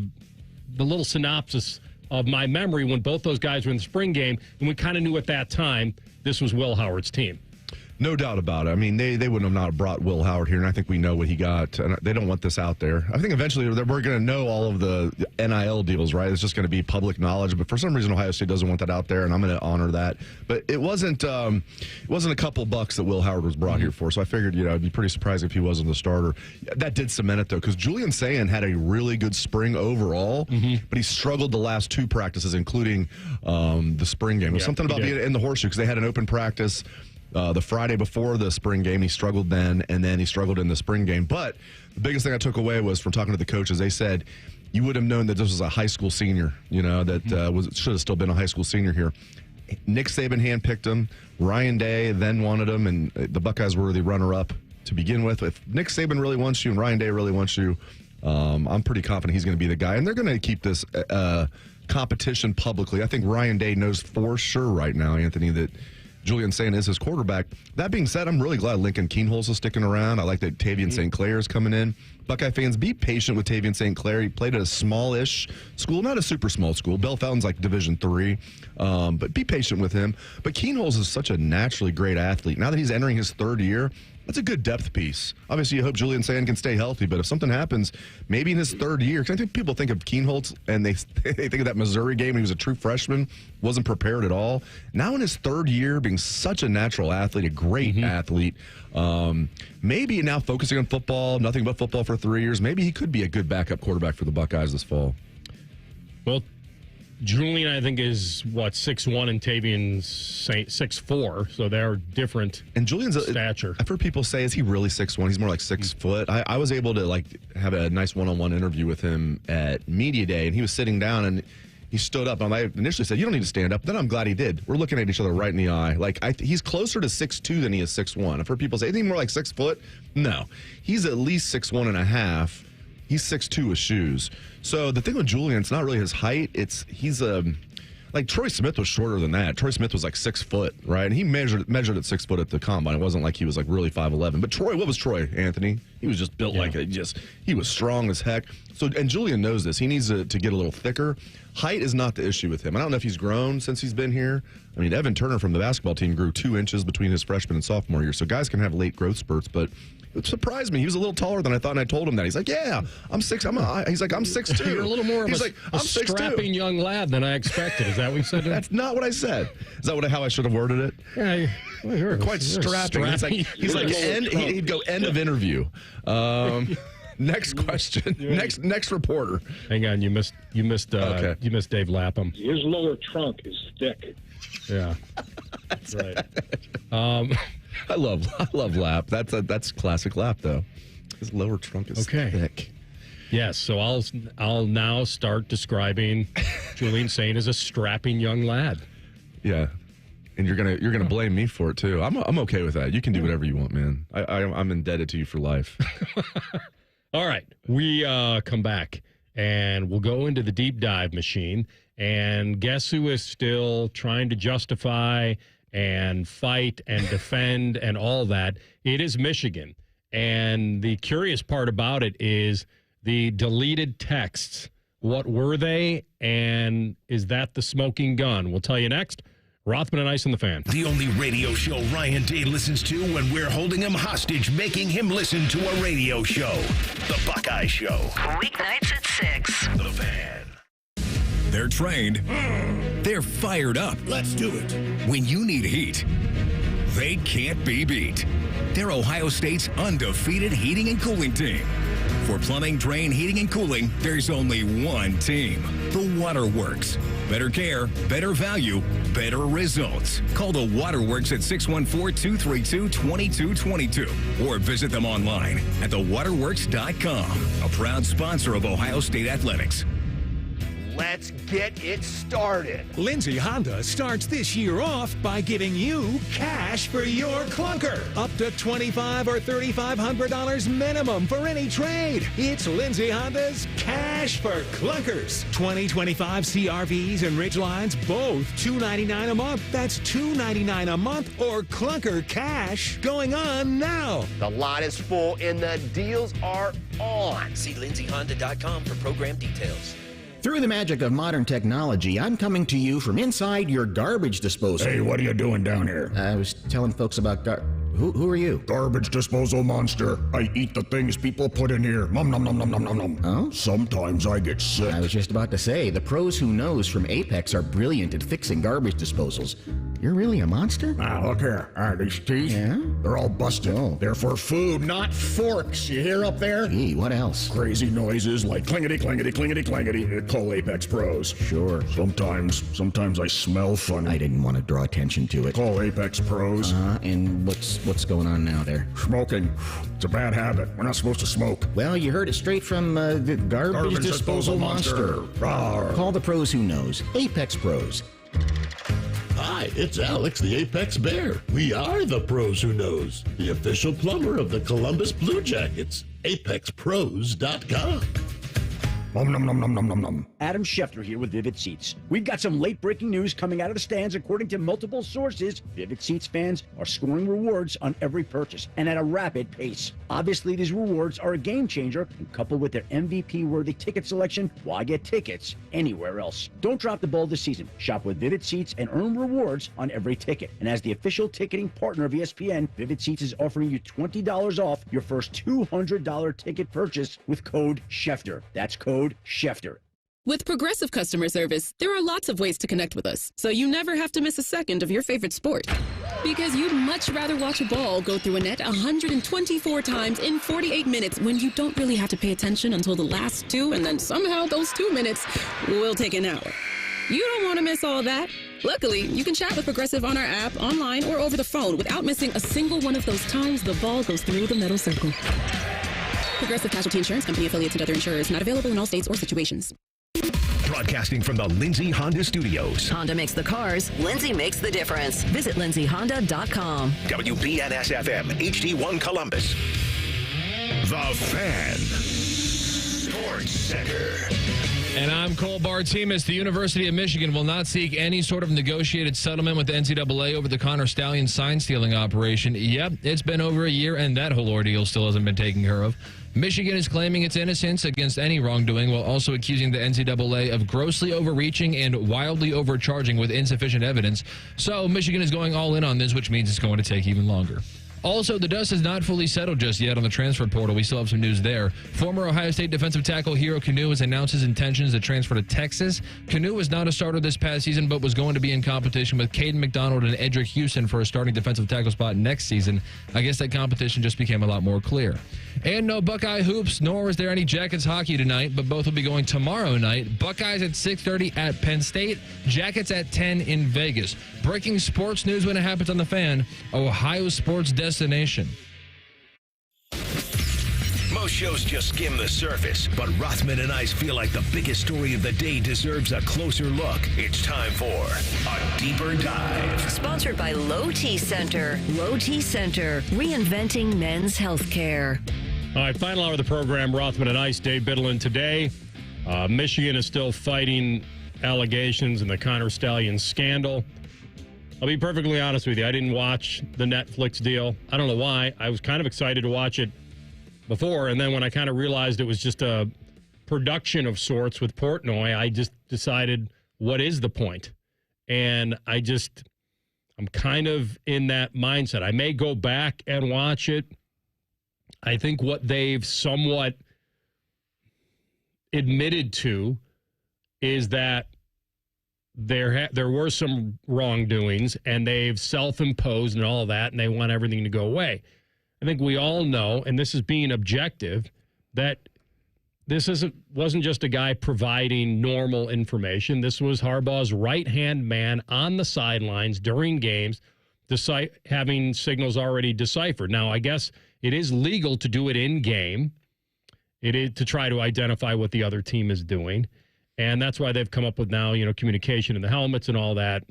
the little synopsis of my memory when both those guys were in the spring game, and we kind of knew at that time this was Will Howard's team. No doubt about it. I mean, they wouldn't have not brought Will Howard here, and I think we know what he got. And they don't want this out there. I think eventually we're going to know all of the NIL deals, right? It's just going to be public knowledge. But for some reason, Ohio State doesn't want that out there, and I'm going to honor that. But it wasn't a couple bucks that Will Howard was brought here for. So I figured, I'd be pretty surprised if he wasn't the starter. That did cement it, though, because Julian Sayin had a really good spring overall, but he struggled the last two practices, including the spring game. There's something about being in the Horseshoe, because they had an open practice the Friday before the spring game. He struggled then, and then he struggled in the spring game. But the biggest thing I took away was from talking to the coaches, they said you would have known that this was a high school senior, that should have still been a high school senior here. Nick Saban handpicked him. Ryan Day then wanted him, and the Buckeyes were the runner-up to begin with. If Nick Saban really wants you and Ryan Day really wants you, I'm pretty confident he's going to be the guy. And they're going to keep this competition publicly. I think Ryan Day knows for sure right now, Anthony, that Julian Sayin is his quarterback. That being said, I'm really glad Lincoln Kienholz is sticking around. I like that Tavian St. Clair is coming in. Buckeye fans, be patient with Tavian St. Clair. He played at a smallish school, not a super small school. Bell Fountain's like Division III, but be patient with him. But Kienholz is such a naturally great athlete. Now that he's entering his third year, that's a good depth piece. Obviously, you hope Julian Sayin can stay healthy, but if something happens, maybe in his third year, because I think people think of Kienholz and they think of that Missouri game when he was a true freshman, wasn't prepared at all. Now in his third year, being such a natural athlete, a great athlete, maybe now focusing on football, nothing but football for 3 years, maybe he could be a good backup quarterback for the Buckeyes this fall. Well, Julian, I think, is 6'1", and Tavian's 6'4", so they're different. And Julian's stature. I've heard people say, is he really 6'1"? He's more like 6 foot. I was able to have a nice one-on-one interview with him at Media Day, and he was sitting down and he stood up. And I initially said, "You don't need to stand up." Then I'm glad he did. We're looking at each other right in the eye. He's closer to 6'2" than he is 6'1". I've heard people say, "Is he more like 6 foot?" No, he's at least 6'1.5". He's 6'2" with shoes. So the thing with Julian, it's not really his height. He's like Troy Smith was shorter than that. Troy Smith was like 6 foot, right? And he measured at 6 foot at the combine. It wasn't like he was like really 5'11". But Troy, what was Troy, Anthony? He was just built he was strong as heck. So, and Julian knows this. He needs to get a little thicker. Height is not the issue with him. I don't know if he's grown since he's been here. I mean, Evan Turner from the basketball team grew 2 inches between his freshman and sophomore year. So guys can have late growth spurts, but it surprised me. He was a little taller than I thought, and I told him that. He's like, yeah, he's like, I'm 6'2". You're a little more of a strapping young lad than I expected. Is that what you said? That's not what I said. Is that how I should have worded it? Yeah, you're quite strapping. He's like he'd go end of interview. Next question. Next reporter. Hang on, you missed Dave Lapham. His lower trunk is thick. Yeah. That's right. I love Lap. That's classic Lap though. His lower trunk is thick. Yes, so I'll now start describing Julian Saint as a strapping young lad. Yeah. And you're gonna blame me for it too. I'm okay with that. You can do whatever you want, man. I'm indebted to you for life. All right, we come back and we'll go into the deep dive machine. And guess who is still trying to justify and fight and defend and all that? It is Michigan. And the curious part about it is the deleted texts. What were they? And is that the smoking gun? We'll tell you next. Rothman and Ice on the Fan. The only radio show Ryan Day listens to when we're holding him hostage, making him listen to a radio show. The Buckeye Show. Weeknights at 6. The Fan. They're trained. They're fired up. Let's do it. When you need heat, they can't be beat. They're Ohio State's undefeated heating and cooling team. For plumbing, drain, heating, and cooling, there's only one team. The Waterworks. Better care, better value, better results. Call the Waterworks at 614-232-2222 or visit them online at thewaterworks.com. A proud sponsor of Ohio State Athletics. Let's get it started. Lindsay Honda starts this year off by giving you cash for your clunker. Up to $2,500 or $3,500 minimum for any trade. It's Lindsay Honda's Cash for Clunkers. 2025 CRVs and Ridgelines, both $299 a month. That's $299 a month or clunker cash going on now. The lot is full and the deals are on. See lindsayhonda.com for program details. Through the magic of modern technology, I'm coming to you from inside your garbage disposal. Hey, what are you doing down here? I was telling folks about Who are you? Garbage disposal monster. I eat the things people put in here. Nom nom nom nom nom nom nom. Oh? Sometimes I get sick. I was just about to say, the pros who knows from Apex are brilliant at fixing garbage disposals. You're really a monster? Now, look here. These teeth, they're all busted. Oh. They're for food, not forks. You hear up there? Gee, what else? Crazy noises like clingety, clingety, clingety, clingety. Call Apex Pros. Sure. Sometimes I smell funny. I didn't want to draw attention to it. Call Apex Pros. And what's going on now there? Smoking. It's a bad habit. We're not supposed to smoke. Well, you heard it straight from the garbage disposal monster. Call the pros who knows. Apex Pros. Hi, it's Alex, the Apex Bear. We are the pros who knows, the official plumber of the Columbus Blue Jackets. ApexPros.com. Nom nom nom nom nom nom nom. Adam Schefter here with Vivid Seats. We've got some late breaking news coming out of the stands. According to multiple sources, Vivid Seats fans are scoring rewards on every purchase and at a rapid pace. Obviously, these rewards are a game changer, and coupled with their MVP-worthy ticket selection, why get tickets anywhere else? Don't drop the ball this season. Shop with Vivid Seats and earn rewards on every ticket. And as the official ticketing partner of ESPN, Vivid Seats is offering you $20 off your first $200 ticket purchase with code Schefter. That's code Schefter. With Progressive customer service, there are lots of ways to connect with us, so you never have to miss a second of your favorite sport. Because you'd much rather watch a ball go through a net 124 times in 48 minutes when you don't really have to pay attention until the last two, and then somehow those 2 minutes will take an hour. You don't want to miss all that. Luckily, you can chat with Progressive on our app, online, or over the phone without missing a single one of those times the ball goes through the metal circle. Progressive Casualty Insurance Company, affiliates, and other insurers. Not available in all states or situations. Broadcasting from the Lindsay Honda Studios. Honda makes the cars. Lindsay makes the difference. Visit lindsayhonda.com. WBNS-FM, HD1 Columbus. The Fan. Sports Center. And I'm Cole Bartimus. The University of Michigan will not seek any sort of negotiated settlement with the NCAA over the Connor Stallion sign-stealing operation. Yep, it's been over a year, and that whole ordeal still hasn't been taken care of. Michigan is claiming its innocence against any wrongdoing while also accusing the NCAA of grossly overreaching and wildly overcharging with insufficient evidence. So Michigan is going all in on this, which means it's going to take even longer. Also, the dust is not fully settled just yet on the transfer portal. We still have some news there. Former Ohio State defensive tackle Hero Canoe has announced his intentions to transfer to Texas. Canoe was not a starter this past season, but was going to be in competition with Caden McDonald and Edric Houston for a starting defensive tackle spot next season. I guess that competition just became a lot more clear. And no Buckeye hoops, nor is there any Jackets hockey tonight, but both will be going tomorrow night. Buckeyes at 6:30 at Penn State, Jackets at 10 in Vegas. Breaking sports news when it happens on The Fan, Ohio sports destination. Most shows just skim the surface, but Rothman and Ice feel like the biggest story of the day deserves a closer look. It's time for a deeper dive. Sponsored by Low T Center. Low T Center, reinventing men's healthcare. All right, final hour of the program, Rothman and Ice, Dave Biddle. And today, Michigan is still fighting allegations in the Connor Stallion scandal. I'll be perfectly honest with you. I didn't watch the Netflix deal. I don't know why. I was kind of excited to watch it before, and then when I kind of realized it was just a production of sorts with Portnoy, I just decided, what is the point? And I'm kind of in that mindset. I may go back and watch it. I think what they've somewhat admitted to is that there were some wrongdoings, and they've self-imposed and all of that, and they want everything to go away. I think we all know, and this is being objective, that this wasn't just a guy providing normal information. This was Harbaugh's right-hand man on the sidelines during games, having signals already deciphered. Now, I guess it is legal to do it in-game. It is to try to identify what the other team is doing. And that's why they've come up with now, communication in the helmets and all that.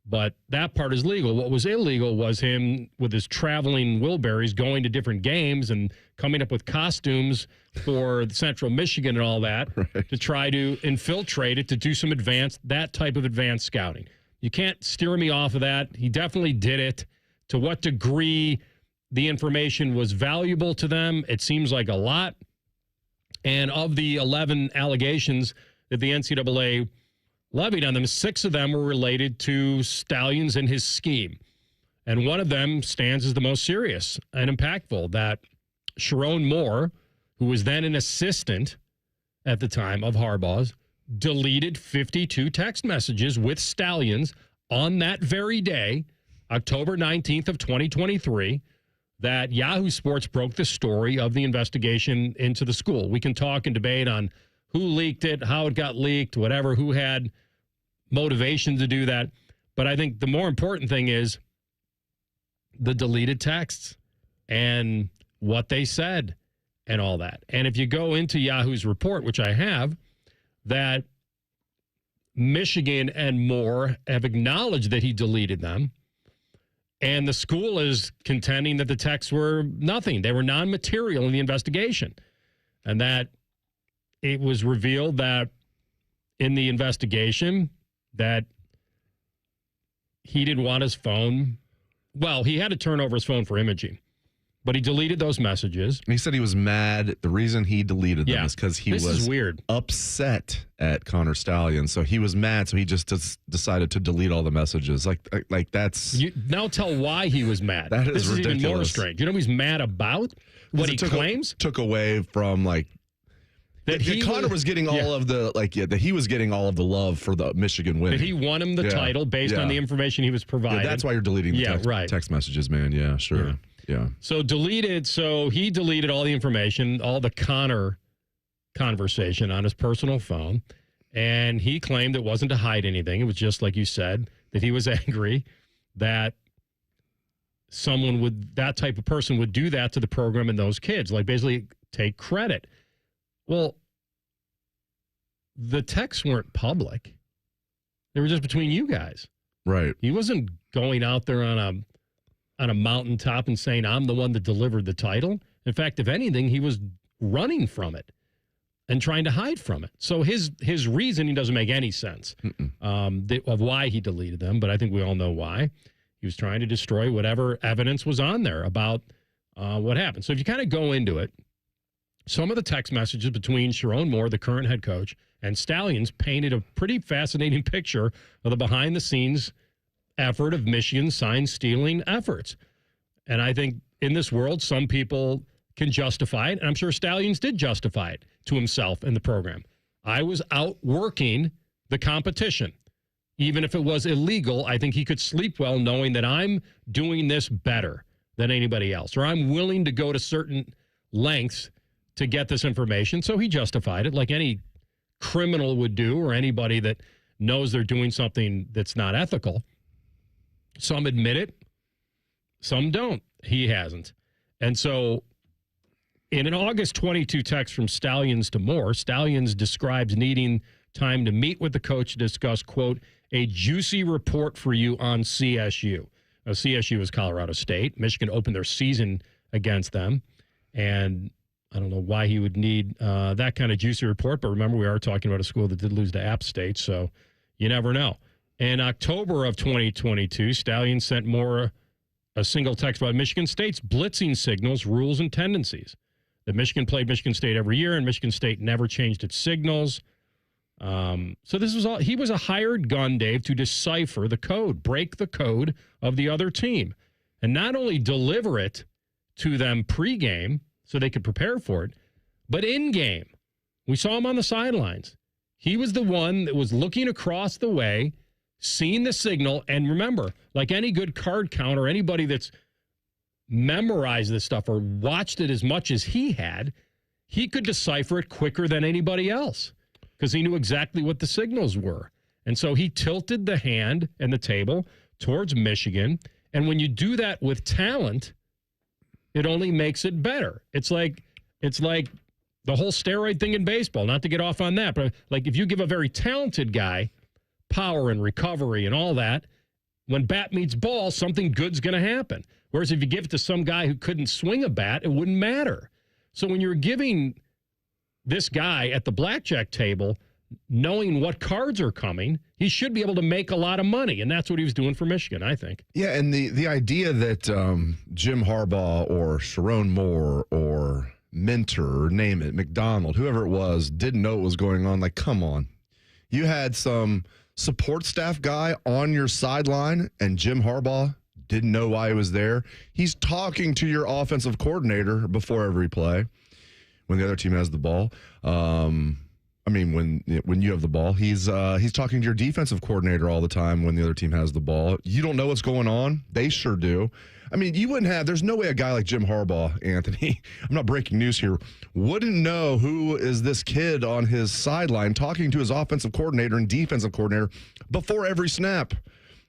But that part is legal. What was illegal was him with his traveling Wilburys going to different games and coming up with costumes for Central Michigan and all that to try to infiltrate it, to do some that type of advanced scouting. You can't steer me off of that. He definitely did it. To what degree the information was valuable to them, it seems like a lot. And of the 11 allegations that the NCAA levied on them, 6 of them were related to Stallions and his scheme. And one of them stands as the most serious and impactful, that Sharon Moore, who was then an assistant at the time of Harbaugh's, deleted 52 text messages with Stallions on that very day, October 19th of 2023, that Yahoo Sports broke the story of the investigation into the school. We can talk and debate on who leaked it, how it got leaked, whatever, who had motivation to do that. But I think the more important thing is the deleted texts and what they said and all that. And if you go into Yahoo's report, which I have, that Michigan and Moore have acknowledged that he deleted them. And the school is contending that the texts were nothing. They were non-material in the investigation. And that it was revealed that in the investigation that he didn't want his phone. Well, he had to turn over his phone for imaging, but he deleted those messages. He said he was mad. The reason he deleted them is because he was weird. Upset at Connor Stallion. So he was mad. So he just decided to delete all the messages. Like that's. You now tell why he was mad. That is ridiculous. Even more strange. You know what he's mad about? What he claims? Took away from that Connor was getting all of the that he was getting all of the love for the Michigan win. That he won him the title based on the information he was provided. Yeah, that's why you're deleting the text messages, man. Yeah, sure. Yeah. So he deleted all the information, all the Connor conversation on his personal phone, and he claimed it wasn't to hide anything. It was just like you said, that he was angry that that type of person would do that to the program and those kids, like basically take credit. Well, the texts weren't public. They were just between you guys. Right. He wasn't going out there on a mountaintop and saying, I'm the one that delivered the title. In fact, if anything, he was running from it and trying to hide from it. So his reasoning doesn't make any sense of why he deleted them, but I think we all know why. He was trying to destroy whatever evidence was on there about what happened. So if you kind of go into it, some of the text messages between Sharon Moore, the current head coach, and Stallions painted a pretty fascinating picture of the behind-the-scenes effort of Michigan's sign-stealing efforts. And I think in this world, some people can justify it, and I'm sure Stallions did justify it to himself in the program. I was outworking the competition. Even if it was illegal, I think he could sleep well knowing that I'm doing this better than anybody else, or I'm willing to go to certain lengths to get this information. So he justified it like any criminal would do, or anybody that knows they're doing something that's not ethical. Some admit it, some don't. He hasn't. And so in an August 22 text from Stallions to Moore, Stallions describes needing time to meet with the coach to discuss, quote, a juicy report for you on CSU. Now, CSU is Colorado State. Michigan opened their season against them. And I don't know why he would need that kind of juicy report, but remember, we are talking about a school that did lose to App State, so you never know. In October of 2022, Stallions sent Moore a single text about Michigan State's blitzing signals, rules, and tendencies. That Michigan played Michigan State every year, and Michigan State never changed its signals. So this was all. He was a hired gun, Dave, to decipher the code, break the code of the other team, and not only deliver it to them pregame so they could prepare for it, but in-game. We saw him on the sidelines. He was the one that was looking across the way, seeing the signal, and remember, like any good card counter, anybody that's memorized this stuff or watched it as much as he had, he could decipher it quicker than anybody else because he knew exactly what the signals were. And so he tilted the hand and the table towards Michigan. And when you do that with talent, it only makes it better. It's like the whole steroid thing in baseball, not to get off on that, but like if you give a very talented guy power and recovery and all that, when bat meets ball, something good's going to happen. Whereas if you give it to some guy who couldn't swing a bat, it wouldn't matter. So when you're giving this guy at the blackjack table, knowing what cards are coming, he should be able to make a lot of money. And that's what he was doing for Michigan, I think. Yeah, and the idea that Jim Harbaugh or Sharon Moore or Minter, or name it, McDonald, whoever it was, didn't know what was going on. Like, come on. You had some support staff guy on your sideline, and Jim Harbaugh didn't know why he was there. He's talking to your offensive coordinator before every play when the other team has the ball. When you have the ball, he's talking to your defensive coordinator all the time when the other team has the ball. You don't know what's going on. They sure do. I mean, you wouldn't have, there's no way a guy like Jim Harbaugh, Anthony, I'm not breaking news here, wouldn't know who is this kid on his sideline talking to his offensive coordinator and defensive coordinator before every snap.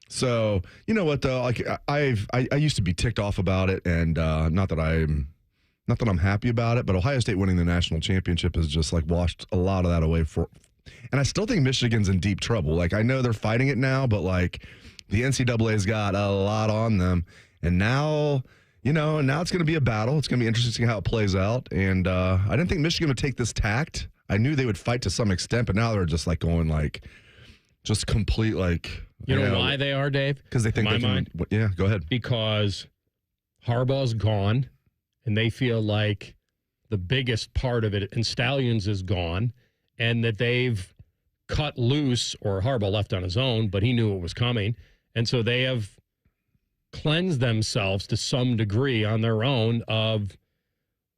So, you know what, though, like I used to be ticked off about it, and not that I'm happy about it, but Ohio State winning the national championship has just like washed a lot of that away and I still think Michigan's in deep trouble. Like, I know they're fighting it now, but like the NCAA's got a lot on them. And now, now it's going to be a battle. It's going to be interesting to see how it plays out. And I didn't think Michigan would take this tact. I knew they would fight to some extent, but now they're just like going like, just complete like. You know why they are, Dave? Because they think they can. Yeah, go ahead. Because Harbaugh's gone, and they feel like the biggest part of it, and Stallions is gone, and that they've cut loose, or Harbaugh left on his own, but he knew it was coming. And so they have cleansed themselves to some degree on their own of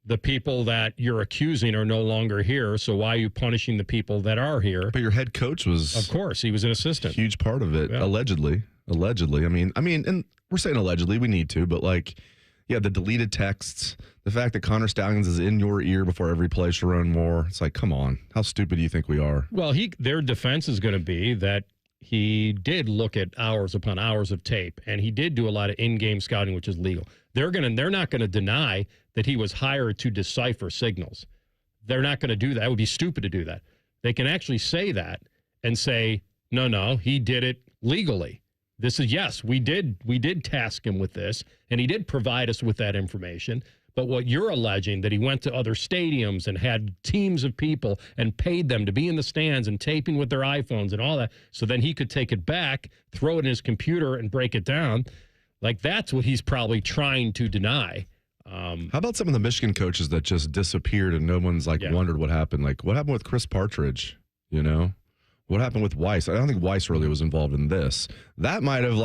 the people that you're accusing are no longer here. So why are you punishing the people that are here? But your head coach was, of course, he was an assistant. Huge part of it, yeah. Allegedly. I mean, and we're saying allegedly, we need to, but like, yeah, the deleted texts, the fact that Connor Stallions is in your ear before every play, Sharon Moore. It's like, come on, how stupid do you think we are? Well, their defense is going to be that he did look at hours upon hours of tape, and he did do a lot of in-game scouting, which is legal. They're not going to deny that he was hired to decipher signals. They're not going to do that. It would be stupid to do that. They can actually say that and say, no, he did it legally. This is, yes, we did task him with this, and he did provide us with that information. But what you're alleging, that he went to other stadiums and had teams of people and paid them to be in the stands and taping with their iPhones and all that, so then he could take it back, throw it in his computer, and break it down. Like, that's what he's probably trying to deny. How about some of the Michigan coaches that just disappeared and no one's wondered what happened? Like, what happened with Chris Partridge? You know, what happened with Weiss? I don't think Weiss really was involved in this. That might have,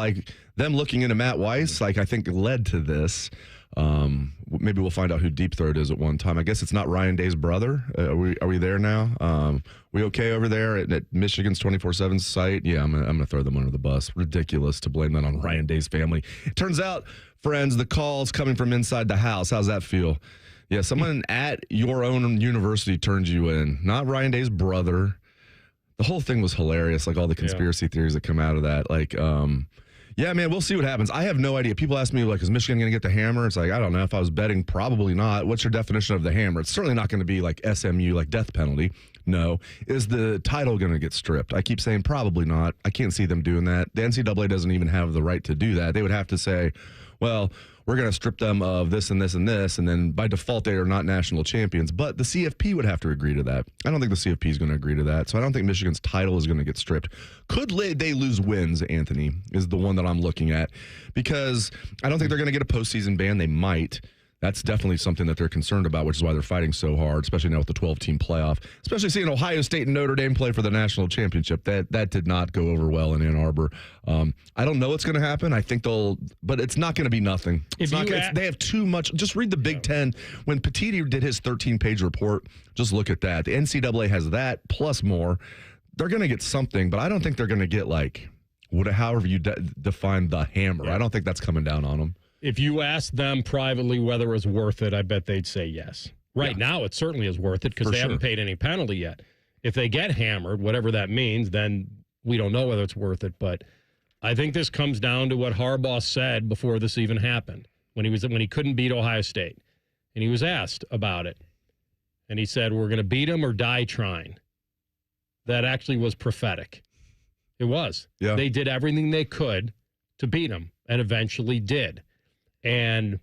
them looking into Matt Weiss, I think led to this. Maybe we'll find out who Deep Throat is at one time. I guess it's not Ryan Day's brother. Are we there now? We okay over there at Michigan's 24/7 site? Yeah, I'm gonna throw them under the bus. Ridiculous to blame that on Ryan Day's family. It turns out, friends, the call's coming from inside the house. How's that feel? Yeah, someone at your own university turned you in, not Ryan Day's brother. The whole thing was hilarious, all the conspiracy theories that come out of that. Yeah, man, we'll see what happens. I have no idea. People ask me, is Michigan going to get the hammer? It's I don't know. If I was betting, probably not. What's your definition of the hammer? It's certainly not going to be like SMU, death penalty. No. Is the title going to get stripped? I keep saying probably not. I can't see them doing that. The NCAA doesn't even have the right to do that. They would have to say, well, we're going to strip them of this and this and this, and then by default they are not national champions. But the CFP would have to agree to that. I don't think the CFP is going to agree to that. So I don't think Michigan's title is going to get stripped. Could they lose wins, Anthony, is the one that I'm looking at. Because I don't think they're going to get a postseason ban. They might. That's definitely something that they're concerned about, which is why they're fighting so hard, especially now with the 12-team playoff, especially seeing Ohio State and Notre Dame play for the national championship. That did not go over well in Ann Arbor. I don't know what's going to happen. I think but it's not going to be nothing. They have too much. Just read the Big Ten. When Petiti did his 13-page report, just look at that. The NCAA has that plus more. They're going to get something, but I don't think they're going to get however you define the hammer. I don't think that's coming down on them. If you asked them privately whether it was worth it, I bet they'd say yes. Right now, it certainly is worth it because they haven't paid any penalty yet. If they get hammered, whatever that means, then we don't know whether it's worth it. But I think this comes down to what Harbaugh said before this even happened, when he couldn't beat Ohio State. And he was asked about it. And he said, we're going to beat them or die trying. That actually was prophetic. It was. Yeah. They did everything they could to beat him and eventually did. And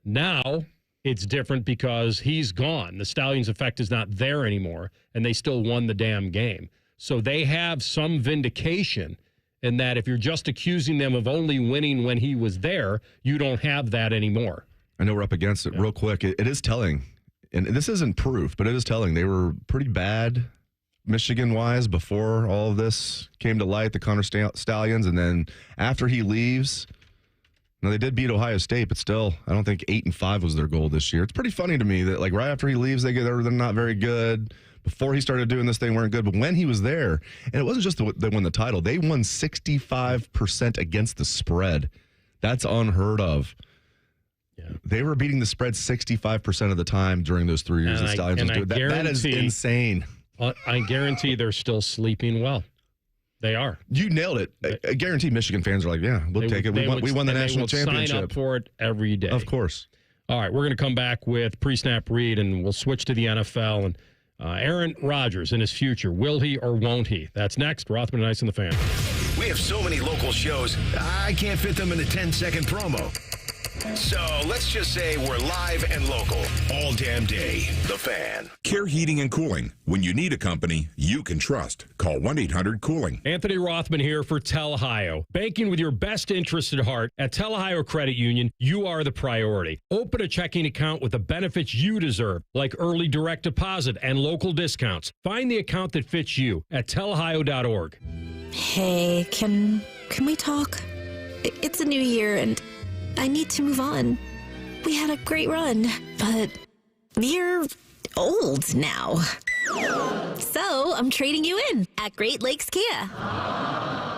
now it's different because he's gone. The Stallions effect is not there anymore, and they still won the damn game. So they have some vindication in that if you're just accusing them of only winning when he was there, you don't have that anymore. I know we're up against it real quick. It is telling, and this isn't proof, but it is telling. They were pretty bad Michigan-wise before all of this came to light, the Connor Stallions, and then after he leaves... Now, they did beat Ohio State, but still, I don't think 8-5 was their goal this year. It's pretty funny to me that, right after he leaves, they're not very good. Before he started doing this, they weren't good. But when he was there, and it wasn't just they won the title, they won 65% against the spread. That's unheard of. Yeah. They were beating the spread 65% of the time during those 3 years. The Stallions was doing that is insane. I guarantee they're still sleeping well. They are. You nailed it. I guarantee Michigan fans are like, yeah, we'll take it. We won the national championship. Sign up for it every day. Of course. All right, we're going to come back with pre-snap read, and we'll switch to the NFL. And Aaron Rodgers in his future, will he or won't he? That's next. Rothman and Ice and the Fan. We have so many local shows, I can't fit them in a 10-second promo. So let's just say we're live and local all damn day. The Fan. Care Heating and Cooling. When you need a company you can trust, call 1-800-COOLING. Anthony Rothman here for Tel-Ohio. Banking with your best interest at heart. At Tel-Ohio Credit Union, you are the priority. Open a checking account with the benefits you deserve, like early direct deposit and local discounts. Find the account that fits you at telohio.org. Hey, can we talk? It's a new year and I need to move on. We had a great run, but you're old now. So I'm trading you in at Great Lakes Kia.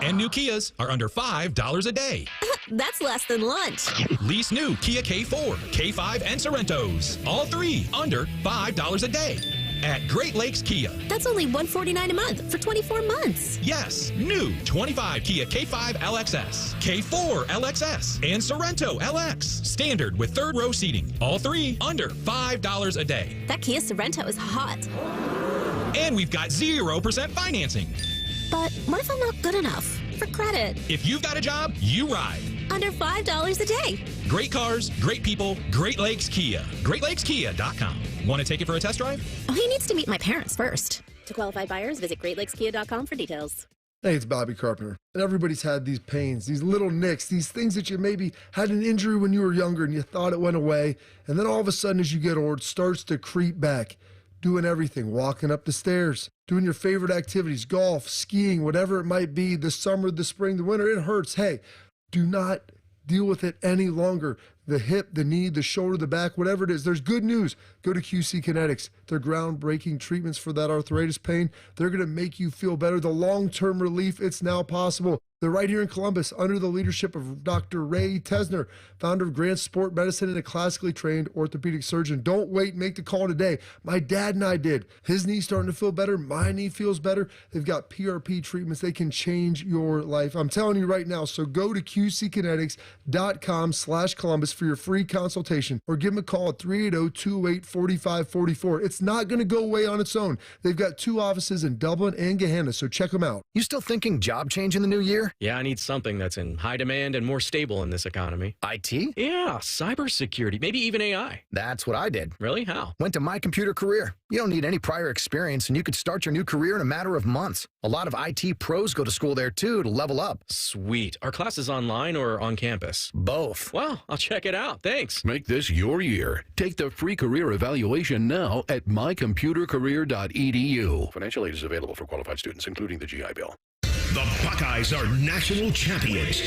And new Kias are under $5 a day. That's less than lunch. Lease new Kia K4, K5, and Sorrentos. All three under $5 a day. At Great Lakes Kia. That's only $149 a month for 24 months. Yes, new 25 Kia K5 LXS, K4 LXS, and Sorrento LX. Standard with third row seating. All three under $5 a day. That Kia Sorrento is hot. And we've got 0% financing. But what if I'm not good enough? for credit. If you've got a job, you ride. Under $5 a day. Great cars, great people, Great Lakes Kia. GreatLakesKia.com. Want to take it for a test drive? Oh, he needs to meet my parents first. To qualified buyers, visit GreatLakesKia.com for details. Hey, it's Bobby Carpenter. And everybody's had these pains, these little nicks, these things that you maybe had an injury when you were younger and you thought it went away. And then all of a sudden, as you get older, it starts to creep back. Doing everything, walking up the stairs, doing your favorite activities, golf, skiing, whatever it might be, the summer, the spring, the winter, it hurts. Hey, do not deal with it any longer. The hip, the knee, the shoulder, the back, whatever it is, there's good news. Go to QC Kinetics. They're groundbreaking treatments for that arthritis pain. They're going to make you feel better. The long-term relief, it's now possible. They're right here in Columbus under the leadership of Dr. Ray Tesner, founder of Grant Sport Medicine and a classically trained orthopedic surgeon. Don't wait. Make the call today. My dad and I did. His knee's starting to feel better. My knee feels better. They've got PRP treatments. They can change your life. I'm telling you right now. So go to QCkinetics.com/Columbus for your free consultation or give them a call at 380-228-4544. It's not going to go away on its own. They've got 2 offices in Dublin and Gahanna, so check them out. You still thinking job change in the new year? Yeah, I need something that's in high demand and more stable in this economy. IT? Yeah, cybersecurity, maybe even AI. That's what I did. Really? How? Went to My Computer Career. You don't need any prior experience, and you could start your new career in a matter of months. A lot of IT pros go to school there, too, to level up. Sweet. Are classes online or on campus? Both. Well, I'll check it out. Thanks. Make this your year. Take the free career evaluation now at mycomputercareer.edu. Financial aid is available for qualified students, including the GI Bill. The Buckeyes are national champions.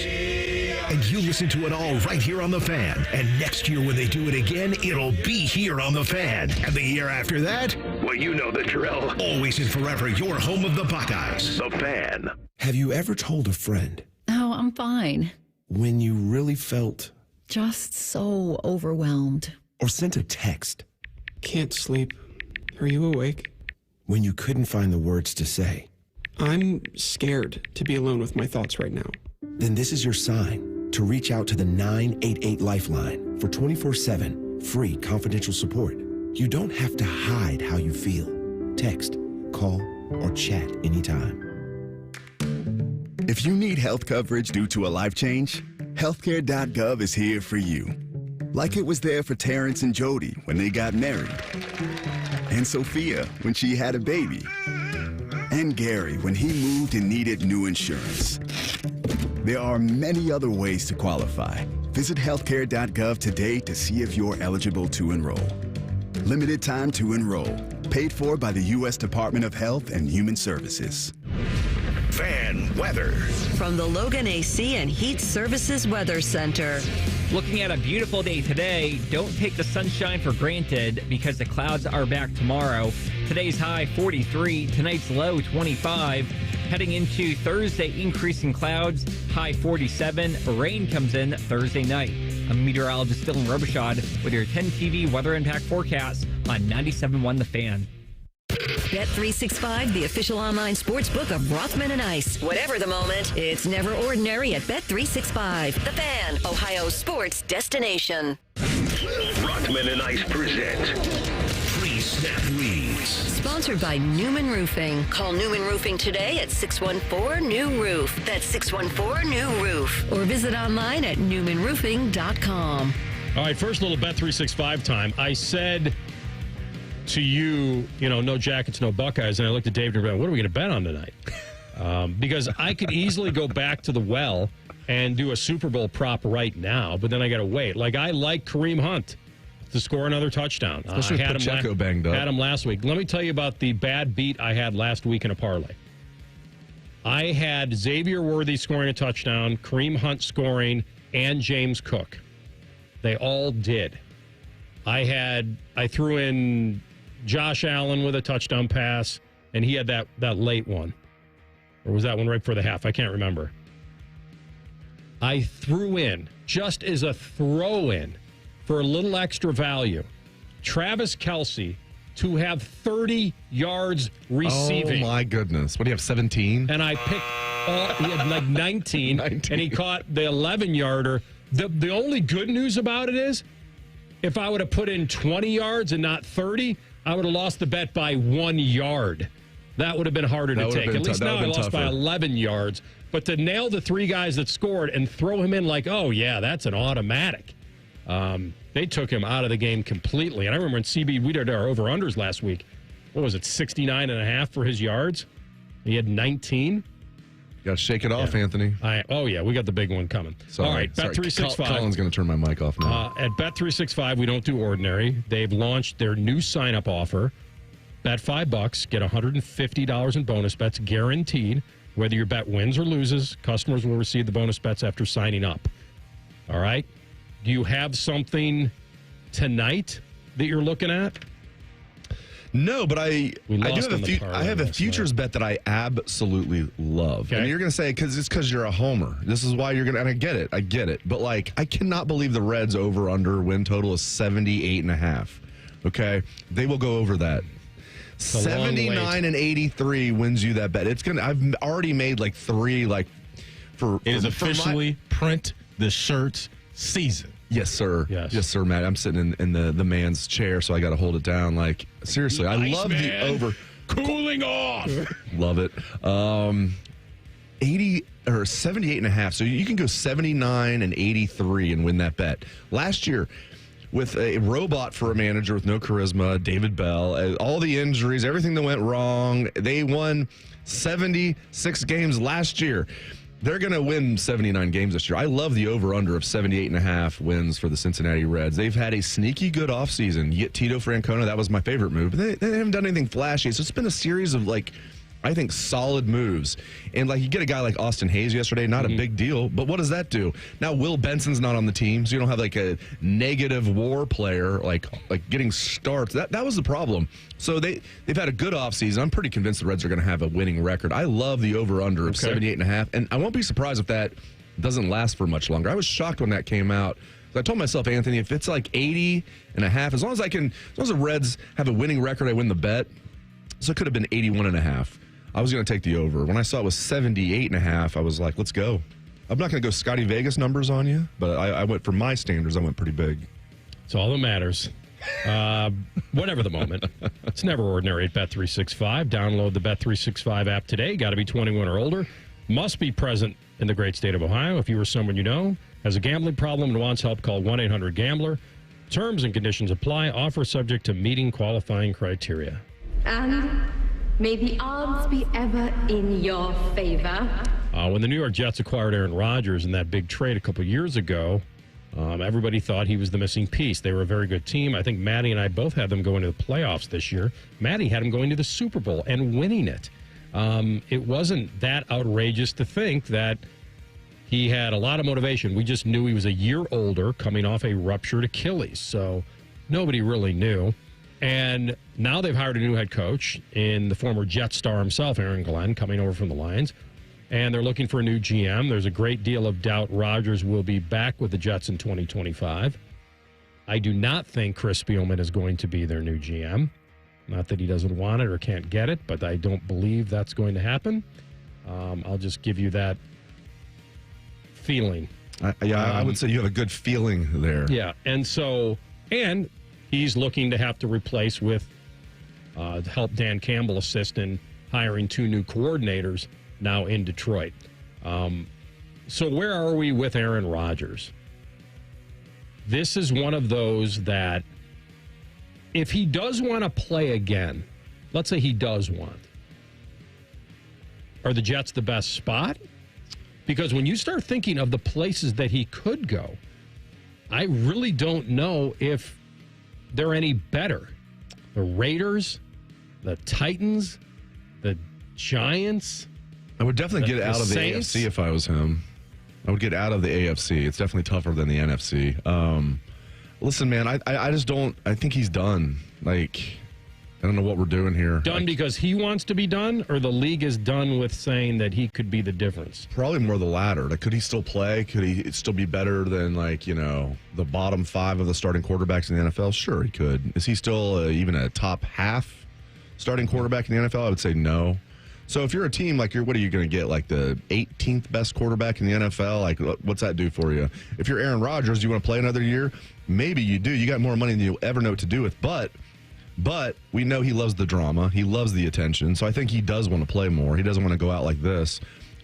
And you listen to it all right here on The Fan. And next year when they do it again, it'll be here on The Fan. And the year after that, well, you know the drill. Always and forever, your home of the Buckeyes. The Fan. Have you ever told a friend? Oh, I'm fine. When you really felt? Just so overwhelmed. Or sent a text? Can't sleep. Are you awake? When you couldn't find the words to say? I'm scared to be alone with my thoughts right now. Then this is your sign to reach out to the 988 Lifeline for 24/7 free confidential support. You don't have to hide how you feel. Text, call, or chat anytime. If you need health coverage due to a life change, healthcare.gov is here for you. Like it was there for Terrence and Jody when they got married, and Sophia when she had a baby, and Gary when he moved and needed new insurance. There are many other ways to qualify. Visit healthcare.gov today to see if you're eligible to enroll. Limited time to enroll. Paid for by the U.S. Department of Health and Human Services. Fan weather. From the Logan AC and Heat Services Weather Center. Looking at a beautiful day today, don't take the sunshine for granted because the clouds are back tomorrow. Today's high 43, tonight's low 25. Heading into Thursday, increasing clouds, high 47. Rain comes in Thursday night. I'm meteorologist Dylan Robichaud with your 10 TV weather impact forecast on 97.1 The Fan. Bet365, the official online sports book of Rothman and Ice. Whatever the moment, it's never ordinary at Bet365. The Fan, Ohio's sports destination. Rothman and Ice present Free Snap Reads. Sponsored by Newman Roofing. Call Newman Roofing today at 614-NEW-ROOF. That's 614-NEW-ROOF. Or visit online at newmanroofing.com. All right, first little Bet365 time. I said to you, no Jackets, no Buckeyes. And I looked at David and went, what are we going to bet on tonight? Because I could easily go back to the well and do a Super Bowl prop right now, but then I got to wait. Like, I like Kareem Hunt to score another touchdown. Especially with Pacheco banged up. Had him last week. Let me tell you about the bad beat I had last week in a parlay. I had Xavier Worthy scoring a touchdown, Kareem Hunt scoring, and James Cook. They all did. I threw in Josh Allen with a touchdown pass, and he had that late one. Or was that one right before the half? I can't remember. I threw in, just as a throw-in, for a little extra value, Travis Kelce to have 30 yards receiving. Oh, my goodness. What do you have, 17? And I picked, he had like 19, and he caught the 11-yarder. The only good news about it is, if I would have put in 20 yards and not 30, I would have lost the bet by 1 yard. That would have been harder to take. At least now I lost by 11 yards. But to nail the 3 guys that scored and throw him in like, oh, yeah, that's an automatic. They took him out of the game completely. And I remember in CB, we did our over-unders last week. What was it, 69.5 for his yards? He had 19. Got to shake it off, Anthony. We got the big one coming. Sorry. All right, Bet365. Colin's going to turn my mic off now. At Bet365, we don't do ordinary. They've launched their new sign-up offer. Bet $5, get $150 in bonus bets guaranteed. Whether your bet wins or loses, customers will receive the bonus bets after signing up. All right? Do you have something tonight that you're looking at? No, but I have a futures bet that I absolutely love. Okay. And you're going to say because you're a homer. This is why you're going to, and I get it. But like, I cannot believe the Reds over-under win total is 78.5. Okay? They will go over that. 79 and 83 wins you that bet. I've already made like 3 It is officially print the shirts season. Yes, sir. Yes, sir, Matt. I'm sitting in the man's chair, so I got to hold it down. Like, seriously, I love the over. Cooling off. Love it. 80 or 78.5. So you can go 79 and 83 and win that bet. Last year, with a robot for a manager with no charisma, David Bell, all the injuries, everything that went wrong, they won 76 games last year. They're going to win 79 games this year. I love the over-under of 78.5 wins for the Cincinnati Reds. They've had a sneaky good offseason. You get Tito Francona. That was my favorite move. But they haven't done anything flashy. So it's been a series of, I think, solid moves. And, you get a guy like Austin Hayes yesterday, not a big deal. But what does that do? Now, Will Benson's not on the team, so you don't have, a negative WAR player, like getting starts. That was the problem. So they've had a good offseason. I'm pretty convinced the Reds are going to have a winning record. I love the over-under of 78.5. And I won't be surprised if that doesn't last for much longer. I was shocked when that came out. I told myself, Anthony, if it's 80.5, as long as the Reds have a winning record, I win the bet. So it could have been 81.5. I was going to take the over. When I saw it was 78.5, I was like, let's go. I'm not going to go Scotty Vegas numbers on you, but I went, for my standards, I went pretty big. It's all that matters. Whatever the moment. It's never ordinary at Bet365. Download the Bet365 app today. Got to be 21 or older. Must be present in the great state of Ohio. If you or someone you know has a gambling problem and wants help, call 1-800-GAMBLER. Terms and conditions apply. Offer subject to meeting qualifying criteria. And may the odds be ever in your favor. When the New York Jets acquired Aaron Rodgers in that big trade a couple years ago, everybody thought he was the missing piece. They were a very good team. I think Matty and I both had them going to the playoffs this year. Matty had him going to the Super Bowl and winning it. It wasn't that outrageous to think that he had a lot of motivation. We just knew he was a year older, coming off a ruptured Achilles. So nobody really knew. And now they've hired a new head coach in the former Jet star himself, Aaron Glenn, coming over from the Lions. And they're looking for a new GM. There's a great deal of doubt Rodgers will be back with the Jets in 2025. I do not think Chris Spielman is going to be their new GM. Not that he doesn't want it or can't get it, but I don't believe that's going to happen. I'll just give you that feeling. I would say you have a good feeling there. Yeah, and he's looking to have to replace with help Dan Campbell assist in hiring 2 new coordinators now in Detroit. So where are we with Aaron Rodgers? This is one of those that if he does want to play again, let's say he does want, are the Jets the best spot? Because when you start thinking of the places that he could go, I really don't know if they're any better. The Raiders, the Titans, the Giants. I would definitely get out of the Saints. AFC if I was him. I would get out of the AFC. It's definitely tougher than the NFC. Listen, man, I just don't. I think he's done. I don't know what we're doing here. Done because he wants to be done, or the league is done with saying that he could be the difference? Probably more the latter. Could he still play? Could he still be better than the bottom 5 of the starting quarterbacks in the NFL? Sure, he could. Is he still even a top half starting quarterback in the NFL? I would say no. So if you're a team what are you going to get? The 18th best quarterback in the NFL? What's that do for you? If you're Aaron Rodgers, do you want to play another year? Maybe you do. You got more money than you'll ever know what to do with. But we know he loves the drama. He loves the attention. So I think he does want to play more. He doesn't want to go out like this.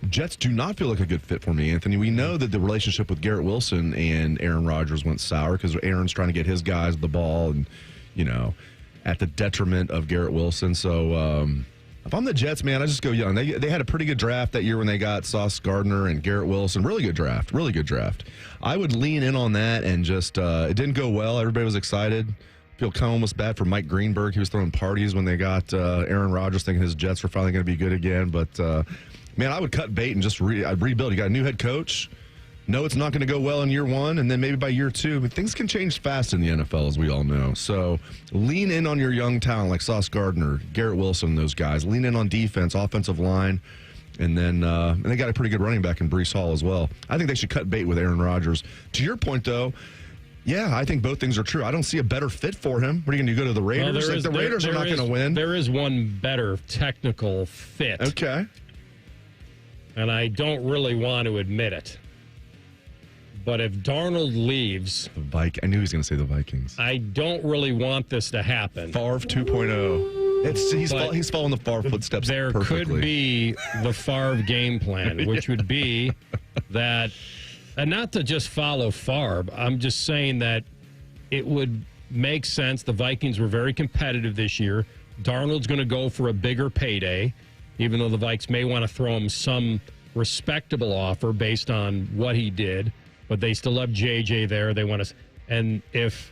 Jets do not feel like a good fit for me, Anthony. We know that the relationship with Garrett Wilson and Aaron Rodgers went sour because Aaron's trying to get his guys the ball and, at the detriment of Garrett Wilson. So if I'm the Jets, man, I just go young. They had a pretty good draft that year when they got Sauce Gardner and Garrett Wilson. Really good draft. I would lean in on that and just it didn't go well. Everybody was excited. Feel kind of almost bad for Mike Greenberg. He was throwing parties when they got Aaron Rodgers, thinking his Jets were finally going to be good again. But, man, I would cut bait and just I'd rebuild. You got a new head coach. No, it's not going to go well in year one, and then maybe by year two. But things can change fast in the NFL, as we all know. So lean in on your young talent like Sauce Gardner, Garrett Wilson, those guys. Lean in on defense, offensive line. And then and they got a pretty good running back in Breece Hall as well. I think they should cut bait with Aaron Rodgers. To your point, though, yeah, I think both things are true. I don't see a better fit for him. What are you going to go to the Raiders? Well, the Raiders are not going to win. There is one better technical fit. Okay. And I don't really want to admit it. But if Darnold leaves... I knew he was going to say the Vikings. I don't really want this to happen. Favre 2.0. He's following the Favre footsteps There perfectly. could be the Favre game plan, which would be that... And not to just follow Favre, I'm just saying that it would make sense. The Vikings were very competitive this year. Darnold's going to go for a bigger payday, even though the Vikes may want to throw him some respectable offer based on what he did. But they still have JJ there. They want to, and if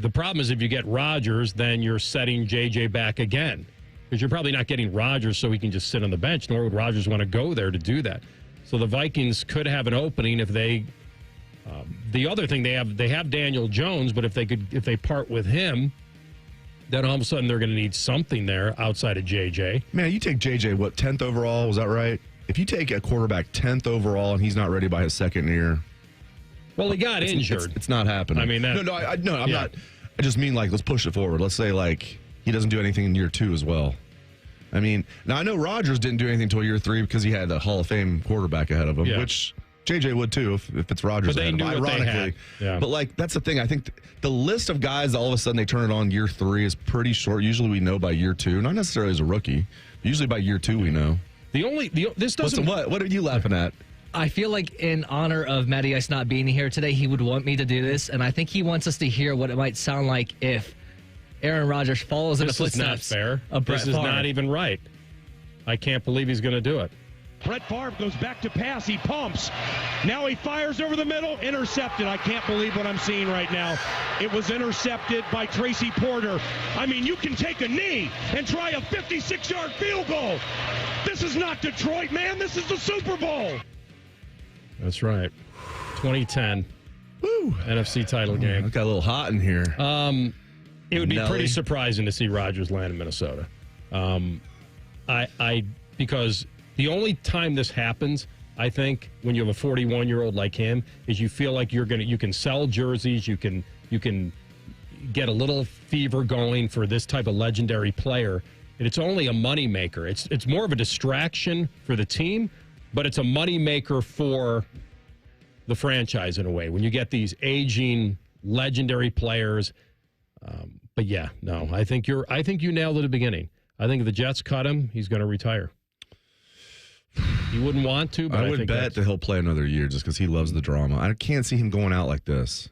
the problem is if you get Rodgers, then you're setting JJ back again because you're probably not getting Rodgers so he can just sit on the bench. Nor would Rodgers want to go there to do that. So the Vikings could have an opening if they. The other thing they have Daniel Jones, but if they part with him, then all of a sudden they're going to need something there outside of JJ. Man, you take JJ 10th overall? Was that right? If you take a quarterback 10th overall and he's not ready by his second year, well, he got injured. It's not happening. I mean, I'm not. I just mean let's push it forward. Let's say he doesn't do anything in year two as well. I mean, now I know Rodgers didn't do anything until year three because he had a Hall of Fame quarterback ahead of him, which JJ would too if it's Rodgers. But they knew what they had. Yeah. But that's the thing. I think the list of guys that all of a sudden they turn it on year three is pretty short. Usually we know by year two, not necessarily as a rookie. Usually by year two we know. This doesn't. What are you laughing at? I feel like in honor of Matty Ice not being here today, he would want me to do this, and I think he wants us to hear what it might sound like if Aaron Rodgers follows in the footsteps. This is not fair. This is not even right. I can't believe he's going to do it. Brett Favre goes back to pass. He pumps. Now he fires over the middle. Intercepted. I can't believe what I'm seeing right now. It was intercepted by Tracy Porter. I mean, you can take a knee and try a 56-yard field goal. This is not Detroit, man. This is the Super Bowl. That's right. 2010. Woo. NFC title game. It got a little hot in here. It would be pretty surprising to see Rodgers land in Minnesota. Because the only time this happens, I think, when you have a 41-year-old like him, is you feel like you can sell jerseys, you can get a little fever going for this type of legendary player. And it's only a moneymaker. It's more of a distraction for the team, but it's a moneymaker for the franchise in a way. When you get these aging legendary players, but yeah, no, I think you nailed it at the beginning. I think if the Jets cut him, he's going to retire. He wouldn't want to, but I would bet that he'll play another year just because he loves the drama. I can't see him going out like this.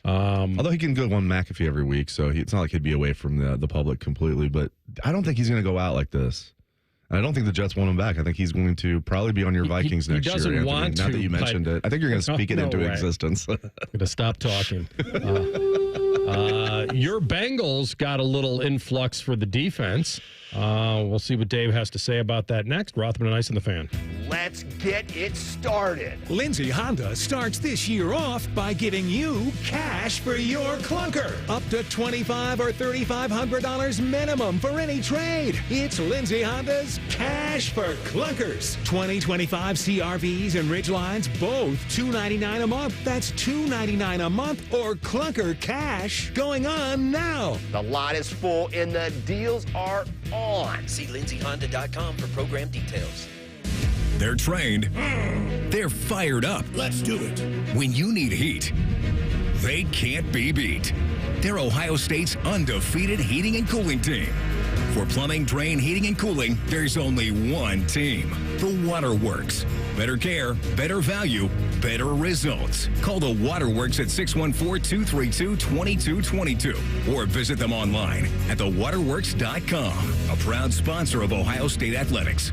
Although he can go on McAfee every week, so it's not like he'd be away from the public completely. But I don't think he's going to go out like this. I don't think the Jets want him back. I think he's going to probably be on your Vikings next year. He doesn't want to. Now that you mentioned it, I think you're going to speak it into existence. I'm going to stop talking. Your Bengals got a little influx for the defense. We'll see what Dave has to say about that next. Rothman and Ice in the Fan. Let's get it started. Lindsay Honda starts this year off by giving you cash for your clunker. Up to $2,500 or $3,500 minimum for any trade. It's Lindsay Honda's Cash for Clunkers. 2025 CRVs and Ridgelines, both $299 a month. That's $299 a month or clunker cash going on now. The lot is full and the deals are on. See lindsayhonda.com for program details. They're trained. They're fired up. Let's do it. When you need heat, they can't be beat. They're Ohio State's undefeated heating and cooling team. For plumbing, drain, heating, and cooling, there's only one team. The Waterworks. Better care, better value, better results. Call the Waterworks at 614-232-2222 or visit them online at thewaterworks.com. A proud sponsor of Ohio State Athletics.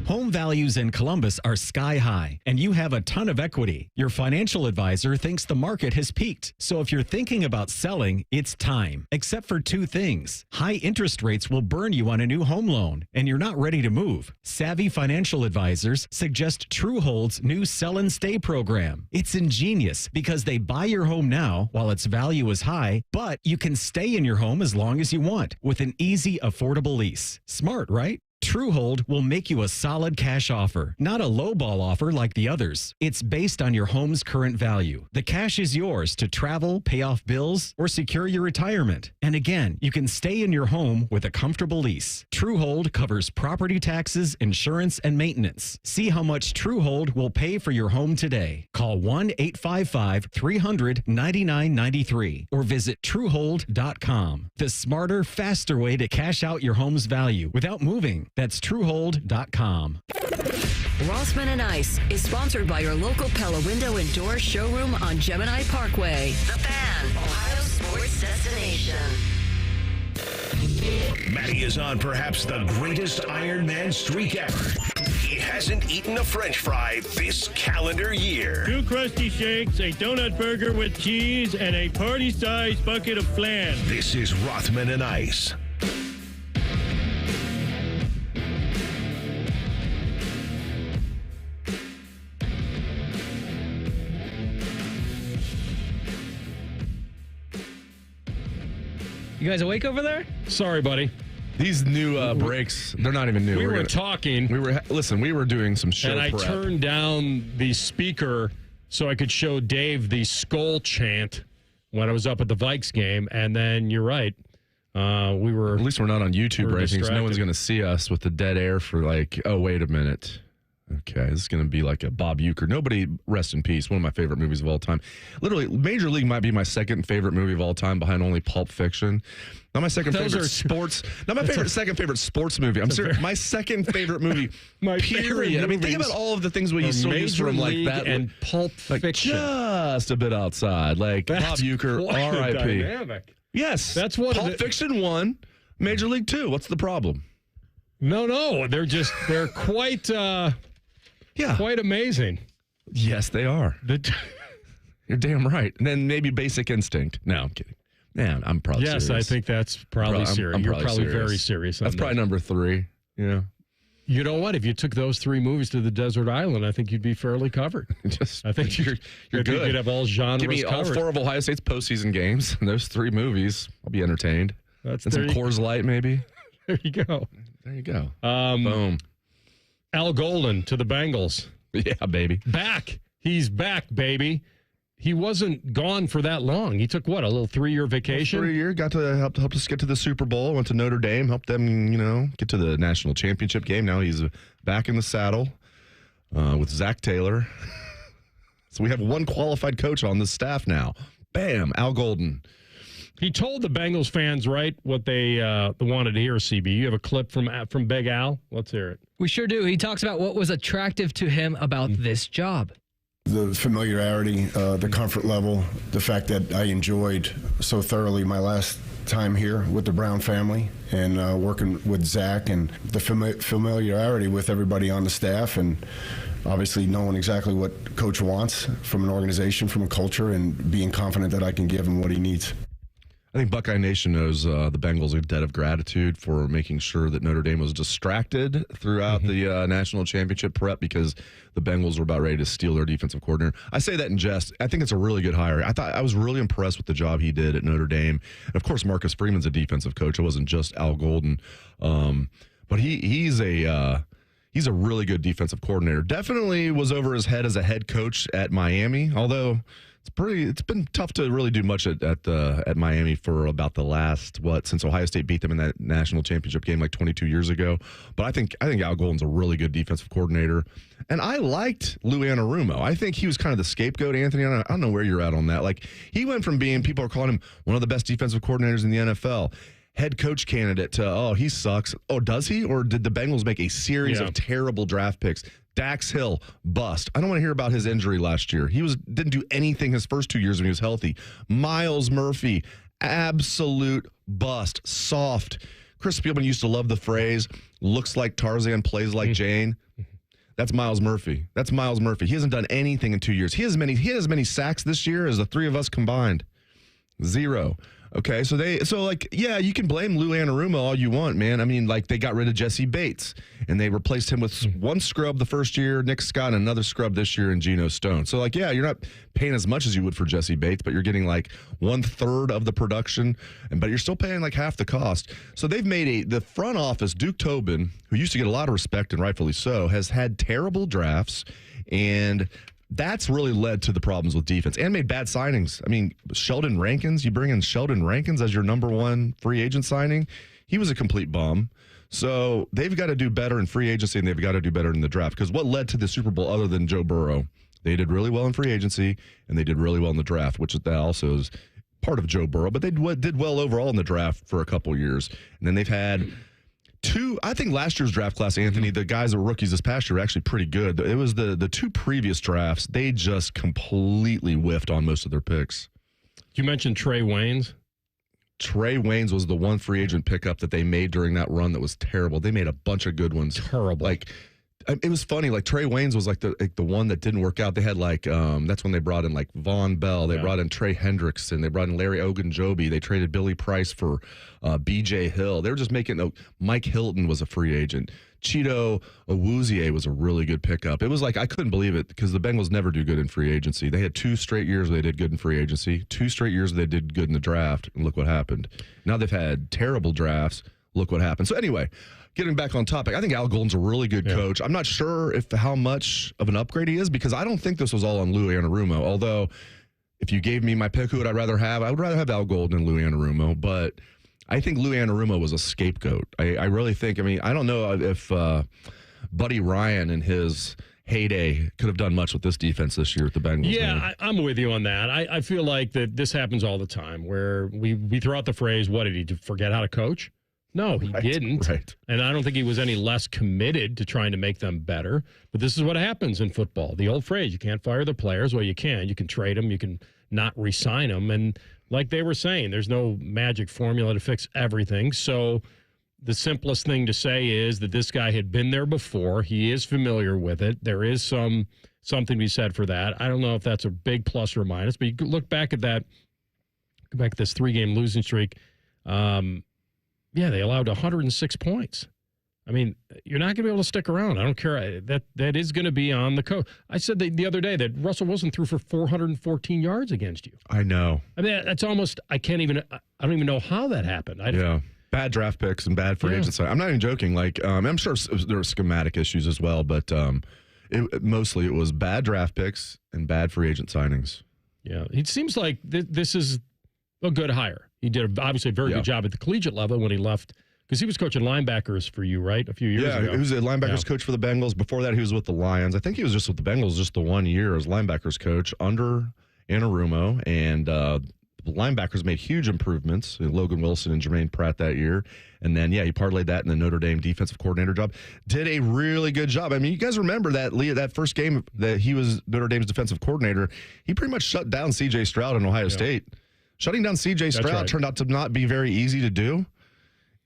Home values in Columbus are sky high, and you have a ton of equity. Your financial advisor thinks the market has peaked. So if you're thinking about selling, it's time. Except for two things. High interest rates will burn you on a new home loan, and you're not ready to move. Savvy financial advisors suggest Truehold's new Sell and Stay program. It's ingenious because they buy your home now while its value is high, but you can stay in your home as long as you want with an easy, affordable lease. Smart, right? Truehold will make you a solid cash offer, not a lowball offer like the others. It's based on your home's current value. The cash is yours to travel, pay off bills, or secure your retirement. And again, you can stay in your home with a comfortable lease. Truehold covers property taxes, insurance, and maintenance. See how much Truehold will pay for your home today. Call 1-855-300-9993 or visit Truehold.com. The smarter, faster way to cash out your home's value without moving. That's Truehold.com. Rothman and Ice is sponsored by your local Pella Window and Door showroom on Gemini Parkway. The Fan, Ohio sports destination. Matty is on perhaps the greatest Iron Man streak ever. He hasn't eaten a French fry this calendar year. 2 crusty shakes, a donut burger with cheese, and a party-sized bucket of flan. This is Rothman and Ice. You guys awake over there? Sorry, buddy. These new breaks, they're not even new. We were talking. We were doing some show and I prep. turned down the speaker so I could show Dave the skull chant when I was up at the Vikes game. And then you're right. We were. At least we're not on YouTube or anything, so no one's distracted. going to see us with the dead air for like, oh, wait a minute. Okay, this is going to be like a Bob Uecker. Nobody, rest in peace, one of my favorite movies of all time. Literally, Major League might be my second favorite movie of all time behind only Pulp Fiction. Not my second favorite sports. Not my second favorite sports movie. I'm serious. My second favorite movie, period. I mean, think about all of the things we still use from like that. And Pulp Fiction. Just a bit outside. Like Bob Uecker, R.I.P. Dynamic. Yes. That's what Pulp Fiction 1, Major League 2. What's the problem? No. They're quite... Yeah. Quite amazing. Yes, they are. You're damn right. And then maybe Basic Instinct. No, I'm kidding. Man, I'm probably serious. Yes, I think that's probably serious. You're probably very serious. That's probably number 3. Yeah. You know what? If you took those 3 movies to the desert island, I think you'd be fairly covered. I think you're good. You'd have all genres Give me covered. all 4 of Ohio State's postseason games and those 3 movies. I'll be entertained. And some Coors Light, maybe. There you go. There you go. Boom. Al Golden to the Bengals. Yeah, baby. Back. He's back, baby. He wasn't gone for that long. He took, what, a little 3-year vacation? 3 year, got to help us get to the Super Bowl, went to Notre Dame, helped them, get to the national championship game. Now he's back in the saddle with Zach Taylor. So we have one qualified coach on the staff now. Bam, Al Golden. He told the Bengals fans, right, what they wanted to hear, CB. You have a clip from Big Al? Let's hear it. We sure do. He talks about what was attractive to him about this job. The familiarity, the comfort level, the fact that I enjoyed so thoroughly my last time here with the Brown family and working with Zach, and the familiarity with everybody on the staff, and obviously knowing exactly what Coach wants from an organization, from a culture, and being confident that I can give him what he needs. I think Buckeye Nation knows the Bengals are a debt of gratitude for making sure that Notre Dame was distracted throughout the national championship prep, because the Bengals were about ready to steal their defensive coordinator. I say that in jest. I think it's a really good hire. I was really impressed with the job he did at Notre Dame. And of course, Marcus Freeman's a defensive coach. It wasn't just Al Golden. But he's a really good defensive coordinator. Definitely was over his head as a head coach at Miami, although It's been tough to really do much at Miami for about the last since Ohio State beat them in that national championship game like 22 years ago. But I think Al Golden's a really good defensive coordinator, and I liked Lou Anarumo. I think he was kind of the scapegoat. Anthony, I don't know where you're at on that. Like, he went from being, people are calling him one of the best defensive coordinators in the NFL, head coach candidate, to he sucks. Oh, does he? Or did the Bengals make a series of terrible draft picks? Dax Hill, bust. I don't want to hear about his injury last year. He didn't do anything his first 2 years when he was healthy. Miles Murphy, absolute bust. Soft. Chris Spielman used to love the phrase, looks like Tarzan, plays like Jane. That's Miles Murphy. He hasn't done anything in 2 years. He has as many sacks this year as the three of us combined. 0. Okay, so you can blame Lou Anarumo all you want, man. I mean, like, they got rid of Jesse Bates, and they replaced him with one scrub the first year, Nick Scott, and another scrub this year in Geno Stone. So, like, yeah, you're not paying as much as you would for Jesse Bates, but you're getting like 1/3 of the production, but you're still paying like half the cost. So they've made the front office, Duke Tobin, who used to get a lot of respect, and rightfully so, has had terrible drafts, and that's really led to the problems with defense and made bad signings. I mean, Sheldon Rankins, you bring in Sheldon Rankins as your number one free agent signing. He was a complete bum. So they've got to do better in free agency, and they've got to do better in the draft. Because what led to the Super Bowl other than Joe Burrow? They did really well in free agency, and they did really well in the draft, which that also is part of Joe Burrow. But they did well overall in the draft for a couple years. And then they've had I think last year's draft class, Anthony, the guys that were rookies this past year were actually pretty good. It was the two previous drafts, they just completely whiffed on most of their picks. You mentioned Trey Waynes. Trey Waynes was the one free agent pickup that they made during that run that was terrible. They made a bunch of good ones. Terrible. Like, it was funny. Like, Trey Waynes was like the one that didn't work out. They had that's when they brought in like Von Bell. They brought in Trey Hendrickson. They brought in Larry Ogunjobi. They traded Billy Price for B.J. Hill. They were just making Mike Hilton was a free agent. Cheeto Awuzie was a really good pickup. It was like, I couldn't believe it because the Bengals never do good in free agency. They had 2 straight years where they did good in free agency, 2 straight years where they did good in the draft, and look what happened. Now they've had terrible drafts. Look what happened. So anyway, getting back on topic, I think Al Golden's a really good coach. I'm not sure how much of an upgrade he is, because I don't think this was all on Lou Anarumo. Although, if you gave me my pick, who would I rather have? I would rather have Al Golden than Lou Anarumo. But I think Lou Anarumo was a scapegoat. I really think. I mean, I don't know if Buddy Ryan in his heyday could have done much with this defense this year at the Bengals. Yeah, I'm with you on that. I feel like that this happens all the time, where we throw out the phrase, "What did he forget how to coach?" No, he didn't. Right. And I don't think he was any less committed to trying to make them better. But this is what happens in football. The old phrase, you can't fire the players. Well, you can. You can trade them. You can not re-sign them. And like they were saying, there's no magic formula to fix everything. So the simplest thing to say is that this guy had been there before. He is familiar with it. There is something to be said for that. I don't know if that's a big plus or minus, but you look back at that, go back at this 3-game losing streak. They allowed 106 points. I mean, you're not going to be able to stick around. I don't care. That is going to be on the coach. I said the other day that Russell Wilson threw for 414 yards against you. I know. I mean, that's almost, I don't even know how that happened. Bad draft picks and bad free agents. I'm not even joking. Like, I'm sure there were schematic issues as well, but mostly it was bad draft picks and bad free agent signings. Yeah, it seems like this is a good hire. He did obviously a very good job at the collegiate level when he left, because he was coaching linebackers for you, right, a few years ago. Yeah, he was a linebackers coach for the Bengals. Before that, he was with the Lions. I think he was just with the Bengals just the 1 year as linebackers coach under Anarumo, and the linebackers made huge improvements. Logan Wilson and Jermaine Pratt that year. And then, he parlayed that in the Notre Dame defensive coordinator job. Did a really good job. I mean, you guys remember that first game that he was Notre Dame's defensive coordinator, he pretty much shut down C.J. Stroud in Ohio State. Shutting down C.J. Stroud turned out to not be very easy to do.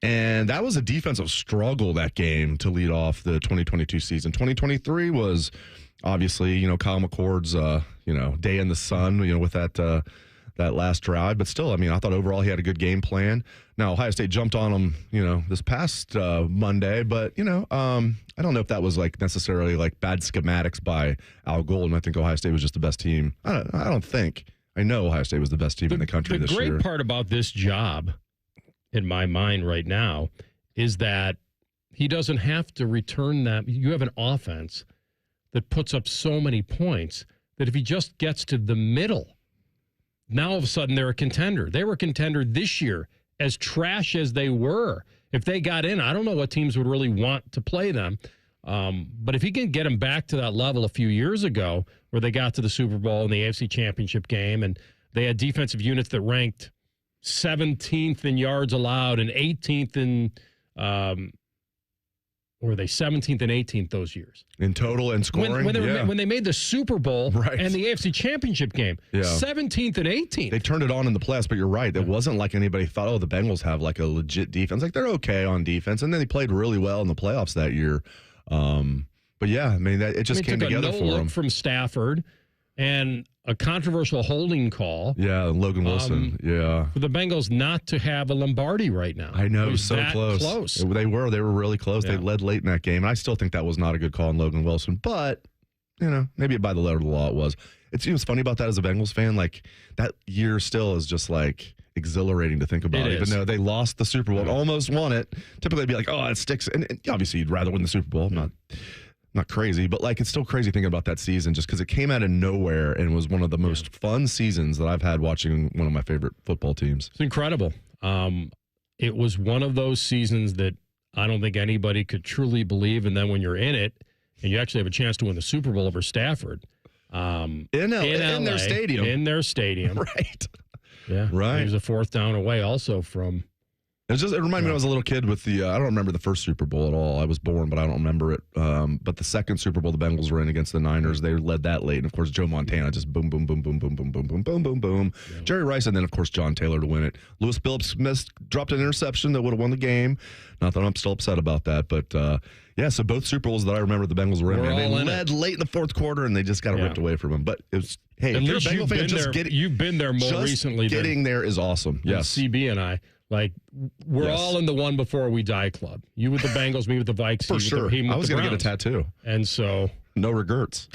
And that was a defensive struggle, that game, to lead off the 2022 season. 2023 was obviously, Kyle McCord's, day in the sun, with that last drive. But still, I mean, I thought overall he had a good game plan. Now, Ohio State jumped on him, this past Monday. But, I don't know if that was necessarily bad schematics by Al Golden. I think Ohio State was just the best team. I don't think. I know Ohio State was the best team in the country this year. The great part about this job, in my mind right now, is that he doesn't have to return that. You have an offense that puts up so many points that if he just gets to the middle now all of a sudden they're a contender. They were a contender this year, as trash as they were. If they got in, I don't know what teams would really want to play them. But if he can get them back to that level a few years ago where they got to the Super Bowl and the AFC Championship game, and they had defensive units that ranked 17th in yards allowed and 18th in or were they 17th and 18th those years? In total and scoring? When they made the Super Bowl and the AFC Championship game, 17th and 18th. They turned it on in the playoffs, but you're right. It wasn't like anybody thought, oh, the Bengals have like a legit defense. Like, they're okay on defense, and then they played really well in the playoffs that year. But, yeah, I mean, it just came together for them. From Stafford and a controversial holding call. Yeah, Logan Wilson. For the Bengals not to have a Lombardi right now. I know, so close. They were really close. They led late in that game. And I still think that was not a good call on Logan Wilson. But, maybe by the letter of the law it was. It's funny about that as a Bengals fan. Like, that year still is just like exhilarating to think about. Even though they lost the Super Bowl and almost won it, typically it'd be like, oh, it sticks. And obviously you'd rather win the Super Bowl. Not crazy, but like, it's still crazy thinking about that season just because it came out of nowhere and was one of the most fun seasons that I've had watching one of my favorite football teams. It's incredible. It was one of those seasons that I don't think anybody could truly believe. And then when you're in it and you actually have a chance to win the Super Bowl over Stafford. In their stadium. In their stadium. Right. Yeah. Right. It was a fourth down away also from... It reminded me when I was a little kid with I don't remember the first Super Bowl at all. I was born, but I don't remember it. But the second Super Bowl the Bengals were in against the Niners, they led that late. And, of course, Joe Montana just boom, boom, boom, boom, boom, boom, boom, boom, boom, boom, boom. Yeah. Jerry Rice, and then, of course, John Taylor to win it. Lewis Phillips dropped an interception that would have won the game. Not that I'm still upset about that. But, so both Super Bowls that I remember the Bengals were in, they led late in the fourth quarter, and they just got ripped away from them. But it was, hey, at if you're a least Bengal fan, you've been there more recently. Getting there is awesome. Yes. CB and I. Like, we're all in the one before we die club. You with the Bengals, me with the Vikes. For sure. I was going to get a tattoo. And so. No regrets.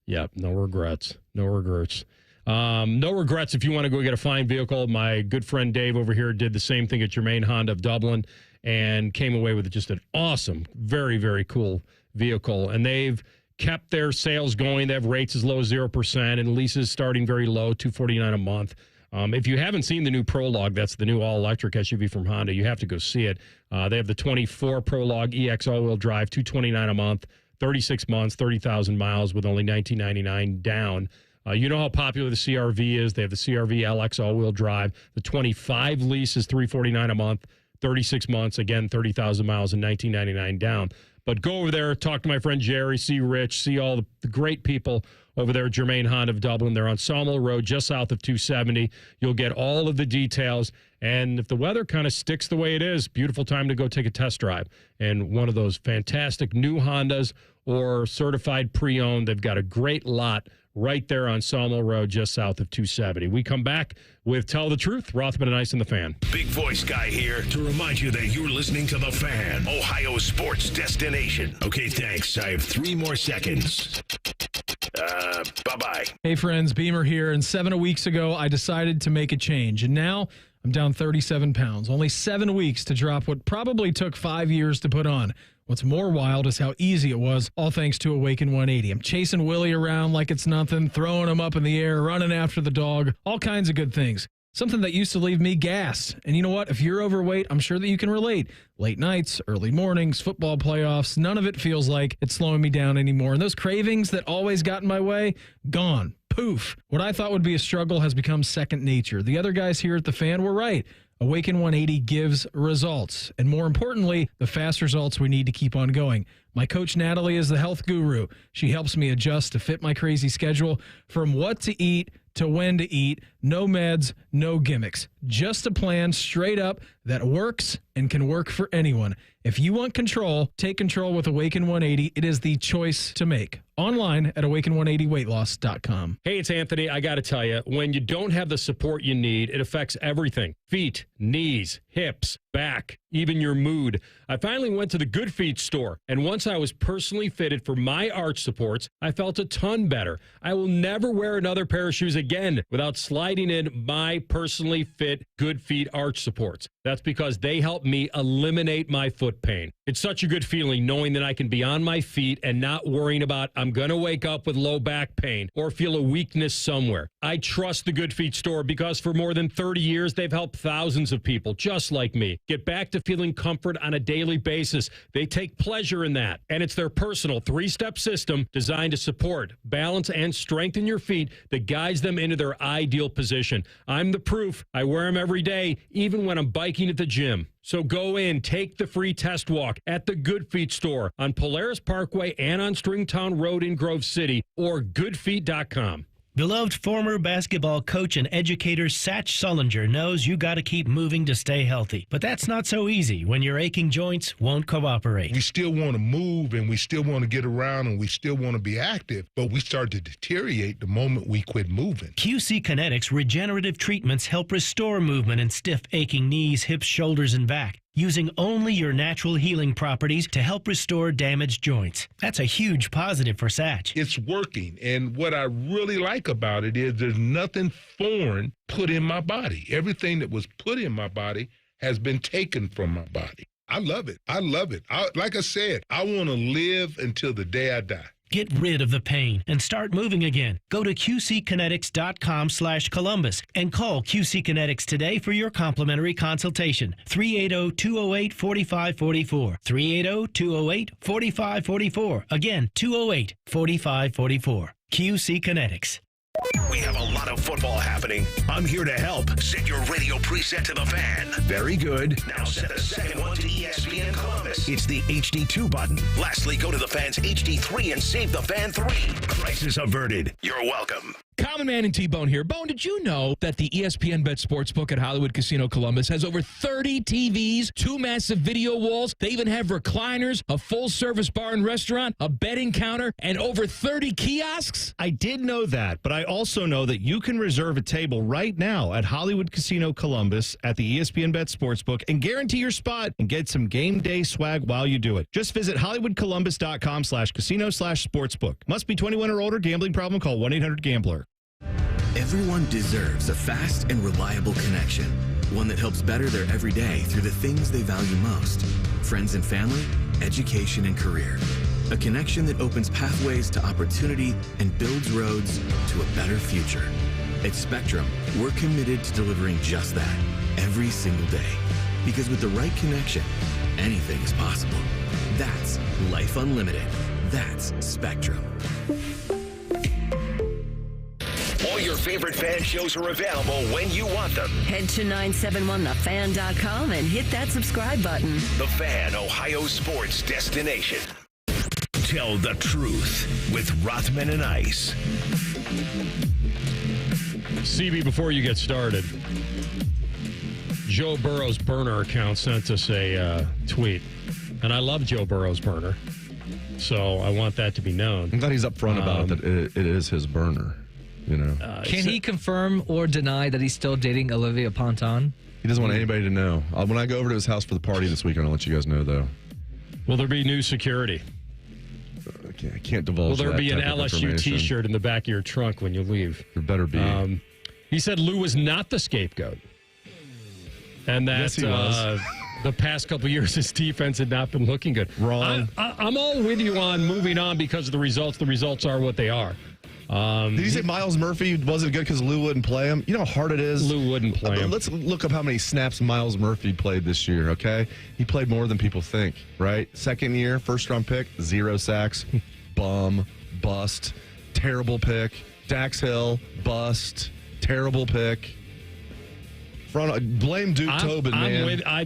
Yeah, no regrets. No regrets. No regrets if you want to go get a fine vehicle. My good friend Dave over here did the same thing at Germain Honda of Dublin and came away with just an awesome, very, very cool vehicle. And they've kept their sales going. They have rates as low as 0% and leases starting very low, $249 a month. If you haven't seen the new Prologue, that's the new all-electric SUV from Honda, you have to go see it. They have the 24 Prologue EX all-wheel drive, $229 a month, 36 months, 30,000 miles with only $19.99 down. You know how popular the CR-V is. They have the CR-V LX all-wheel drive. The 25 lease is $349 a month, 36 months, again, 30,000 miles and $19.99 down. But go over there, talk to my friend Jerry, see Rich, see all the great people over there at Germain Honda of Dublin. They're on Sawmill Road, just south of 270. You'll get all of the details. And if the weather kind of sticks the way it is, beautiful time to go take a test drive. And one of those fantastic new Hondas or certified pre-owned, they've got a great lot right there on Sawmill Road, just south of 270. We come back with Tell the Truth, Rothman and Ice and the Fan. Big voice guy here to remind you that you're listening to The Fan, Ohio's sports destination. Okay, thanks. I have 3 more seconds. Bye-bye. Hey, friends, Beamer here. And 7 weeks ago, I decided to make a change. And now I'm down 37 pounds. Only 7 weeks to drop what probably took 5 years to put on. What's more wild is how easy it was, all thanks to Awaken 180. I'm chasing Willie around like it's nothing, throwing him up in the air, running after the dog, all kinds of good things. Something that used to leave me gassed. And you know what? If you're overweight, I'm sure that you can relate. Late nights, early mornings, football playoffs, none of it feels like it's slowing me down anymore. And those cravings that always got in my way, gone. Poof. What I thought would be a struggle has become second nature. The other guys here at The Fan were right. Awaken 180 gives results, and more importantly, the fast results we need to keep on going. My coach, Natalie, is the health guru. She helps me adjust to fit my crazy schedule from what to eat to when to eat. No meds, no gimmicks. Just a plan straight up that works and can work for anyone. If you want control, take control with Awaken 180. It is the choice to make. Online at awaken180weightloss.com. Hey, it's Anthony. I got to tell you, when you don't have the support you need, it affects everything. Feet, knees, hips, back, even your mood. I finally went to the Good Feet store, and once I was personally fitted for my arch supports, I felt a ton better. I will never wear another pair of shoes again without sliding in my personally fit Good Feet arch supports. That's because they help me eliminate my foot foot pain. It's such a good feeling knowing that I can be on my feet and not worrying about I'm going to wake up with low back pain or feel a weakness somewhere. I trust the Good Feet store because for more than 30 years, they've helped thousands of people just like me get back to feeling comfort on a daily basis. They take pleasure in that. And it's their personal 3-step system designed to support, balance, and strengthen your feet that guides them into their ideal position. I'm the proof. I wear them every day, even when I'm biking at the gym. So go in, take the free test walk at the Good Feet store on Polaris Parkway and on Stringtown Road in Grove City or goodfeet.com. Beloved former basketball coach and educator Satch Sullinger knows you got to keep moving to stay healthy. But that's not so easy when your aching joints won't cooperate. We still want to move and we still want to get around and we still want to be active, but we start to deteriorate the moment we quit moving. QC Kinetics regenerative treatments help restore movement in stiff, aching knees, hips, shoulders, and back, using only your natural healing properties to help restore damaged joints. That's a huge positive for Satch. It's working, and what I really like about it is there's nothing foreign put in my body. Everything that was put in my body has been taken from my body. I love it. I love it. Like I said, I want to live until the day I die. Get rid of the pain and start moving again. Go to qckinetics.com/Columbus and call QC Kinetics today for your complimentary consultation. 380-208-4544. 380-208-4544. Again, 208-4544. QC Kinetics. We have a lot of football happening. I'm here to help. Set your radio preset to the Fan. Very good. Now set the second one to ESPN Columbus. It's the HD2 button. Lastly, go to the Fan's HD3 and save the Fan 3. Crisis averted. You're welcome. Common Man and T-Bone here. Bone, did you know that the ESPN Bet Sportsbook at Hollywood Casino Columbus has over 30 TVs, 2 massive video walls? They even have recliners, a full-service bar and restaurant, a betting counter, and over 30 kiosks? I did know that, but I also know that you can reserve a table right now at Hollywood Casino Columbus at the ESPN Bet Sportsbook and guarantee your spot and get some game day swag while you do it. Just visit HollywoodColumbus.com/casino/sportsbook. Must be 21 or older. Gambling problem? Call 1-800-GAMBLER. Everyone deserves a fast and reliable connection, one that helps better their everyday through the things they value most: friends and family, education and career. A connection that opens pathways to opportunity and builds roads to a better future. At Spectrum, we're committed to delivering just that every single day. Because with the right connection, anything is possible. That's Life Unlimited. That's Spectrum. All your favorite Fan shows are available when you want them. Head to 971thefan.com and hit that subscribe button. The Fan, Ohio sports destination. Tell the truth with Rothman and Ice. CB, before you get started, Joe Burrow's burner account sent us a tweet. And I love Joe Burrow's burner. So I want that to be known. I'm glad he's upfront about it, that it is his burner. You know, can he confirm or deny that he's still dating Olivia Ponton? He doesn't want anybody to know. When I go over to his house for the party this weekend, I'll let you guys know, though. Will there be new security? I can't divulge. Will there be an type of LSU T-shirt in the back of your trunk when you leave? There better be. He said Lou was not the scapegoat, and that Yes, he was. The past couple of years his defense had not been looking good. Wrong. I'm all with you on moving on because of the results. The results are what they are. Did he say Miles Murphy wasn't good because Lou wouldn't play him? You know how hard it is? Lou wouldn't play him. Let's look up how many snaps Miles Murphy played this year, okay? He played more than people think, right? Second year, first-round pick, 0 sacks, bum, bust, terrible pick. Dax Hill, bust, terrible pick. Blame Duke Tobin, man. I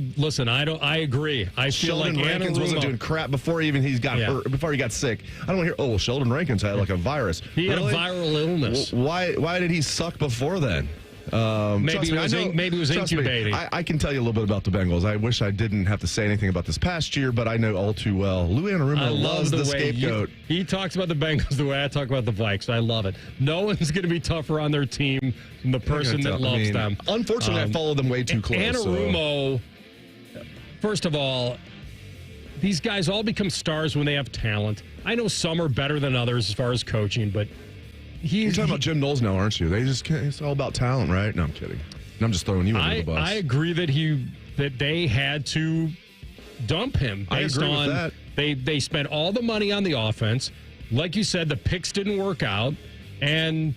agree. I feel Sheldon like Rankins wasn't doing crap before he got hurt, before he got sick. I don't want to hear, Sheldon Rankins had like a virus. He had a viral illness. Why did he suck before then? Maybe he was incubating. I can tell you a little bit about the Bengals. I wish I didn't have to say anything about this past year, but I know all too well. Lou Anarumo loves the scapegoat. He talks about the Bengals the way I talk about the Vikes. I love it. No one's going to be tougher on their team than the person that loves them. Unfortunately, I followed them way too close. Anarumo, first of all, these guys all become stars when they have talent. I know some are better than others as far as coaching, but you're talking about Jim Knowles now, aren't you? It's all about talent, right? No, I'm kidding. I'm just throwing you under the bus. I agree that they had to dump him based I agree on with that. They spent all the money on the offense. Like you said, the picks didn't work out, and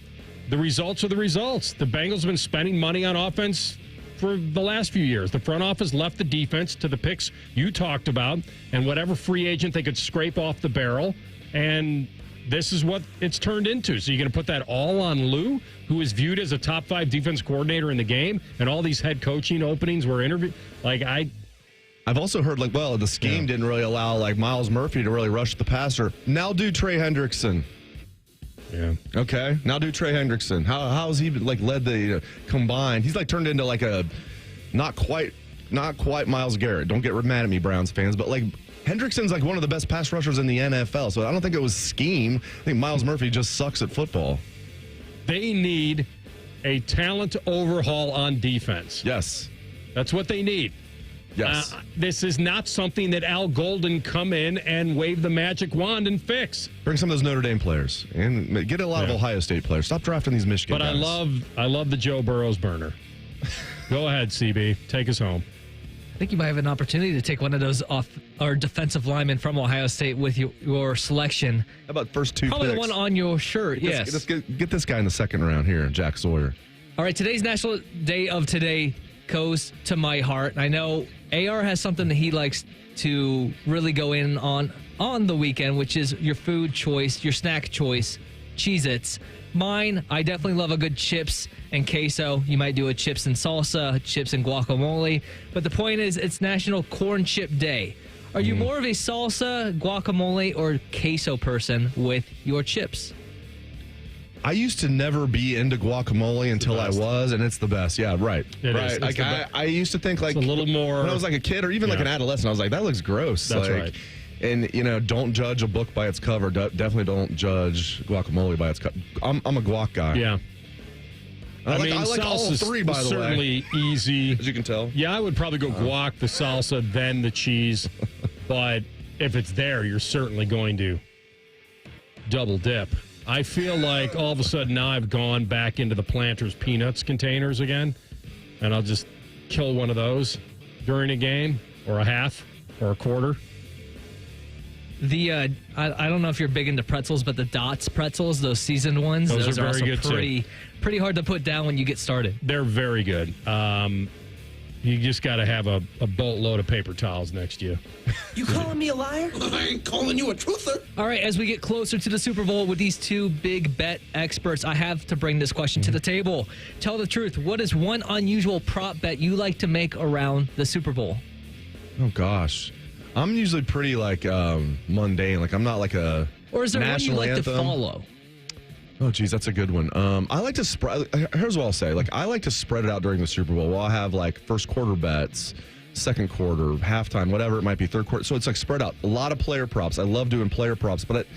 the results are the results. The Bengals have been spending money on offense for the last few years. The front office left the defense to the picks you talked about and whatever free agent they could scrape off the barrel, and this is what it's turned into. So you're going to put that all on Lou, who is viewed as a top 5 defense coordinator in the game, and all these head coaching openings were interviewed. I've also heard, the scheme didn't really allow, Miles Murphy to really rush the passer. Now do Trey Hendrickson. Yeah. Okay. Now do Trey Hendrickson. How has he, led the combined? He's, turned into, a not quite Myles Garrett. Don't get mad at me, Browns fans. But, Hendrickson's, one of the best pass rushers in the NFL. So I don't think it was scheme. I think Myles Murphy just sucks at football. They need a talent overhaul on defense. Yes. That's what they need. Yes. This is not something that Al Golden come in and wave the magic wand and fix. Bring some of those Notre Dame players and get a lot of Ohio State players. Stop drafting these Michigan guys. I love the Joe Burrows burner. Go ahead, CB. Take us home. I think you might have an opportunity to take one of those off our defensive linemen from Ohio State with your selection. How about first 2 Probably picks? the one on your shirt, yes. Let's get this guy in the second round here, Jack Sawyer. All right, today's National Day of Today goes to my heart. I know AR has something that he likes to really go in on the weekend, which is your food choice, your snack choice, Cheez-Its. Mine, I definitely love a good chips and queso. You might do a chips and salsa, chips and guacamole. But the point is, it's National Corn Chip Day. Are you more of a salsa, guacamole, or queso person with your chips? I used to never be into guacamole until I was, and it's the best. Yeah, right. It right. is. I used to think it's a little more when I was a kid or even an adolescent. I was like, that looks gross. That's right. And don't judge a book by its cover. Definitely don't judge guacamole by its cover. I'm a guac guy. Yeah. I like all three, by the way. Certainly easy. As you can tell. Yeah, I would probably go guac, the salsa, then the cheese. But if it's there, you're certainly going to double dip. I feel like all of a sudden now I've gone back into the Planters Peanuts containers again, and I'll just kill one of those during a game, or a half, or a quarter. I don't know if you're big into pretzels, but the Dots pretzels, those seasoned ones, those are very also good pretty hard to put down when you get started. They're very good. You just got to have a boatload of paper towels next to you. You calling me a liar? I ain't calling you a truther. All right, as we get closer to the Super Bowl with these two big bet experts, I have to bring this question to the table. Tell the truth. What is one unusual prop bet you like to make around the Super Bowl? Oh, gosh. I'm usually pretty, mundane. I'm not like a Or is there one you like anthem. to follow? Oh, geez, that's a good one. I like to spread. Here's what I'll say. I like to spread it out during the Super Bowl. I'll have first quarter bets, second quarter, halftime, whatever it might be, third quarter. So it's spread out. A lot of player props. I love doing player props. But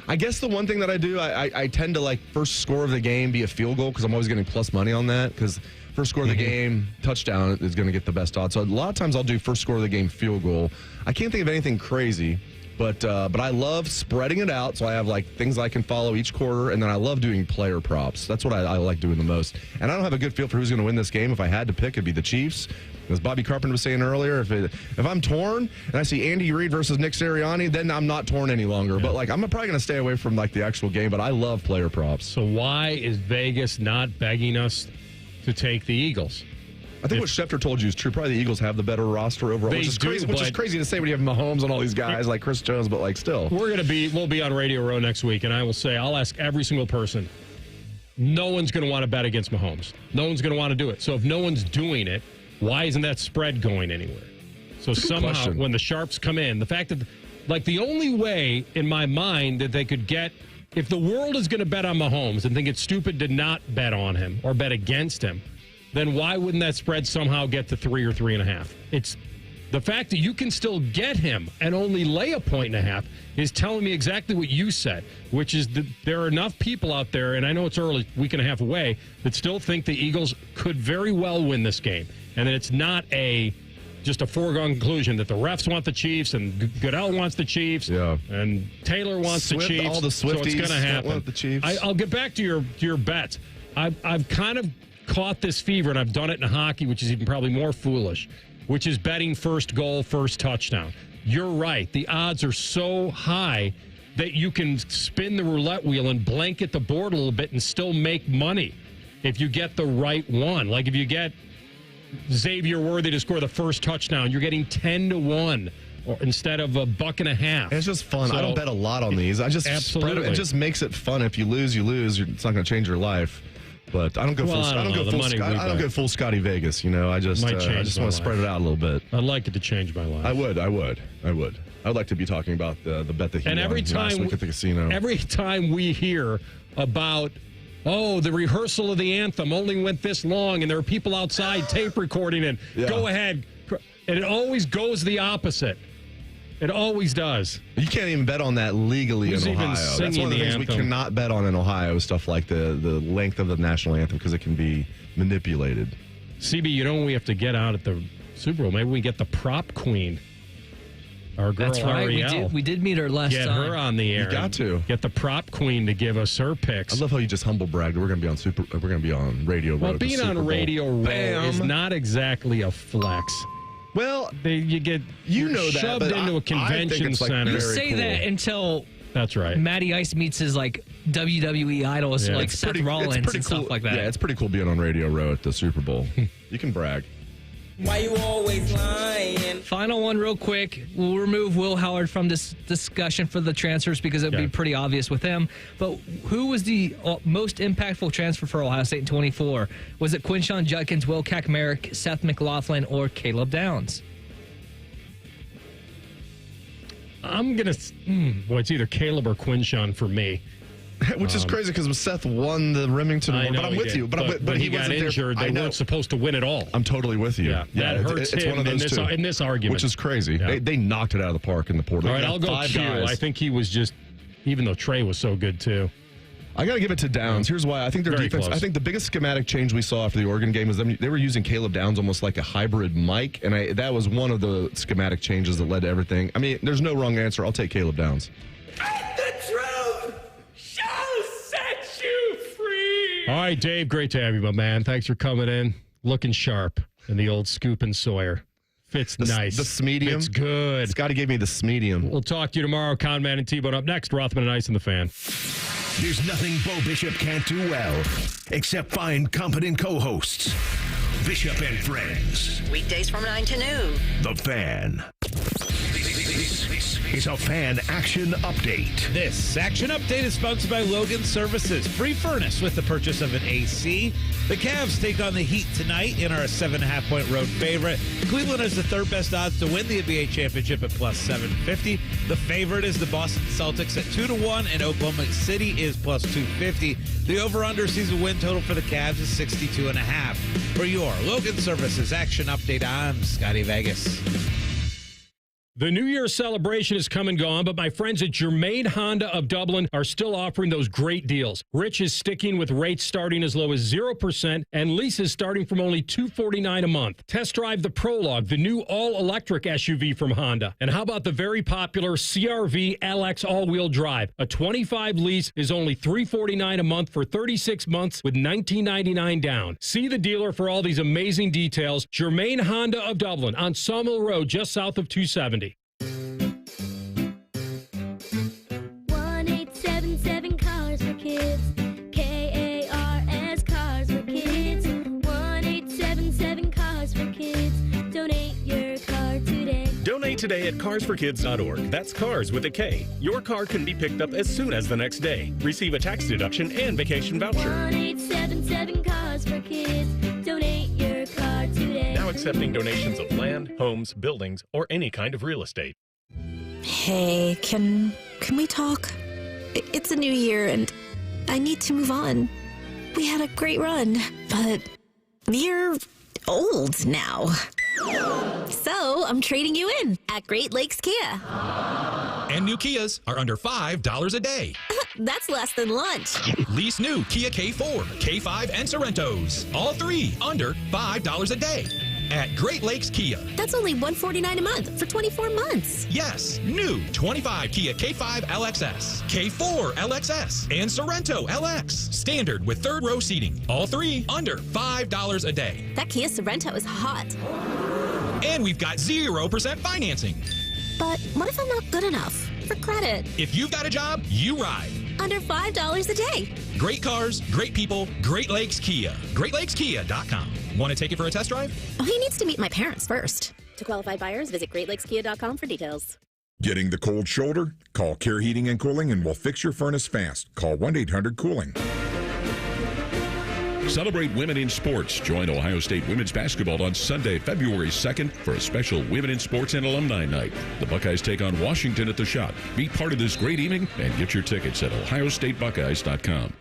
I guess the one thing that I do, I tend to first score of the game be a field goal because I'm always getting plus money on that because first score of the game, touchdown is going to get the best odds. So a lot of times I'll do first score of the game field goal. I can't think of anything crazy. But I love spreading it out, so I have things I can follow each quarter, and then I love doing player props. That's what I like doing the most. And I don't have a good feel for who's going to win this game. If I had to pick, it'd be the Chiefs. As Bobby Carpenter was saying earlier, if I'm torn and I see Andy Reid versus Nick Sirianni, then I'm not torn any longer. Yeah. But I'm probably going to stay away from the actual game. But I love player props. So why is Vegas not begging us to take the Eagles? I think what Schefter told you is true. Probably the Eagles have the better roster overall, which is crazy to say when you have Mahomes and all these guys like Chris Jones, but still. We'll be on Radio Row next week, and I will say, I'll ask every single person, no one's going to want to bet against Mahomes. No one's going to want to do it. So if no one's doing it, why isn't that spread going anywhere? So somehow, when the sharps come in, the fact that, the only way in my mind that they could get, if the world is going to bet on Mahomes and think it's stupid to not bet on him or bet against him, then why wouldn't that spread somehow get to 3 or 3.5? It's the fact that you can still get him and only lay 1.5 is telling me exactly what you said, which is that there are enough people out there, and I know it's early, week and a half away, that still think the Eagles could very well win this game, and that it's not just a foregone conclusion that the refs want the Chiefs and Goodell wants the Chiefs and Taylor wants the Chiefs. All the Swifties so it's going to happen. Want the Chiefs. I'll get back to your bets. I've kind of caught this fever, and I've done it in hockey, which is even probably more foolish, which is betting first goal, first touchdown. You're right. The odds are so high that you can spin the roulette wheel and blanket the board a little bit and still make money if you get the right one. Like if you get Xavier Worthy to score the first touchdown, you're getting 10-1 instead of $1.50. It's just fun. I don't bet a lot on these. I just spread it. It just makes it fun. If you lose, you lose. It's not going to change your life. But I don't go full. I don't go full Scotty Vegas. You know, I just want to spread it out a little bit. I'd like it to change my life. I would like to be talking about the bet that he won last week at the casino. Every time we hear about, the rehearsal of the anthem only went this long, and there are people outside tape recording it. Yeah. Go ahead, and it always goes the opposite. It always does. You can't even bet on that legally in Ohio. That's one of the things we cannot bet on in Ohio, stuff like the length of the national anthem, because it can be manipulated. CB, you know when we have to get out at the Super Bowl? Maybe we get the prop queen. Our girl, that's right. Ariel. We did meet her last time. Get her on the air. You got to get the prop queen to give us her picks. I love how you just humble bragged. We're going to be on Radio Row. Well, being on Radio Row is not exactly a flex. Well, you get shoved into a convention center. You say that until that's right. Matty Ice meets his WWE idols like Seth Rollins and stuff like that. Yeah, it's pretty cool being on Radio Row at the Super Bowl. You can brag. Why you always lying? Final one real quick. We'll remove Will Howard from this discussion for the transfers because it would be pretty obvious with him. But who was the most impactful transfer for Ohio State in 24? Was it Quinshon Judkins, Will Kaczmarek, Seth McLaughlin, or Caleb Downs? I'm going to... it's either Caleb or Quinshon for me. Which is crazy because Seth won the Remington Award. But I'm with you. But he got injured. They weren't supposed to win it all. I'm totally with you. Yeah, that hurts him one of those in this argument. Which is crazy. Yeah. They knocked it out of the park in the portal. All right, I'll go Q. I think he was just, even though Trey was so good too. I got to give it to Downs. Here's why. I think their defense, I think the biggest schematic change we saw after the Oregon game was they were using Caleb Downs almost like a hybrid Mike, and that was one of the schematic changes that led to everything. I mean, there's no wrong answer. I'll take Caleb Downs. All right, Dave, great to have you, my man. Thanks for coming in. Looking sharp in the old Scoop and Sawyer. Fits nice. The Smedium. It's good. Scotty gave me the Smedium. We'll talk to you tomorrow. Conman and T-Bone up next. Rothman and Ice and the Fan. There's nothing Bo Bishop can't do well, except find competent co-hosts. Bishop and Friends. Weekdays from 9 to noon. The Fan. This is a Fan Action Update. This Action Update is sponsored by Logan Services. Free furnace with the purchase of an AC. The Cavs take on the Heat tonight in our 7.5-point road favorite. Cleveland has the third best odds to win the NBA championship at plus 750. The favorite is the Boston Celtics at 2-1, and Oklahoma City is plus 250. The over-under season win total for the Cavs is 62.5. For your Logan Services Action Update, I'm Scotty Vegas. The New Year's celebration is come and gone, but my friends at Germain Honda of Dublin are still offering those great deals. Rich is sticking with rates starting as low as 0% and leases starting from only $249 a month. Test drive the Prologue, the new all-electric SUV from Honda. And how about the very popular CR-V LX all-wheel drive? A 25 lease is only $349 a month for 36 months with $19.99 down. See the dealer for all these amazing details. Germain Honda of Dublin on Sawmill Road, just south of 270. 1-877 Cars for Kids. KARS Cars for Kids. 1-877 Cars for Kids. Donate your car today. Donate today at carsforkids.org. That's cars with a K. Your car can be picked up as soon as the next day. Receive a tax deduction and vacation voucher. 1-877 Cars for Kids. Donate your car today. Now accepting donations of land, homes, buildings, or any kind of real estate. Hey, can we talk? It's a new year and I need to move on. We had a great run, but you're old now. So I'm trading you in at Great Lakes Kia. And new Kias are under $5 a day. That's less than lunch. Lease new Kia K4, K5, and Sorrentos. All three under $5 a day. At Great Lakes Kia. That's only $149 a month for 24 months. Yes, new 25 Kia K5 LXS, K4 LXS, and Sorrento LX. Standard with third row seating. All three under $5 a day. That Kia Sorrento is hot. And we've got 0% financing. But what if I'm not good enough for credit? If you've got a job, you ride. Under $5 a day. Great cars, great people, Great Lakes Kia. GreatLakesKia.com. Want to take it for a test drive? He needs to meet my parents first. To qualified buyers, visit GreatLakesKia.com for details. Getting the cold shoulder? Call Care Heating and Cooling and we'll fix your furnace fast. Call 1-800-COOLING. Celebrate women in sports. Join Ohio State women's basketball on Sunday, February 2nd for a special Women in Sports and Alumni Night. The Buckeyes take on Washington at the Shot. Be part of this great evening and get your tickets at ohiostatebuckeyes.com.